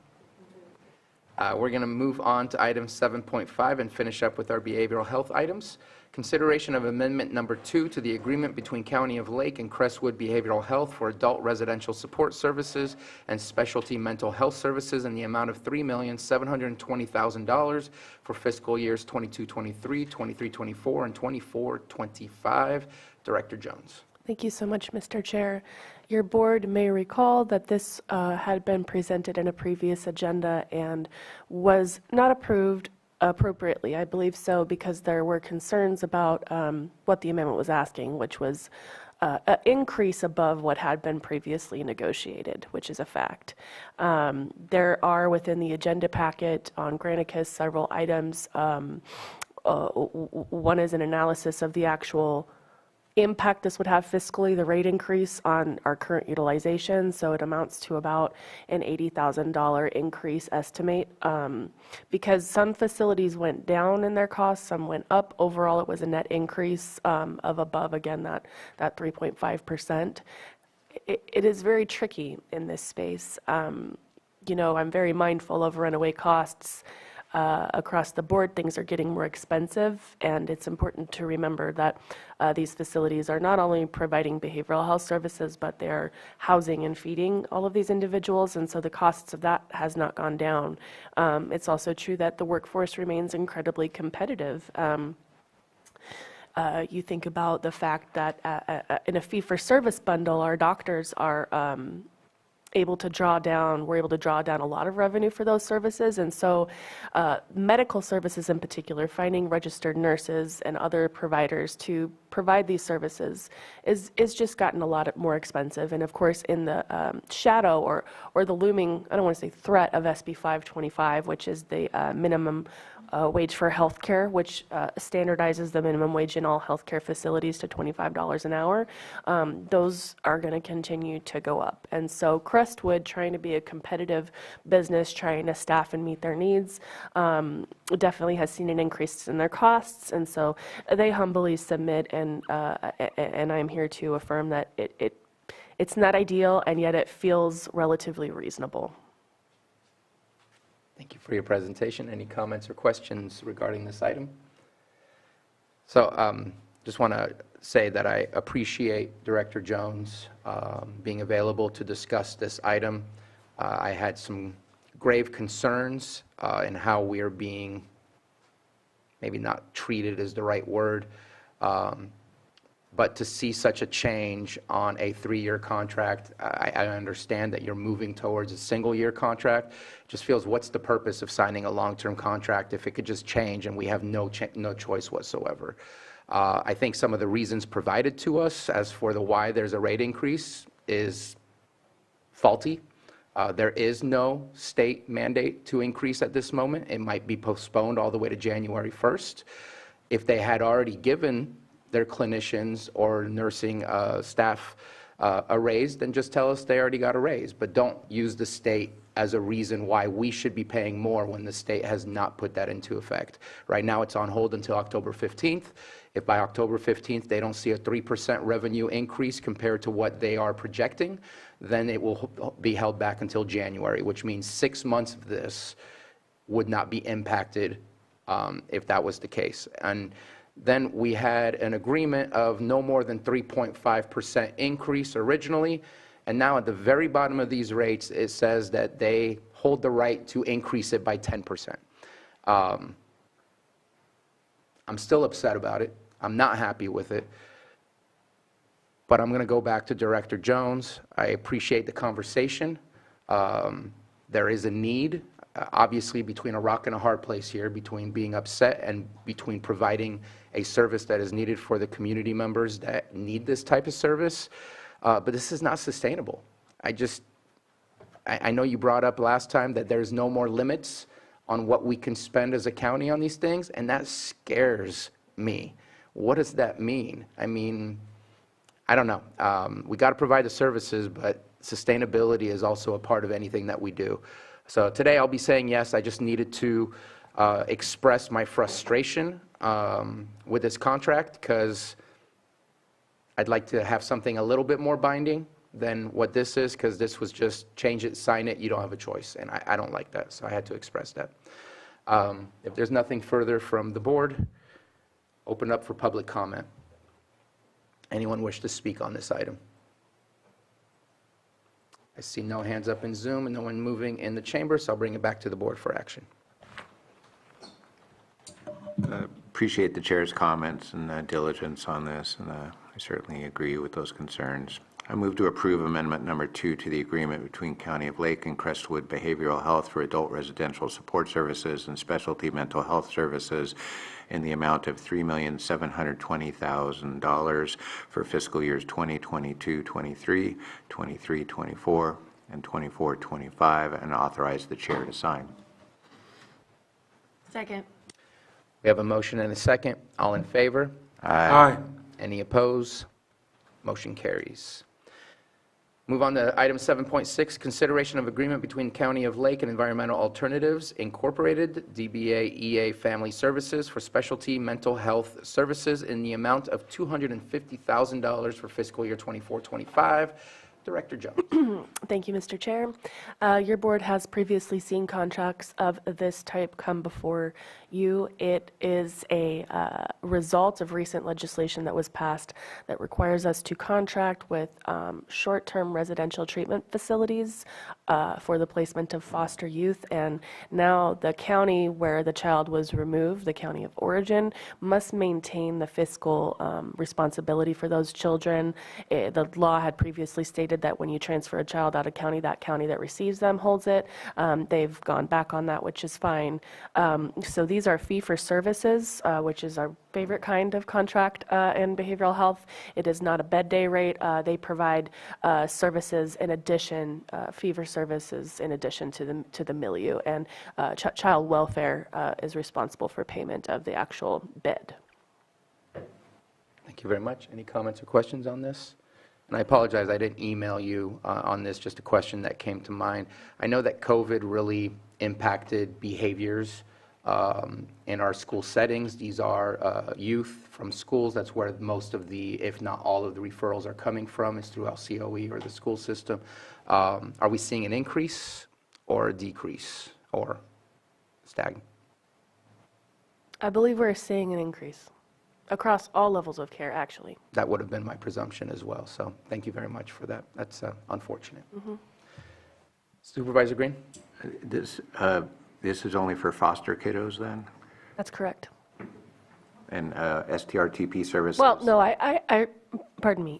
We're going to move on to item 7.5 and finish up with our behavioral health items. Consideration of amendment number 2 to the agreement between County of Lake and Crestwood Behavioral Health for adult residential support services and specialty mental health services in the amount of $3,720,000 for fiscal years 22-23, 23-24, and 24-25. Director Jones. Thank you so much, Mr. Chair. Your board may recall that this had been presented in a previous agenda and was not approved appropriately. I believe so because there were concerns about what the amendment was asking, which was an increase above what had been previously negotiated, which is a fact. There are within the agenda packet on Granicus several items. One is an analysis of the actual impact this would have fiscally, the rate increase on our current utilization. So it amounts to about an $80,000 increase estimate. Because some facilities went down in their costs, some went up. Overall, it was a net increase of above, again, that 3.5%. It is very tricky in this space. You know, I'm very mindful of runaway costs. Across the board, things are getting more expensive, and it's important to remember that these facilities are not only providing behavioral health services, but they're housing and feeding all of these individuals, and so the costs of that has not gone down. It's also true that the workforce remains incredibly competitive. You think about the fact that in a fee-for-service bundle, our doctors are we're able to draw down a lot of revenue for those services. And so medical services in particular, finding registered nurses and other providers to provide these services is just gotten a lot more expensive. And of course, in the shadow or the looming, I don't want to say threat of SB 525, which is the minimum wage for healthcare, which standardizes the minimum wage in all healthcare facilities to $25 an hour, those are going to continue to go up. And so Crestwood, trying to be a competitive business, trying to staff and meet their needs, definitely has seen an increase in their costs. And so they humbly submit, and I'm here to affirm that it's not ideal, and yet it feels relatively reasonable. Thank you for your presentation. Any comments or questions regarding this item? So just want to say that I appreciate Director Jones being available to discuss this item. I had some grave concerns in how we are being, maybe not treated is the right word, but to see such a change on a 3-year contract, I understand that you're moving towards a single-year contract. It just feels, what's the purpose of signing a long-term contract if it could just change and we have no choice whatsoever? I think some of the reasons provided to us as for the why there's a rate increase is faulty. There is no state mandate to increase at this moment. It might be postponed all the way to January 1st. If they had already given their clinicians or nursing staff a raise, then just tell us they already got a raise. But don't use the state as a reason why we should be paying more when the state has not put that into effect. Right now it's on hold until October 15th. If by October 15th they don't see a 3% revenue increase compared to what they are projecting, then it will be held back until January, which means 6 months of this would not be impacted if that was the case. And then we had an agreement of no more than 3.5% increase originally, and now at the very bottom of these rates, it says that they hold the right to increase it by 10%. I'm still upset about it. I'm not happy with it. But I'm going to go back to Director Jones. I appreciate the conversation. There is a need, obviously, between a rock and a hard place here, between being upset and between providing a service that is needed for the community members that need this type of service. But this is not sustainable. I know you brought up last time that there's no more limits on what we can spend as a county on these things, and that scares me. What does that mean? I mean, I don't know. We got to provide the services, but sustainability is also a part of anything that we do. So today I'll be saying yes. I just needed to express my frustration with this contract, because I'd like to have something a little bit more binding than what this is, because this was just change it, sign it, you don't have a choice, and I don't like that, so I had to express that. If there's nothing further from the board, open up for public comment. Anyone wish to speak on this item? I see no hands up in Zoom and no one moving in the chamber, so I'll bring it back to the board for action. Appreciate the chair's comments and diligence on this, and I certainly agree with those concerns. I move to approve amendment number 2 to the agreement between County of Lake and Crestwood Behavioral Health for adult residential support services and specialty mental health services in the amount of $3,720,000 for fiscal years 2022-23, 23-24, and 24-25, and authorize the chair to sign. Second. We have a motion and a second. All in favor? Aye. Any opposed? Motion carries. Move on to item 7.6, consideration of agreement between County of Lake and Environmental Alternatives Incorporated, DBA EA Family Services for specialty mental health services in the amount of $250,000 for fiscal year 24-25. Director Jones. Thank you, Mr. Chair. Your board has previously seen contracts of this type come before you. It is a result of recent legislation that was passed that requires us to contract with short-term residential treatment facilities for the placement of foster youth. And now the county where the child was removed, the county of origin, must maintain the fiscal responsibility for those children. The law had previously stated that when you transfer a child out of county, that county that receives them holds it. They've gone back on that, which is fine. So these are fee-for-services, which is our favorite kind of contract in behavioral health. It is not a bed day rate. They provide services in addition, fee-for-services in addition to the milieu, and child welfare is responsible for payment of the actual bed. Thank you very much. Any comments or questions on this? And I apologize, I didn't email you on this, just a question that came to mind. I know that COVID really impacted behaviors in our school settings. These are youth from schools. That's where most of the, if not all of the referrals are coming from, is through LCOE or the school system. Are we seeing an increase or a decrease or stagnant? I believe we're seeing an increase across all levels of care, actually. That would have been my presumption as well, so thank you very much for that. That's unfortunate. Mm-hmm. Supervisor Green? This is only for foster kiddos then? That's correct. And STRTP services? Well, no, I pardon me.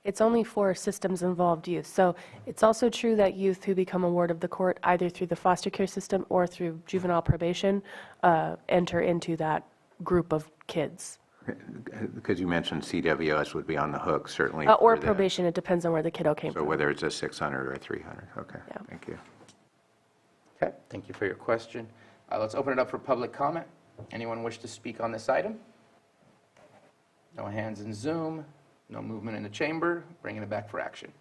It's only for systems involved youth. So it's also true that youth who become a ward of the court, either through the foster care system or through juvenile probation, enter into that group of kids. Because you mentioned CWS would be on the hook, certainly. Or for the- probation, it depends on where the kiddo came So from. whether it's a 600 or a 300, okay, Yeah. thank you. Okay, thank you for your question. Let's open it up for public comment. Anyone wish to speak on this item? No hands in Zoom, no movement in the chamber. Bringing it back for action.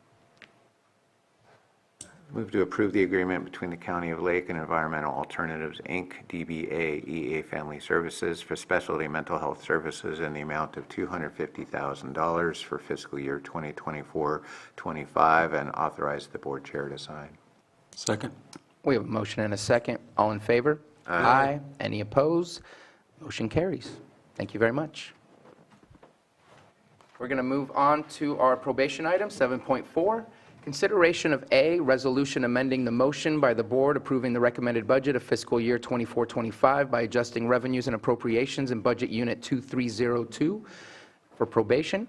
Move to approve the agreement between the County of Lake and Environmental Alternatives, Inc., DBA EA Family Services for specialty mental health services in the amount of $250,000 for fiscal year 2024-25, and authorize the board chair to sign. Second. We have a motion and a second. All in favor? Aye. Any opposed? Motion carries. Thank you very much. We're going to move on to our probation item, 7.4. Consideration of A, resolution amending the motion by the board approving the recommended budget of fiscal year 24-25 by adjusting revenues and appropriations in budget unit 2302 for probation.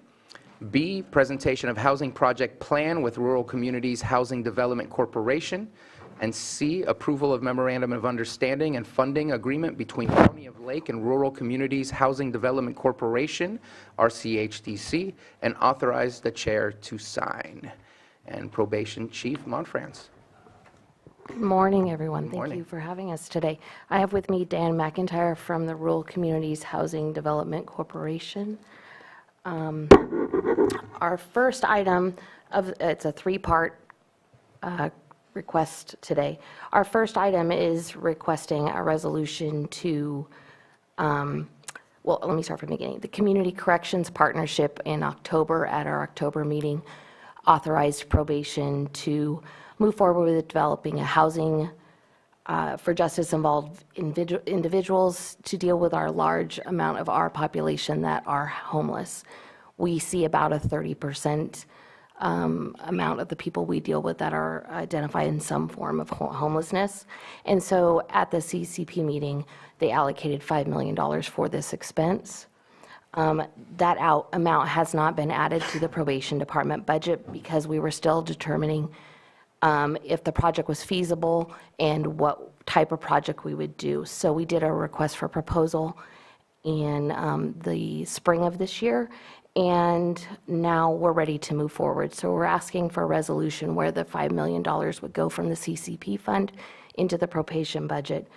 B, presentation of housing project plan with Rural Communities Housing Development Corporation. And C, approval of memorandum of understanding and funding agreement between County of Lake and Rural Communities Housing Development Corporation, RCHDC, and authorize the chair to sign. And Probation Chief Monfrance. Good morning, everyone. Good morning. Thank you for having us today. I have with me Dan McIntyre from the Rural Communities Housing Development Corporation. Our first item, it's a three-part request today. Our first item is requesting a resolution to well, let me start from the beginning. The Community Corrections Partnership in October, at our October meeting, authorized probation to move forward with developing a housing for justice-involved individuals to deal with our large amount of our population that are homeless. We see about a 30% amount of the people we deal with that are identified in some form of homelessness. And so at the CCP meeting, they allocated $5 million for this expense. That amount has not been added to the probation department budget because we were still determining if the project was feasible and what type of project we would do. So we did a request for proposal in the spring of this year, and now we're ready to move forward. So we're asking for a resolution where the $5 million would go from the CCP fund into the probation budget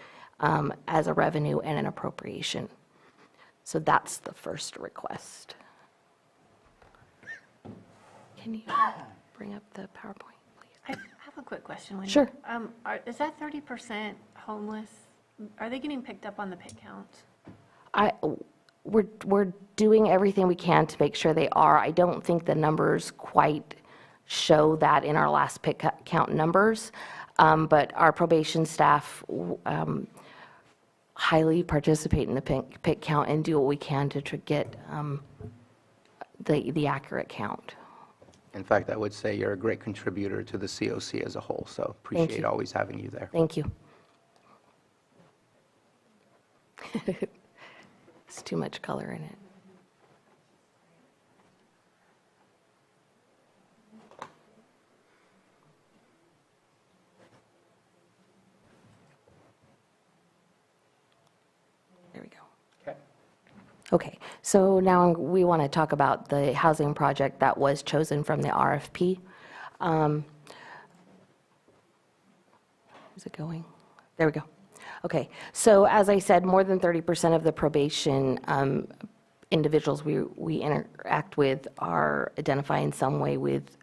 as a revenue and an appropriation. So that's the first request. Can you bring up the PowerPoint, please? I have a quick question, Wendy. Sure. Is that 30% homeless? Are they getting picked up on the pit count? We're doing everything we can to make sure they are. I don't think the numbers quite show that in our last pit count numbers, but our probation staff highly participate in the pit count and do what we can to get the accurate count. In fact, I would say you're a great contributor to the COC as a whole, so appreciate always having you there. Thank you. It's too much color in it. There we go. Okay. Okay, so now we want to talk about the housing project that was chosen from the RFP. Is it going? There we go. Okay, so as I said, more than 30% of the probation individuals we interact with are identified in some way with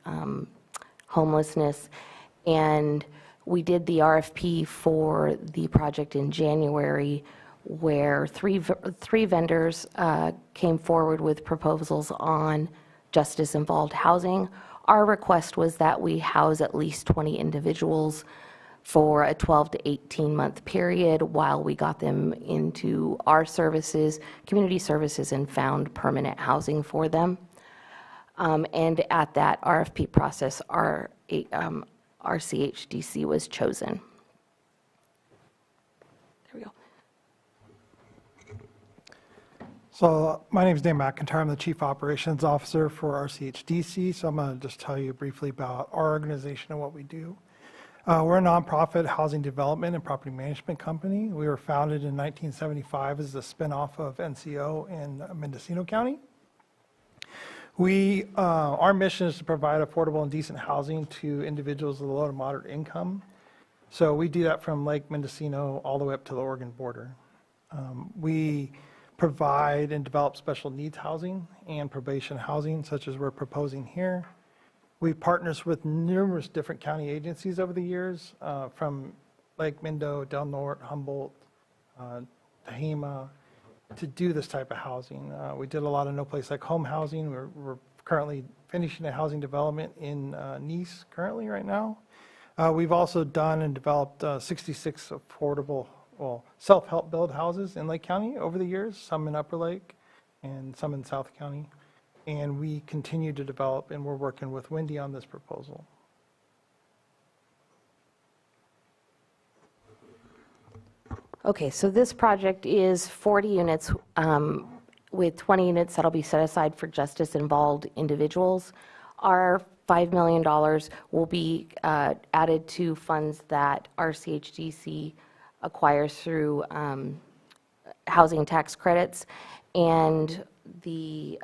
homelessness. And we did the RFP for the project in January, where three vendors came forward with proposals on justice-involved housing. Our request was that we house at least 20 individuals for a 12 to 18-month period while we got them into our services, community services, and found permanent housing for them. And at that RFP process, our CHDC was chosen. There we go. So my name is Dan McIntyre. I'm the Chief Operations Officer for RCHDC. So I'm going to just tell you briefly about our organization and what we do. We're a nonprofit housing development and property management company. We were founded in 1975 as a spinoff of NCO in Mendocino County. Our mission is to provide affordable and decent housing to individuals with low to moderate income. So we do that from Lake Mendocino all the way up to the Oregon border. We provide and develop special needs housing and probation housing, such as we're proposing here. We've partnered with numerous different county agencies over the years, from Lake Mendo, Del Norte, Humboldt, Tehama, to do this type of housing. We did a lot of No Place Like Home housing. We're currently finishing a housing development in Nice currently right now. We've also done and developed 66 affordable, self-help build houses in Lake County over the years, some in Upper Lake and some in South County. And we continue to develop, and we're working with Wendy on this proposal. Okay, so this project is 40 units with 20 units that'll be set aside for justice-involved individuals. Our $5 million will be added to funds that RCHDC acquires through housing tax credits, and the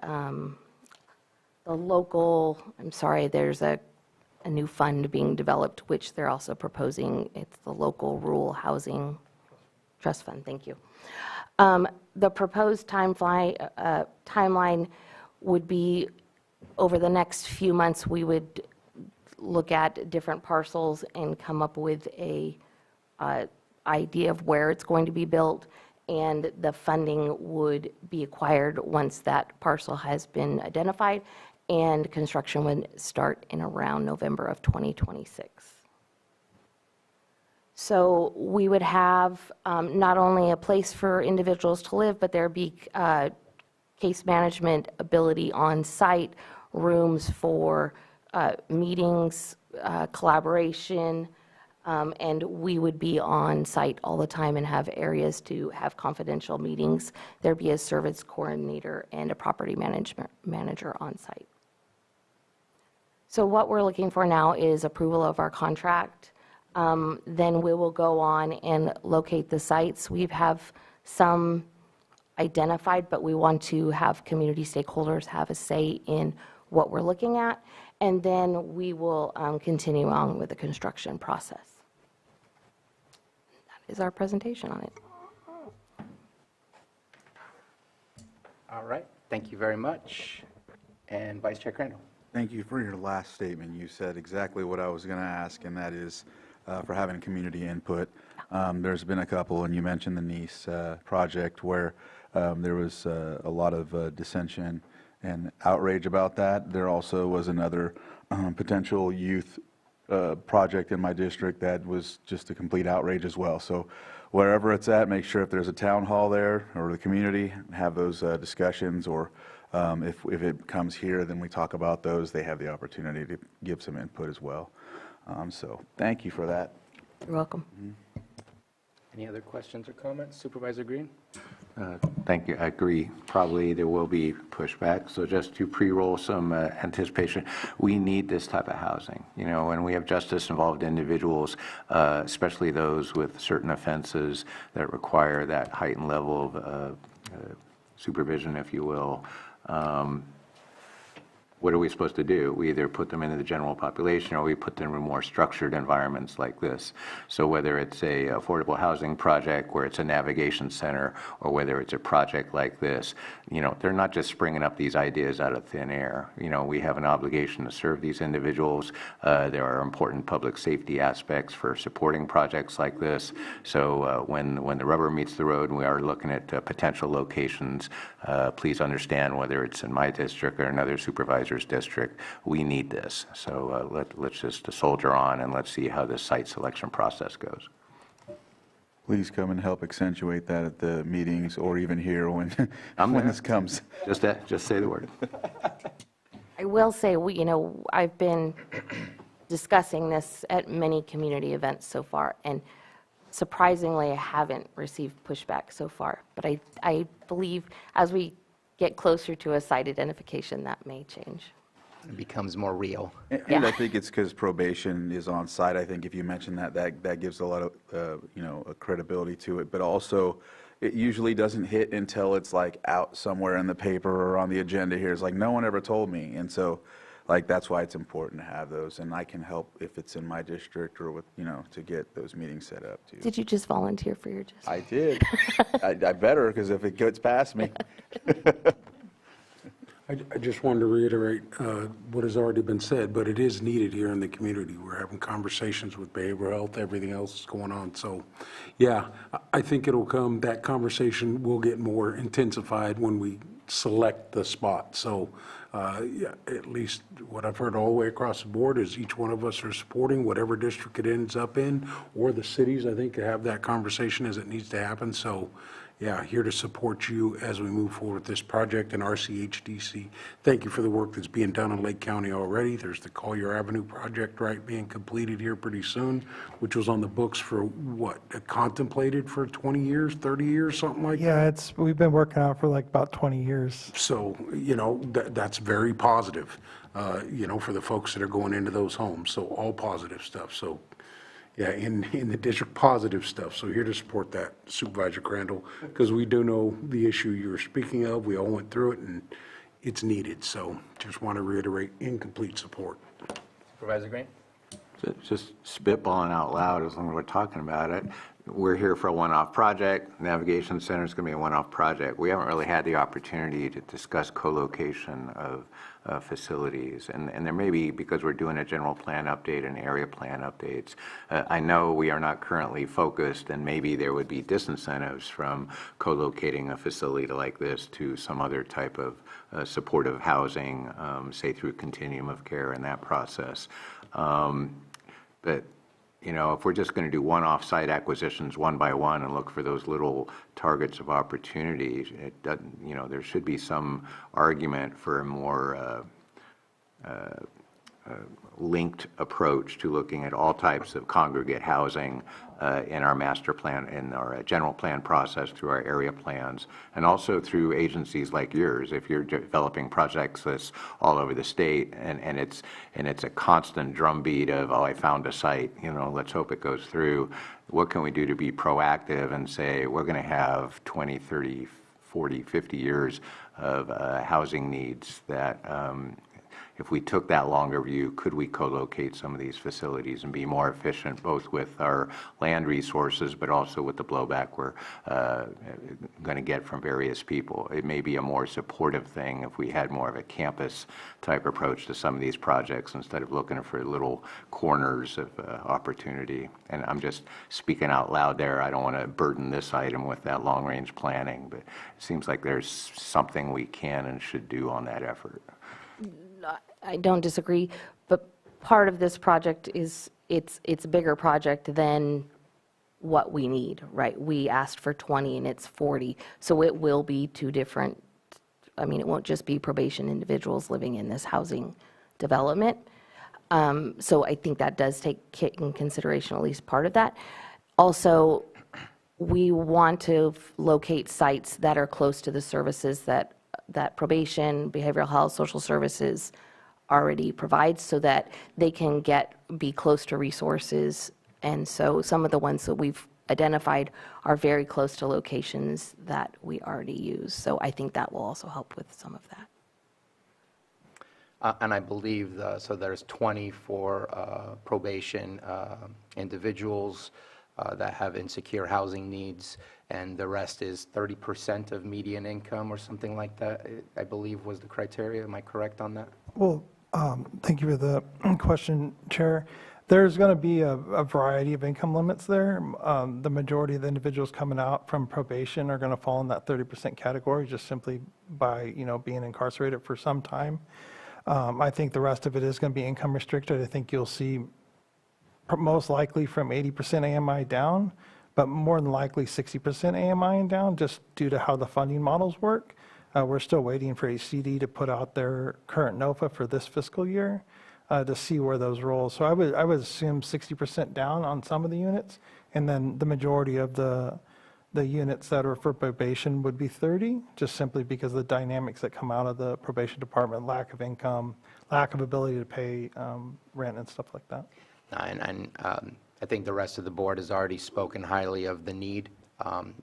local, I'm sorry, there's a new fund being developed, which they're also proposing. It's the local rural housing trust fund. Thank you. The proposed timeline would be over the next few months. We would look at different parcels and come up with a idea of where it's going to be built, and the funding would be acquired once that parcel has been identified, and construction would start in around November of 2026. So we would have not only a place for individuals to live, but there'd be case management ability on site, rooms for meetings, collaboration, and we would be on site all the time and have areas to have confidential meetings. There'd be a service coordinator and a property manager on site. So what we're looking for now is approval of our contract. Then we will go on and locate the sites. We have some identified, but we want to have community stakeholders have a say in what we're looking at, and then we will continue on with the construction process. That is our presentation on it. All right, thank you very much. And Vice Chair Crandall. Thank you for your last statement. You said exactly what I was going to ask, and that is for having community input. There's been a couple, and you mentioned the Nice project where there was a lot of dissension and outrage about that. There also was another potential youth project in my district that was just a complete outrage as well. So wherever it's at, make sure if there's a town hall there or the community, have those discussions, or if it comes here, then we talk about those. They have the opportunity to give some input as well. So thank you for that. You're welcome. Any other questions or comments? Supervisor Green? Thank you. I agree. Probably there will be pushback. So just to pre-roll some anticipation, we need this type of housing. You know, when we have justice-involved individuals, especially those with certain offenses that require that heightened level of supervision, if you will, what are we supposed to do? We either put them into the general population or we put them in more structured environments like this. So whether it's a affordable housing project where it's a navigation center, or whether it's a project like this, you know, they're not just springing up these ideas out of thin air. You know, we have an obligation to serve these individuals. There are important public safety aspects for supporting projects like this. So when the rubber meets the road and we are looking at potential locations, please understand, whether it's in my district or another supervisor's district, we need this. So let's just soldier on, and let's see how this site selection process goes. Please come and help accentuate that at the meetings, or even here when this comes. Just say the word. I will say, I've been discussing this at many community events so far, and surprisingly, I haven't received pushback so far. But I believe as we get closer to a site identification, that may change. It becomes more real. And I think it's because probation is on site. I think if you mention that gives a lot of, a credibility to it. But also, it usually doesn't hit until it's like out somewhere in the paper or on the agenda here. It's like, no one ever told me. And so, like, that's why it's important to have those. And I can help if it's in my district or with, to get those meetings set up too. Did you just volunteer for your district? I did. I better, because if it gets past me. I just wanted to reiterate what has already been said, but it is needed here in the community. We're having conversations with behavioral health, everything else is going on. So, yeah, I think it'll come, that conversation will get more intensified when we select the spot. So, yeah, at least what I've heard all the way across the board is each one of us are supporting whatever district it ends up in, or the cities, I think, to have that conversation as it needs to happen. So, yeah, here to support you as we move forward with this project. And RCHDC, thank you for the work that's being done in Lake County already. There's the Collier Avenue project, right, being completed here pretty soon, which was on the books for what, contemplated for 20 years, 30 years, something like that? Yeah, we've been working on it for like about 20 years. So, that's very positive, for the folks that are going into those homes. So all positive stuff. So, yeah, in the district, positive stuff. So here to support that, Supervisor Crandall, because we do know the issue you're speaking of. We all went through it, and it's needed. So just want to reiterate incomplete support. Supervisor Green? Just spitballing out loud as long as we're talking about it. we're here for a one-off project. Navigation Center is going to be a one-off project. We haven't really had the opportunity to discuss co-location of facilities. And there may be, because we're doing a general plan update and area plan updates, I know we are not currently focused, and maybe there would be disincentives from co-locating a facility like this to some other type of supportive housing, say through continuum of care and that process. But you know, if we're just going to do one-off site acquisitions one by one and look for those little targets of opportunity, it doesn't, you know, there should be some argument for a more linked approach to looking at all types of congregate housing in our master plan, in our general plan process, through our area plans, and also through agencies like yours. If you're developing projects that's all over the state, and it's a constant drumbeat of, oh, I found a site, you know, let's hope it goes through. What can we do to be proactive and say we're going to have 20, 30, 40, 50 years of housing needs that if we took that longer view, could we co-locate some of these facilities and be more efficient, both with our land resources, but also with the blowback we're going to get from various people? It may be a more supportive thing if we had more of a campus type approach to some of these projects instead of looking for little corners of opportunity. And I'm just speaking out loud there. I don't want to burden this item with that long-range planning, but it seems like there's something we can and should do on that effort. I don't disagree, but part of this project is it's a bigger project than what we need, right? We asked for 20 and it's 40, so it will be two different, I mean, it won't just be probation individuals living in this housing development. So I think that does take in consideration at least part of that. Also, we want to locate sites that are close to the services that probation, behavioral health, social services already provides, so that they can be close to resources. And so some of the ones that we've identified are very close to locations that we already use. So I think that will also help with some of that. And I believe, so there's 20 for probation individuals that have insecure housing needs, and the rest is 30% of median income or something like that, I believe was the criteria. Am I correct on that? Well, thank you for the question, Chair. There's going to be a variety of income limits there. The majority of the individuals coming out from probation are going to fall in that 30% category, just simply by, you know, being incarcerated for some time. I think the rest of it is going to be income restricted. I think you'll see most likely from 80% AMI down, but more than likely 60% AMI and down, just due to how the funding models work. We're still waiting for HCD to put out their current NOFA for this fiscal year to see where those roll. So I would assume 60% down on some of the units, and then the majority of the units that are for probation would be 30, just simply because of the dynamics that come out of the probation department, lack of income, lack of ability to pay rent and stuff like that. And I think the rest of the board has already spoken highly of the need.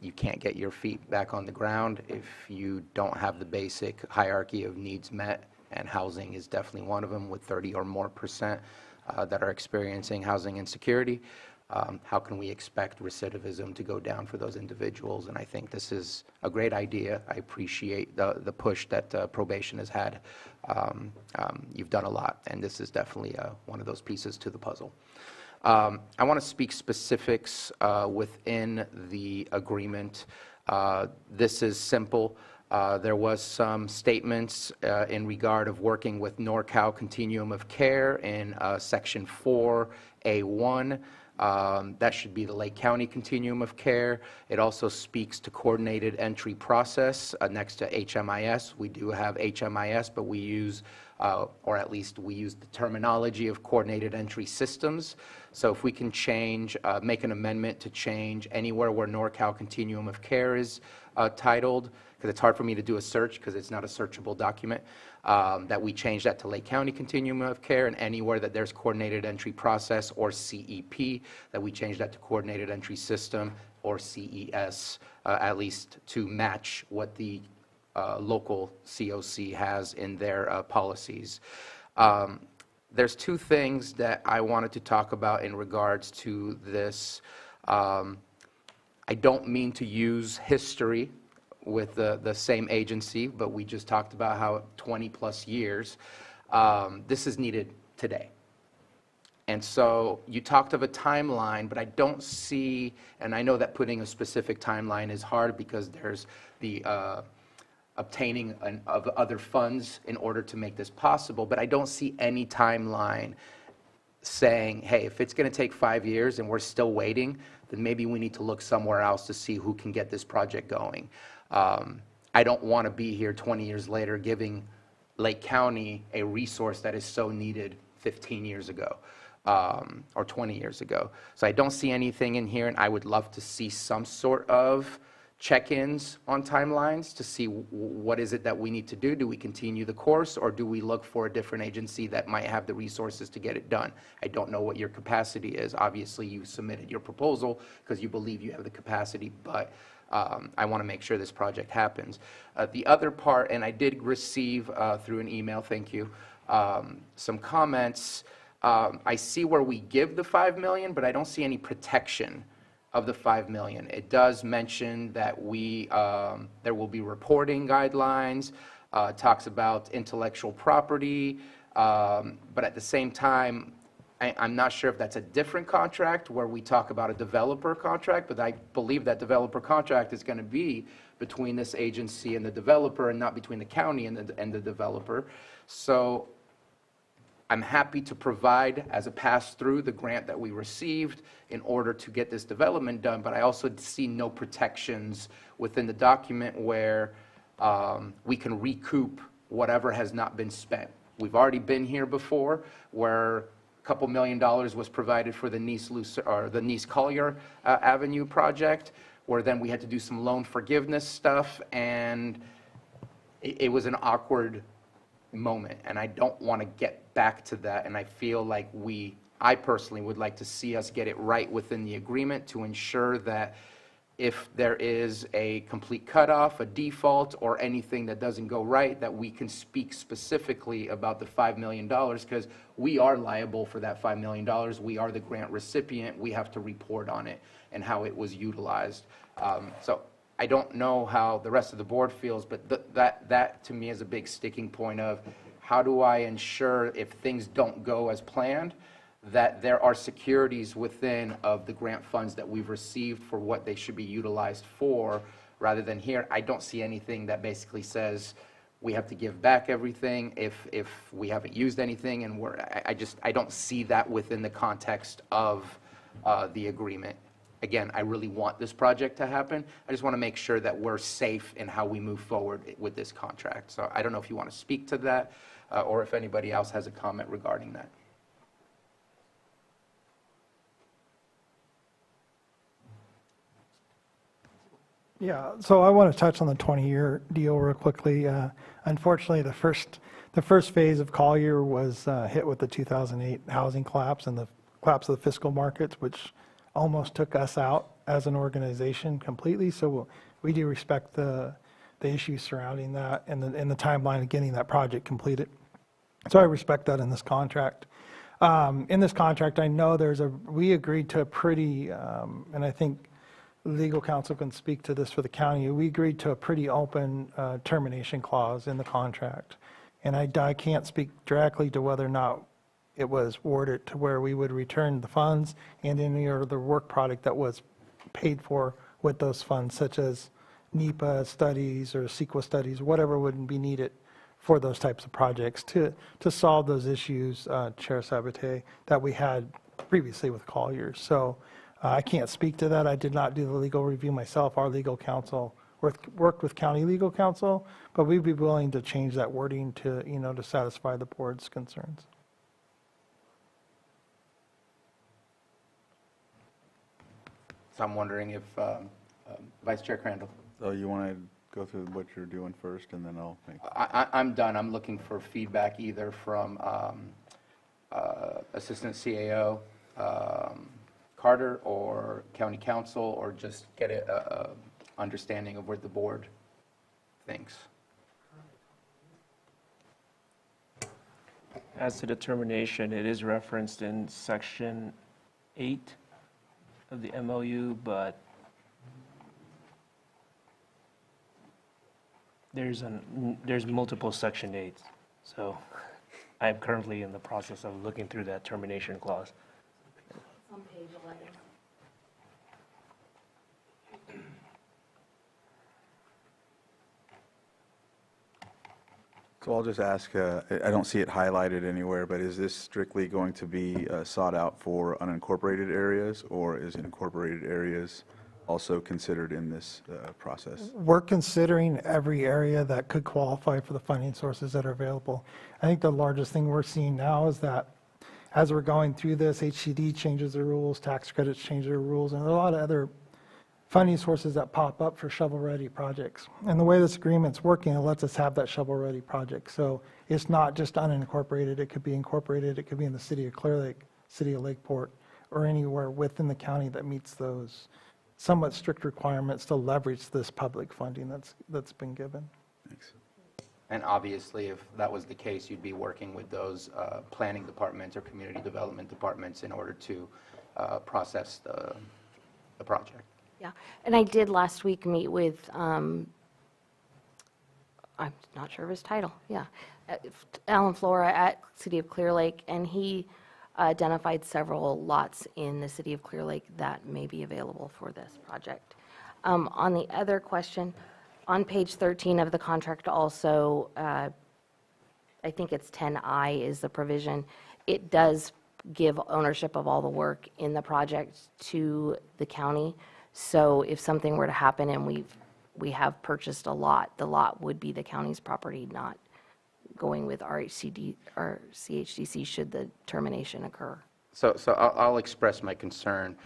You can't get your feet back on the ground if you don't have the basic hierarchy of needs met, and housing is definitely one of them, with 30 or more % that are experiencing housing insecurity. How can we expect recidivism to go down for those individuals? And I think this is a great idea. I appreciate the push that probation has had. You've done a lot, and this is definitely one of those pieces to the puzzle. I want to speak specifics within the agreement. This is simple. There was some statements in regard of working with NorCal Continuum of Care in Section 4A1. That should be the Lake County Continuum of Care. It also speaks to coordinated entry process next to HMIS. We do have HMIS, but we use, or at least we use the terminology of coordinated entry systems. So if we can change, make an amendment to change anywhere where NorCal Continuum of Care is titled, because it's hard for me to do a search because it's not a searchable document, that we change that to Lake County Continuum of Care, and anywhere that there's coordinated entry process or CEP, that we change that to coordinated entry system or CES, at least to match what the local COC has in their policies. There's two things that I wanted to talk about in regards to this. I don't mean to use history with the same agency, but we just talked about how 20-plus years, this is needed today. And so you talked of a timeline, but I don't see, and I know that putting a specific timeline is hard because there's the obtaining of other funds in order to make this possible, but I don't see any timeline saying, hey, if it's going to take 5 years and we're still waiting, then maybe we need to look somewhere else to see who can get this project going. I don't want to be here 20 years later giving Lake County a resource that is so needed 15 years ago. Or 20 years ago. So I don't see anything in here, and I would love to see some sort of check-ins on timelines to see what is it that we need to do. Do we continue the course, or do we look for a different agency that might have the resources to get it done? I don't know what your capacity is. Obviously, you submitted your proposal because you believe you have the capacity, but I want to make sure this project happens. The other part, and I did receive through an email, thank you, some comments. I see where we give the $5 million, but I don't see any protection of the $5 million. It does mention that there will be reporting guidelines, talks about intellectual property, but at the same time, I'm not sure if that's a different contract where we talk about a developer contract, but I believe that developer contract is going to be between this agency and the developer and not between the county and the developer. So I'm happy to provide as a pass-through the grant that we received in order to get this development done, but I also see no protections within the document where we can recoup whatever has not been spent. We've already been here before where a couple $1 million was provided for the Nice Collier Avenue project, where then we had to do some loan forgiveness stuff, and it was an awkward moment, and I don't want to get back to that, and I feel like I personally would like to see us get it right within the agreement to ensure that if there is a complete cutoff, a default, or anything that doesn't go right, that we can speak specifically about the $5 million, because we are liable for that $5 million. We are the grant recipient. We have to report on it and how it was utilized. So I don't know how the rest of the board feels, but that to me is a big sticking point of how do I ensure if things don't go as planned, that there are securities within of the grant funds that we've received for what they should be utilized for, rather than here, I don't see anything that basically says we have to give back everything if we haven't used anything, and I don't see that within the context of the agreement. Again, I really want this project to happen. I just want to make sure that we're safe in how we move forward with this contract. So I don't know if you want to speak to that, or if anybody else has a comment regarding that. Yeah, so I want to touch on the 20-year deal real quickly. Unfortunately, the first phase of Collier was hit with the 2008 housing collapse and the collapse of the fiscal markets, which almost took us out as an organization completely. So we do respect the issues surrounding that and the timeline of getting that project completed. So I respect that in this contract. In this contract, I know we agreed to a pretty, and I think legal counsel can speak to this for the county, we agreed to a pretty open termination clause in the contract. And I can't speak directly to whether or not it was worded to where we would return the funds and any other work product that was paid for with those funds, such as NEPA studies or CEQA studies, whatever would be needed for those types of projects to solve those issues, Chair Sabate, that we had previously with Collier. So I can't speak to that. I did not do the legal review myself. Our legal counsel worked with county legal counsel, but we'd be willing to change that wording to satisfy the board's concerns. So I'm wondering if Vice Chair Crandall. So you want to go through what you're doing first, and then I'll make. I'm done. I'm looking for feedback either from Assistant CAO Carter or County Council, or just get a understanding of where the board thinks. As to determination, it is referenced in Section 8 of the MOU, but There's multiple Section 8s, so I am currently in the process of looking through that termination clause. It's on page 11. So I'll just ask, I don't see it highlighted anywhere, but is this strictly going to be sought out for unincorporated areas, or is incorporated areas also considered in this process? We're considering every area that could qualify for the funding sources that are available. I think the largest thing we're seeing now is that as we're going through this, HCD changes their rules, tax credits change their rules, and there are a lot of other funding sources that pop up for shovel-ready projects. And the way this agreement's working, it lets us have that shovel-ready project. So it's not just unincorporated, it could be incorporated, it could be in the city of Clear Lake, city of Lakeport, or anywhere within the county that meets those somewhat strict requirements to leverage this public funding that's been given. Thanks. And obviously, if that was the case, you'd be working with those planning departments or community development departments in order to process the project. Yeah, and I did last week meet with, I'm not sure of his title, yeah, Alan Flora at City of Clear Lake, and he identified several lots in the City of Clear Lake that may be available for this project. On the other question, on page 13 of the contract also, I think it's 10I is the provision, it does give ownership of all the work in the project to the county. So if something were to happen and we have purchased a lot, the lot would be the county's property, not going with RHCD or CHDC should the termination occur. So I'll express my concern.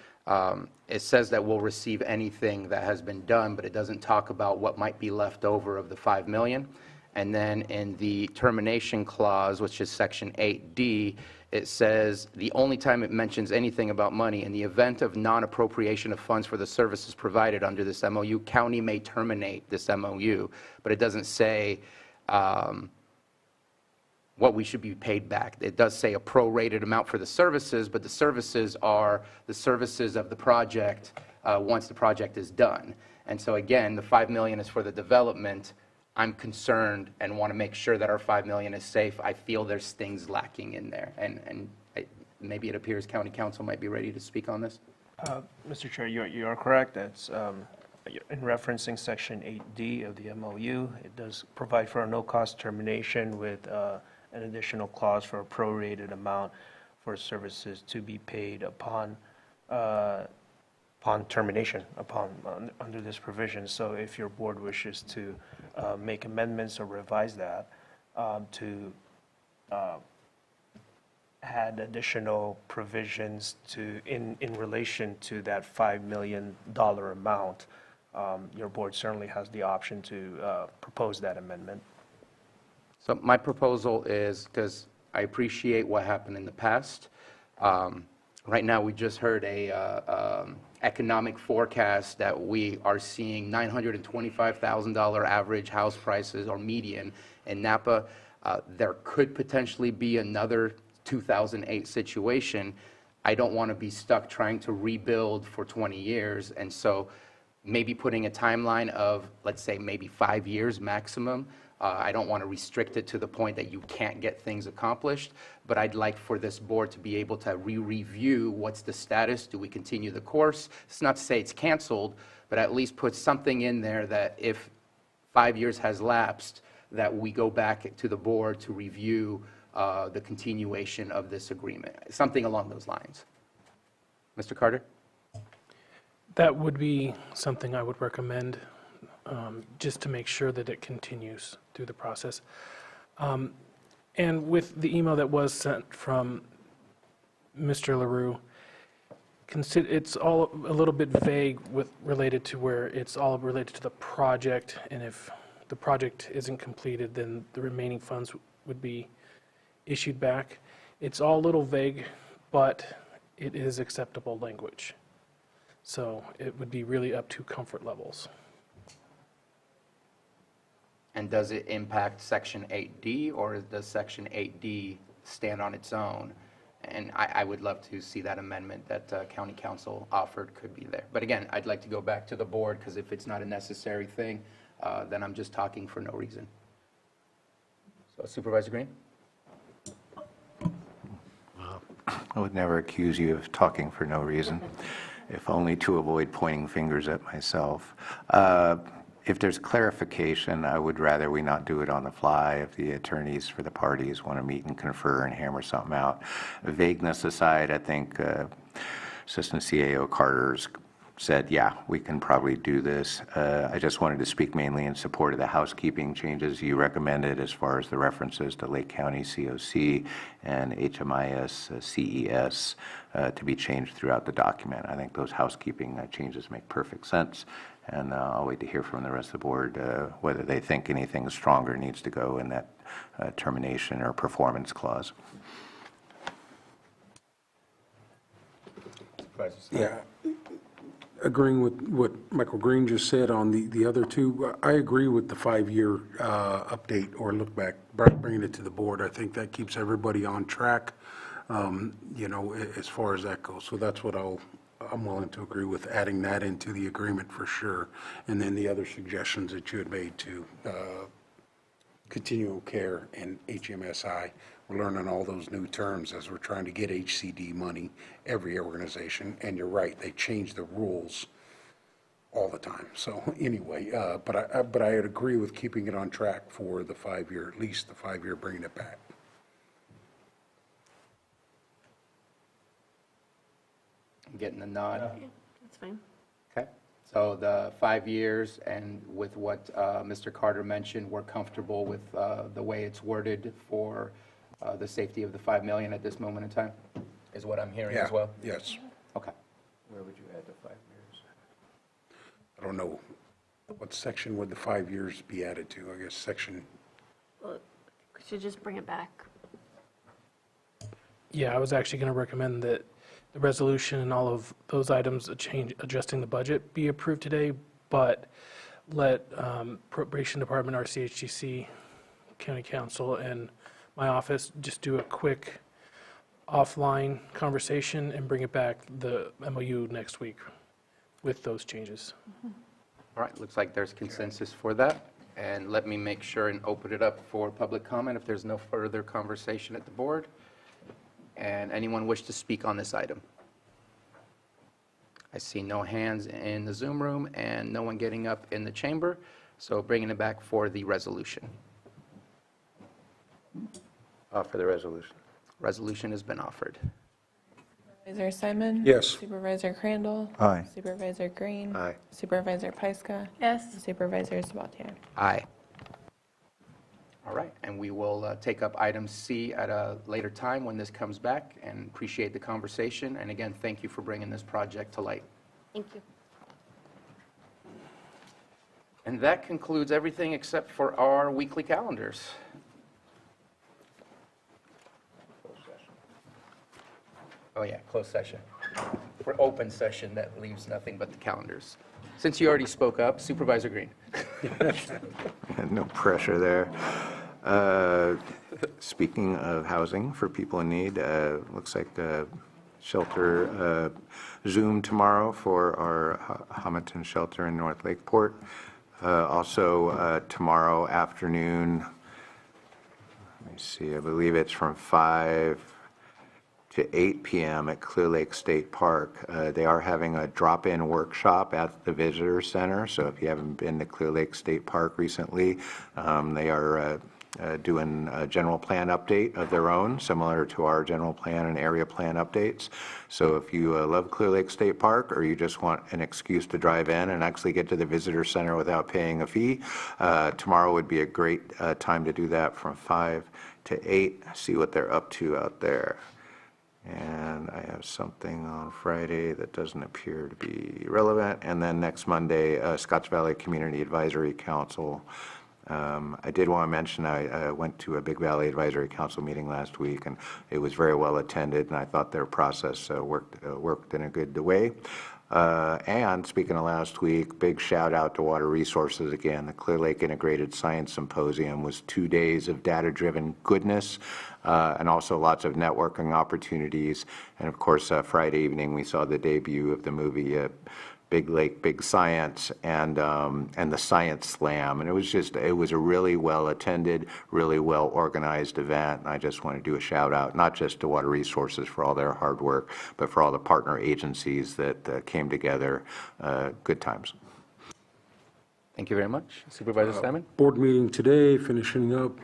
It says that we'll receive anything that has been done, but it doesn't talk about what might be left over of the $5 million. And then in the termination clause, which is section 8D, it says the only time it mentions anything about money, in the event of non-appropriation of funds for the services provided under this MOU, county may terminate this MOU, but it doesn't say what we should be paid back. It does say a prorated amount for the services, but the services are the services of the project once the project is done. And so again, the $5 million is for the development. I'm concerned and want to make sure that our $5 million is safe. I feel there's things lacking in there, and maybe it appears County Council might be ready to speak on this. Mr. Chair, you are correct. That's in referencing Section 8D of the MOU. It does provide for a no-cost termination with an additional clause for a prorated amount for services to be paid upon termination, under this provision. So if your board wishes to make amendments or revise that to add additional provisions in relation to that $5 million amount, your board certainly has the option to propose that amendment. So my proposal is, because I appreciate what happened in the past, right now we just heard a economic forecast that we are seeing $925,000 average house prices or median in Napa. There could potentially be another 2008 situation. I don't want to be stuck trying to rebuild for 20 years, and so maybe putting a timeline of, let's say, maybe 5 years maximum. I don't want to restrict it to the point that you can't get things accomplished, but I'd like for this board to be able to review what's the status. Do we continue the course? It's not to say it's canceled, but at least put something in there that if 5 years has lapsed, that we go back to the board to review the continuation of this agreement, something along those lines. Mr. Carter? That would be something I would recommend, just to make sure that it continues through the process. And with the email that was sent from Mr. LaRue, it's all a little bit vague related to where it's all related to the project, and if the project isn't completed, then the remaining funds would be issued back. It's all a little vague, but it is acceptable language. So it would be really up to comfort levels. And does it impact Section 8D, or does Section 8D stand on its own? And I would love to see that amendment that County Council offered could be there. But again, I'd like to go back to the board, because if it's not a necessary thing, then I'm just talking for no reason. So Supervisor Green? I would never accuse you of talking for no reason, if only to avoid pointing fingers at myself. If there's clarification, I would rather we not do it on the fly. If the attorneys for the parties want to meet and confer and hammer something out. Vagueness aside, I think Assistant CAO Carter's said, yeah, we can probably do this. I just wanted to speak mainly in support of the housekeeping changes you recommended as far as the references to Lake County COC and HMIS CES to be changed throughout the document. I think those housekeeping changes make perfect sense, and I'll wait to hear from the rest of the board whether they think anything stronger needs to go in that termination or performance clause. Yeah. Agreeing with what Michael Green just said on the other two, I agree with the 5-year update or look back, bringing it to the board. I think that keeps everybody on track, you know, as far as that goes. So that's what I'm willing to agree with, adding that into the agreement for sure. And then the other suggestions that you had made to continual care and HMSI. We're learning all those new terms as we're trying to get HCD money, every organization. And you're right, they change the rules all the time. So anyway, but I would agree with keeping it on track for the 5-year, at least the 5-year, bringing it back. I'm getting a nod. That's fine. Okay. So the 5 years, and with what Mr. Carter mentioned, we're comfortable with the way it's worded for the safety of the $5 million at this moment in time, is what I'm hearing as well? Yes. Okay. Where would you add the 5 years? I don't know. What section would the 5 years be added to? I guess section, Well, we should just bring it back. Yeah, I was actually going to recommend that the resolution and all of those items, adjusting the budget, be approved today, but let Probation Department, RCHGC, County Council, and my office just do a quick offline conversation and bring it back, the MOU, next week with those changes. All right, looks like there's consensus for that. And let me make sure and open it up for public comment if there's no further conversation at the board. And anyone wish to speak on this item? I see no hands in the Zoom room and no one getting up in the chamber, so bringing it back for the resolution. For the resolution. Resolution has been offered. Supervisor Simon? Yes. Supervisor Crandall? Aye. Supervisor Green? Aye. Supervisor Pyska? Yes. Supervisor Sabatier? Aye. All right, and we will take up item C at a later time when this comes back, and appreciate the conversation. And again, thank you for bringing this project to light. Thank you. And that concludes everything except for our weekly calendars. Oh, yeah, closed session. For open session, that leaves nothing but the calendars. Since you already spoke up, Supervisor Green. No pressure there. Speaking of housing for people in need, looks like the shelter Zoom tomorrow for our Hamilton shelter in North Lakeport. Also tomorrow afternoon, let me see, I believe it's from 5 to 8 p.m. at Clear Lake State Park. They are having a drop-in workshop at the Visitor Center, so if you haven't been to Clear Lake State Park recently, they are doing a general plan update of their own, similar to our general plan and area plan updates. So if you love Clear Lake State Park, or you just want an excuse to drive in and actually get to the Visitor Center without paying a fee, tomorrow would be a great time to do that from 5 to 8, see what they're up to out there. And I have something on Friday that doesn't appear to be relevant. And then next Monday, Scotts Valley Community Advisory Council. I did want to mention I went to a Big Valley Advisory Council meeting last week, and it was very well attended, and I thought their process worked in a good way. And speaking of last week, big shout out to Water Resources again. The Clear Lake Integrated Science Symposium was 2 days of data-driven goodness, and also lots of networking opportunities. And of course, Friday evening we saw the debut of the movie Big Lake, Big Science, and the Science Slam. And it was a really well-attended, really well-organized event. And I just want to do a shout out, not just to Water Resources for all their hard work, but for all the partner agencies that came together. Good times. Thank you very much. Supervisor Simon? Board meeting today, finishing up.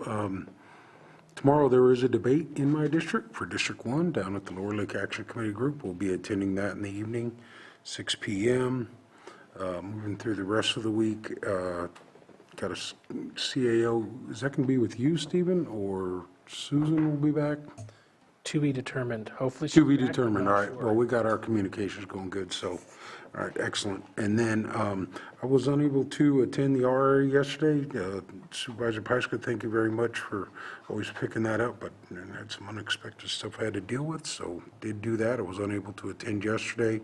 Tomorrow there is a debate in my district for District 1 down at the Lower Lake Action Committee Group. We'll be attending that in the evening, 6 p.m. Moving through the rest of the week, got a CAO. Is that going to be with you, Stephen, or Susan will be back? To be determined, hopefully. To be determined, all right. Well, we got our communications going good, so, all right, excellent. And then I was unable to attend the RA yesterday. Supervisor Pyska, thank you very much for always picking that up, but I had some unexpected stuff I had to deal with, so did do that. I was unable to attend yesterday.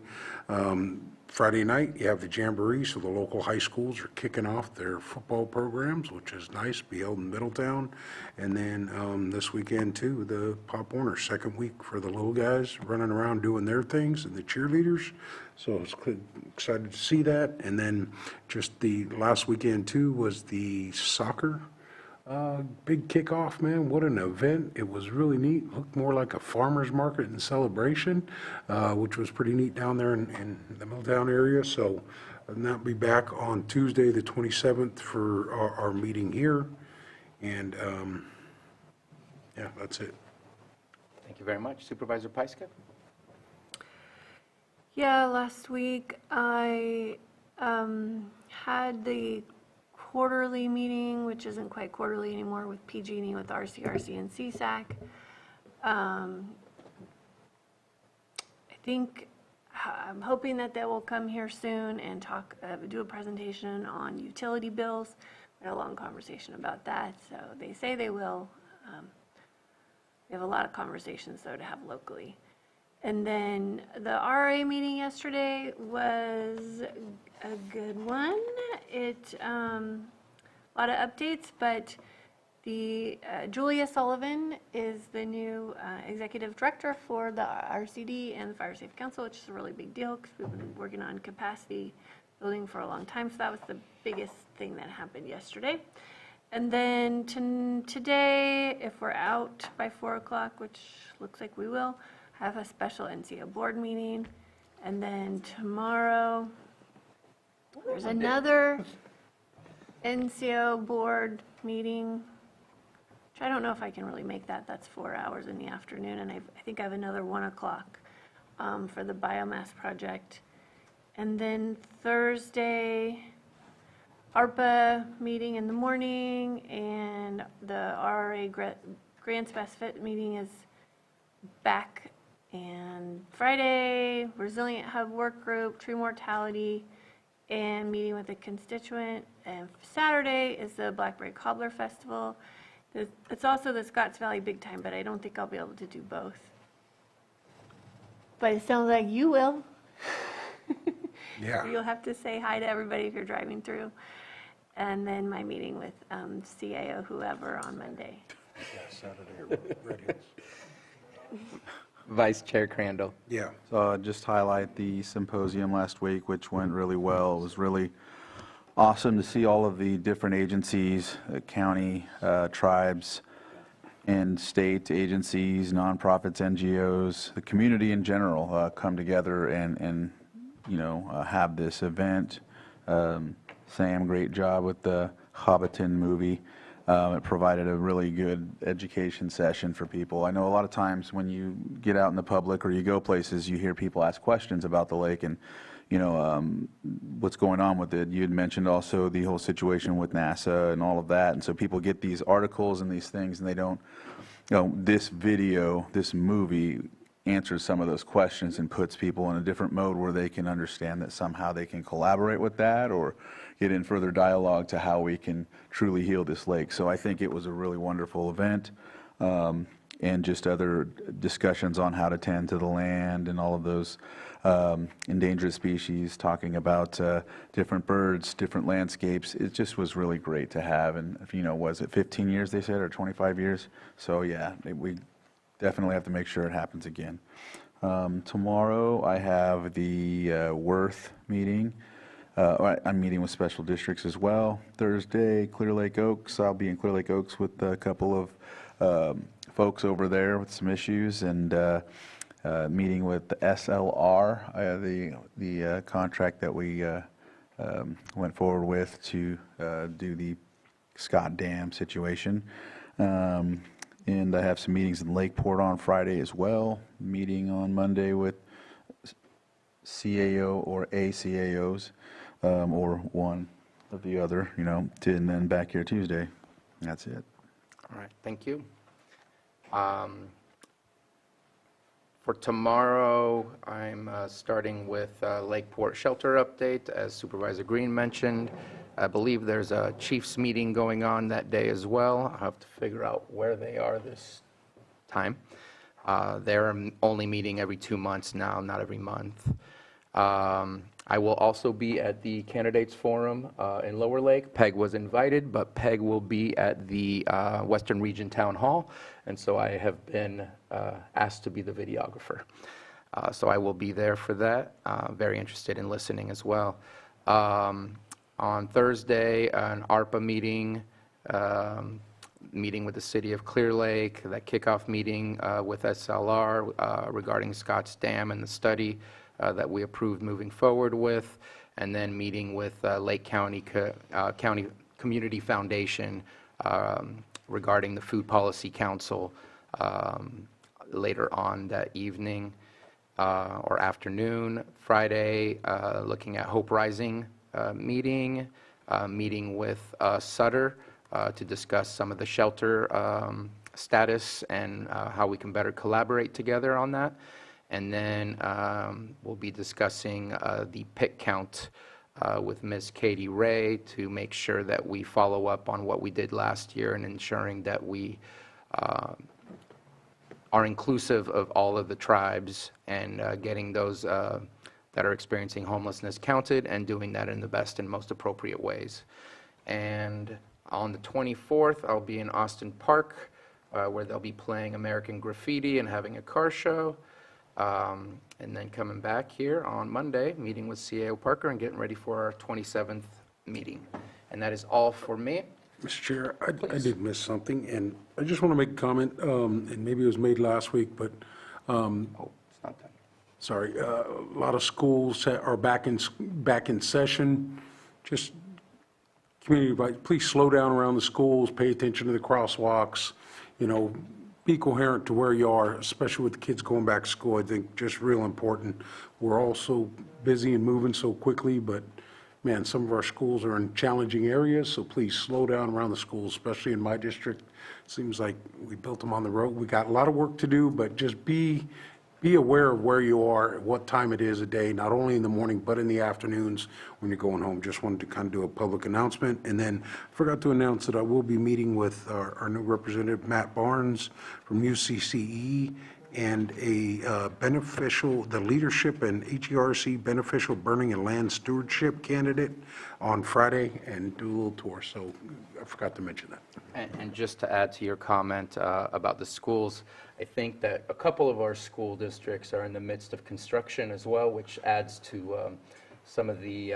Friday night, you have the Jamboree, so the local high schools are kicking off their football programs, which is nice, be held in Middletown. And then this weekend, too, the Pop Warner, second week for the little guys running around doing their things and the cheerleaders. So I was excited to see that. And then just the last weekend, too, was the soccer big kickoff, man. What an event. It was really neat. Looked more like a farmer's market and celebration, which was pretty neat down there in the Middletown area. So I'll be back on Tuesday, the 27th for our meeting here. And yeah, that's it. Thank you very much. Supervisor Pyska? Yeah, last week I had the quarterly meeting, which isn't quite quarterly anymore, with PG&E, with RCRC and CSAC. I'm hoping that they will come here soon and talk, do a presentation on utility bills. We had a long conversation about that, so they say they will. We have a lot of conversations, though, to have locally. And then the RA meeting yesterday was a good one. A lot of updates, but the Julia Sullivan is the new executive director for the RCD and the Fire Safe Council, which is a really big deal because we've been working on capacity building for a long time. So that was the biggest thing that happened yesterday. And then today, if we're out by 4 o'clock, which looks like we will, have a special NCO board meeting. And then tomorrow, there's another NCO board meeting, which I don't know if I can really make that. That's 4 hours in the afternoon. And I think I have another 1 o'clock for the biomass project. And then Thursday, ARPA meeting in the morning, and the RA Grants Best Fit meeting is back. And Friday, Resilient Hub Work Group, Tree Mortality, and meeting with a constituent. And Saturday is the Blackberry Cobbler Festival. It's also the Scotts Valley Big Time, but I don't think I'll be able to do both. But it sounds like you will. Yeah. You'll have to say hi to everybody if you're driving through. And then my meeting with CAO whoever on Monday. Yeah, Saturday ready. Vice Chair Crandall. Yeah. So I'll just highlight the symposium last week, which went really well. It was really awesome to see all of the different agencies, county, tribes, and state agencies, nonprofits, NGOs, the community in general come together and have this event. Sam, great job with the Hobbiton movie. It provided a really good education session for people. I know a lot of times when you get out in the public or you go places, you hear people ask questions about the lake and, what's going on with it. You had mentioned also the whole situation with NASA and all of that. And so people get these articles and these things and they don't, this video, this movie answers some of those questions and puts people in a different mode where they can understand that somehow they can collaborate with that or get in further dialogue to how we can truly heal this lake. So I think it was a really wonderful event, and just other discussions on how to tend to the land and all of those endangered species, talking about different birds, different landscapes. It just was really great to have. And, was it 15 years they said, or 25 years? So yeah, we definitely have to make sure it happens again. Tomorrow, I have the Worth meeting. I'm meeting with special districts as well. Thursday, Clear Lake Oaks. I'll be in Clear Lake Oaks with a couple of folks over there with some issues, and meeting with the SLR, the contract that we went forward with to do the Scott Dam situation. And I have some meetings in Lakeport on Friday as well. Meeting on Monday with CAO or ACAOs, or one of the other, and then back here Tuesday. That's it. All right, thank you. For tomorrow, I'm starting with Lakeport Shelter update, as Supervisor Green mentioned. I believe there's a Chiefs meeting going on that day as well. I'll have to figure out where they are this time. They're only meeting every 2 months now, not every month. I will also be at the Candidates Forum in Lower Lake. Peg was invited, but Peg will be at the Western Region Town Hall, and so I have been asked to be the videographer. So I will be there for that. Very interested in listening as well. On Thursday, an ARPA meeting, meeting with the City of Clear Lake, that kickoff meeting with SLR regarding Scotts Dam and the study that we approved moving forward with, and then meeting with Lake County Community Foundation regarding the Food Policy Council later on that evening or afternoon. Friday, looking at Hope Rising meeting with Sutter to discuss some of the shelter status and how we can better collaborate together on that. And then we'll be discussing the PIC count with Ms. Katie Ray to make sure that we follow up on what we did last year and ensuring that we are inclusive of all of the tribes and getting those that are experiencing homelessness counted and doing that in the best and most appropriate ways. And on the 24th, I'll be in Austin Park, where they'll be playing American Graffiti and having a car show. And then coming back here on Monday, meeting with CAO Parker and getting ready for our 27th meeting. And that is all for me. Mr. Chair, I did miss something, and I just want to make a comment, and maybe it was made last week, but it's not done. Sorry, a lot of schools are back in session. Just community, please slow down around the schools, pay attention to the crosswalks, be coherent to where you are, especially with the kids going back to school. I think just real important. We're all so busy and moving so quickly, but man, some of our schools are in challenging areas, so please slow down around the schools, especially in my district. Seems like we built them on the road. We got a lot of work to do, but just be aware of where you are, what time it is a day, not only in the morning, but in the afternoons when you're going home. Just wanted to kind of do a public announcement. And then forgot to announce that I will be meeting with our new representative, Matt Barnes from UCCE, and the leadership and HERC beneficial burning and land stewardship candidate on Friday, and do a little tour. So I forgot to mention that. And just to add to your comment about the schools, I think that a couple of our school districts are in the midst of construction as well, which adds to some of the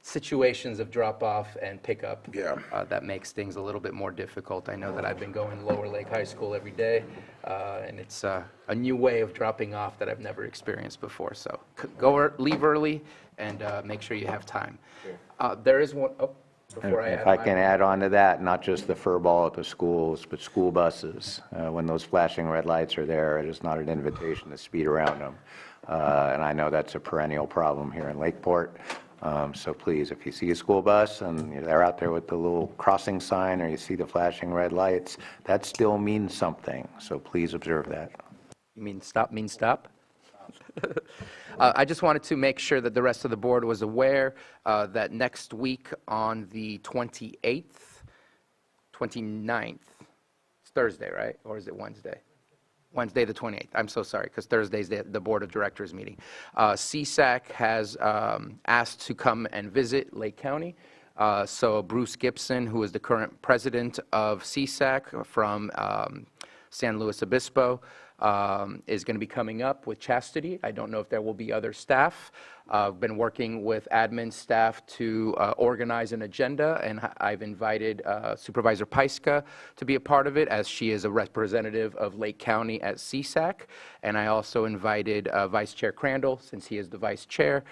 situations of drop-off and pickup. Yeah. That makes things a little bit more difficult. I know that I've been going to Lower Lake High School every day, and it's a new way of dropping off that I've never experienced before. So leave early and make sure you have time. There is one. Oh, before If I can add on to that, not just the furball at the schools, but school buses. When those flashing red lights are there, it is not an invitation to speed around them. And I know that's a perennial problem here in Lakeport. So please, if you see a school bus and they're out there with the little crossing sign, or you see the flashing red lights, that still means something. So please observe that. You mean stop means stop? I just wanted to make sure that the rest of the board was aware that next week on the 28th, 29th, it's Thursday, right? Or is it Wednesday? Wednesday the 28th. I'm so sorry, because Thursday's the Board of Directors meeting. CSAC has asked to come and visit Lake County. So Bruce Gibson, who is the current president of CSAC from San Luis Obispo, is going to be coming up with Chastity. I don't know if there will be other staff. I've been working with admin staff to organize an agenda, and I've invited Supervisor Paiska to be a part of it, as she is a representative of Lake County at CSAC. And I also invited Vice Chair Crandall, since he is the vice chair,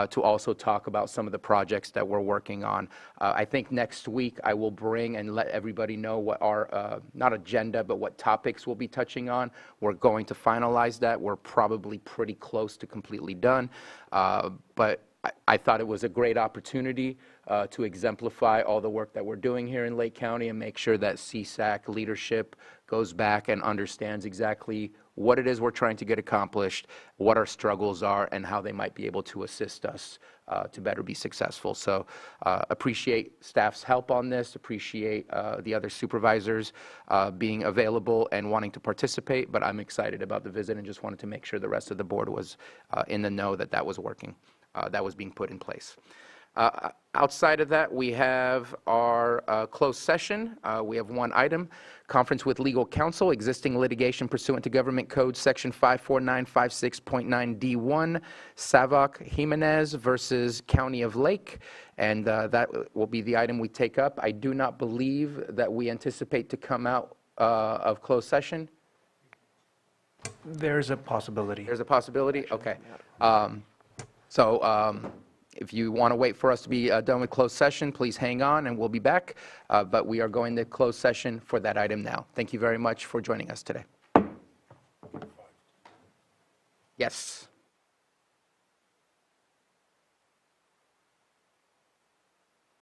to also talk about some of the projects that we're working on. I think next week I will bring and let everybody know what our, not agenda, but what topics we'll be touching on. We're going to finalize that. We're probably pretty close to completely done. But I thought it was a great opportunity to exemplify all the work that we're doing here in Lake County and make sure that CSAC leadership goes back and understands exactly what it is we're trying to get accomplished, what our struggles are, and how they might be able to assist us to better be successful. So appreciate staff's help on this, appreciate the other supervisors being available and wanting to participate, but I'm excited about the visit and just wanted to make sure the rest of the board was in the know that that was working, that was being put in place. Outside of that, we have our closed session. We have one item, conference with legal counsel, existing litigation pursuant to Government Code Section 54956.9D1, Savak Jimenez versus County of Lake, and that will be the item we take up. I do not believe that we anticipate to come out of closed session. There's a possibility. There's a possibility? Okay. If you want to wait for us to be done with closed session, please hang on and we'll be back. But we are going to closed session for that item now. Thank you very much for joining us today. Yes.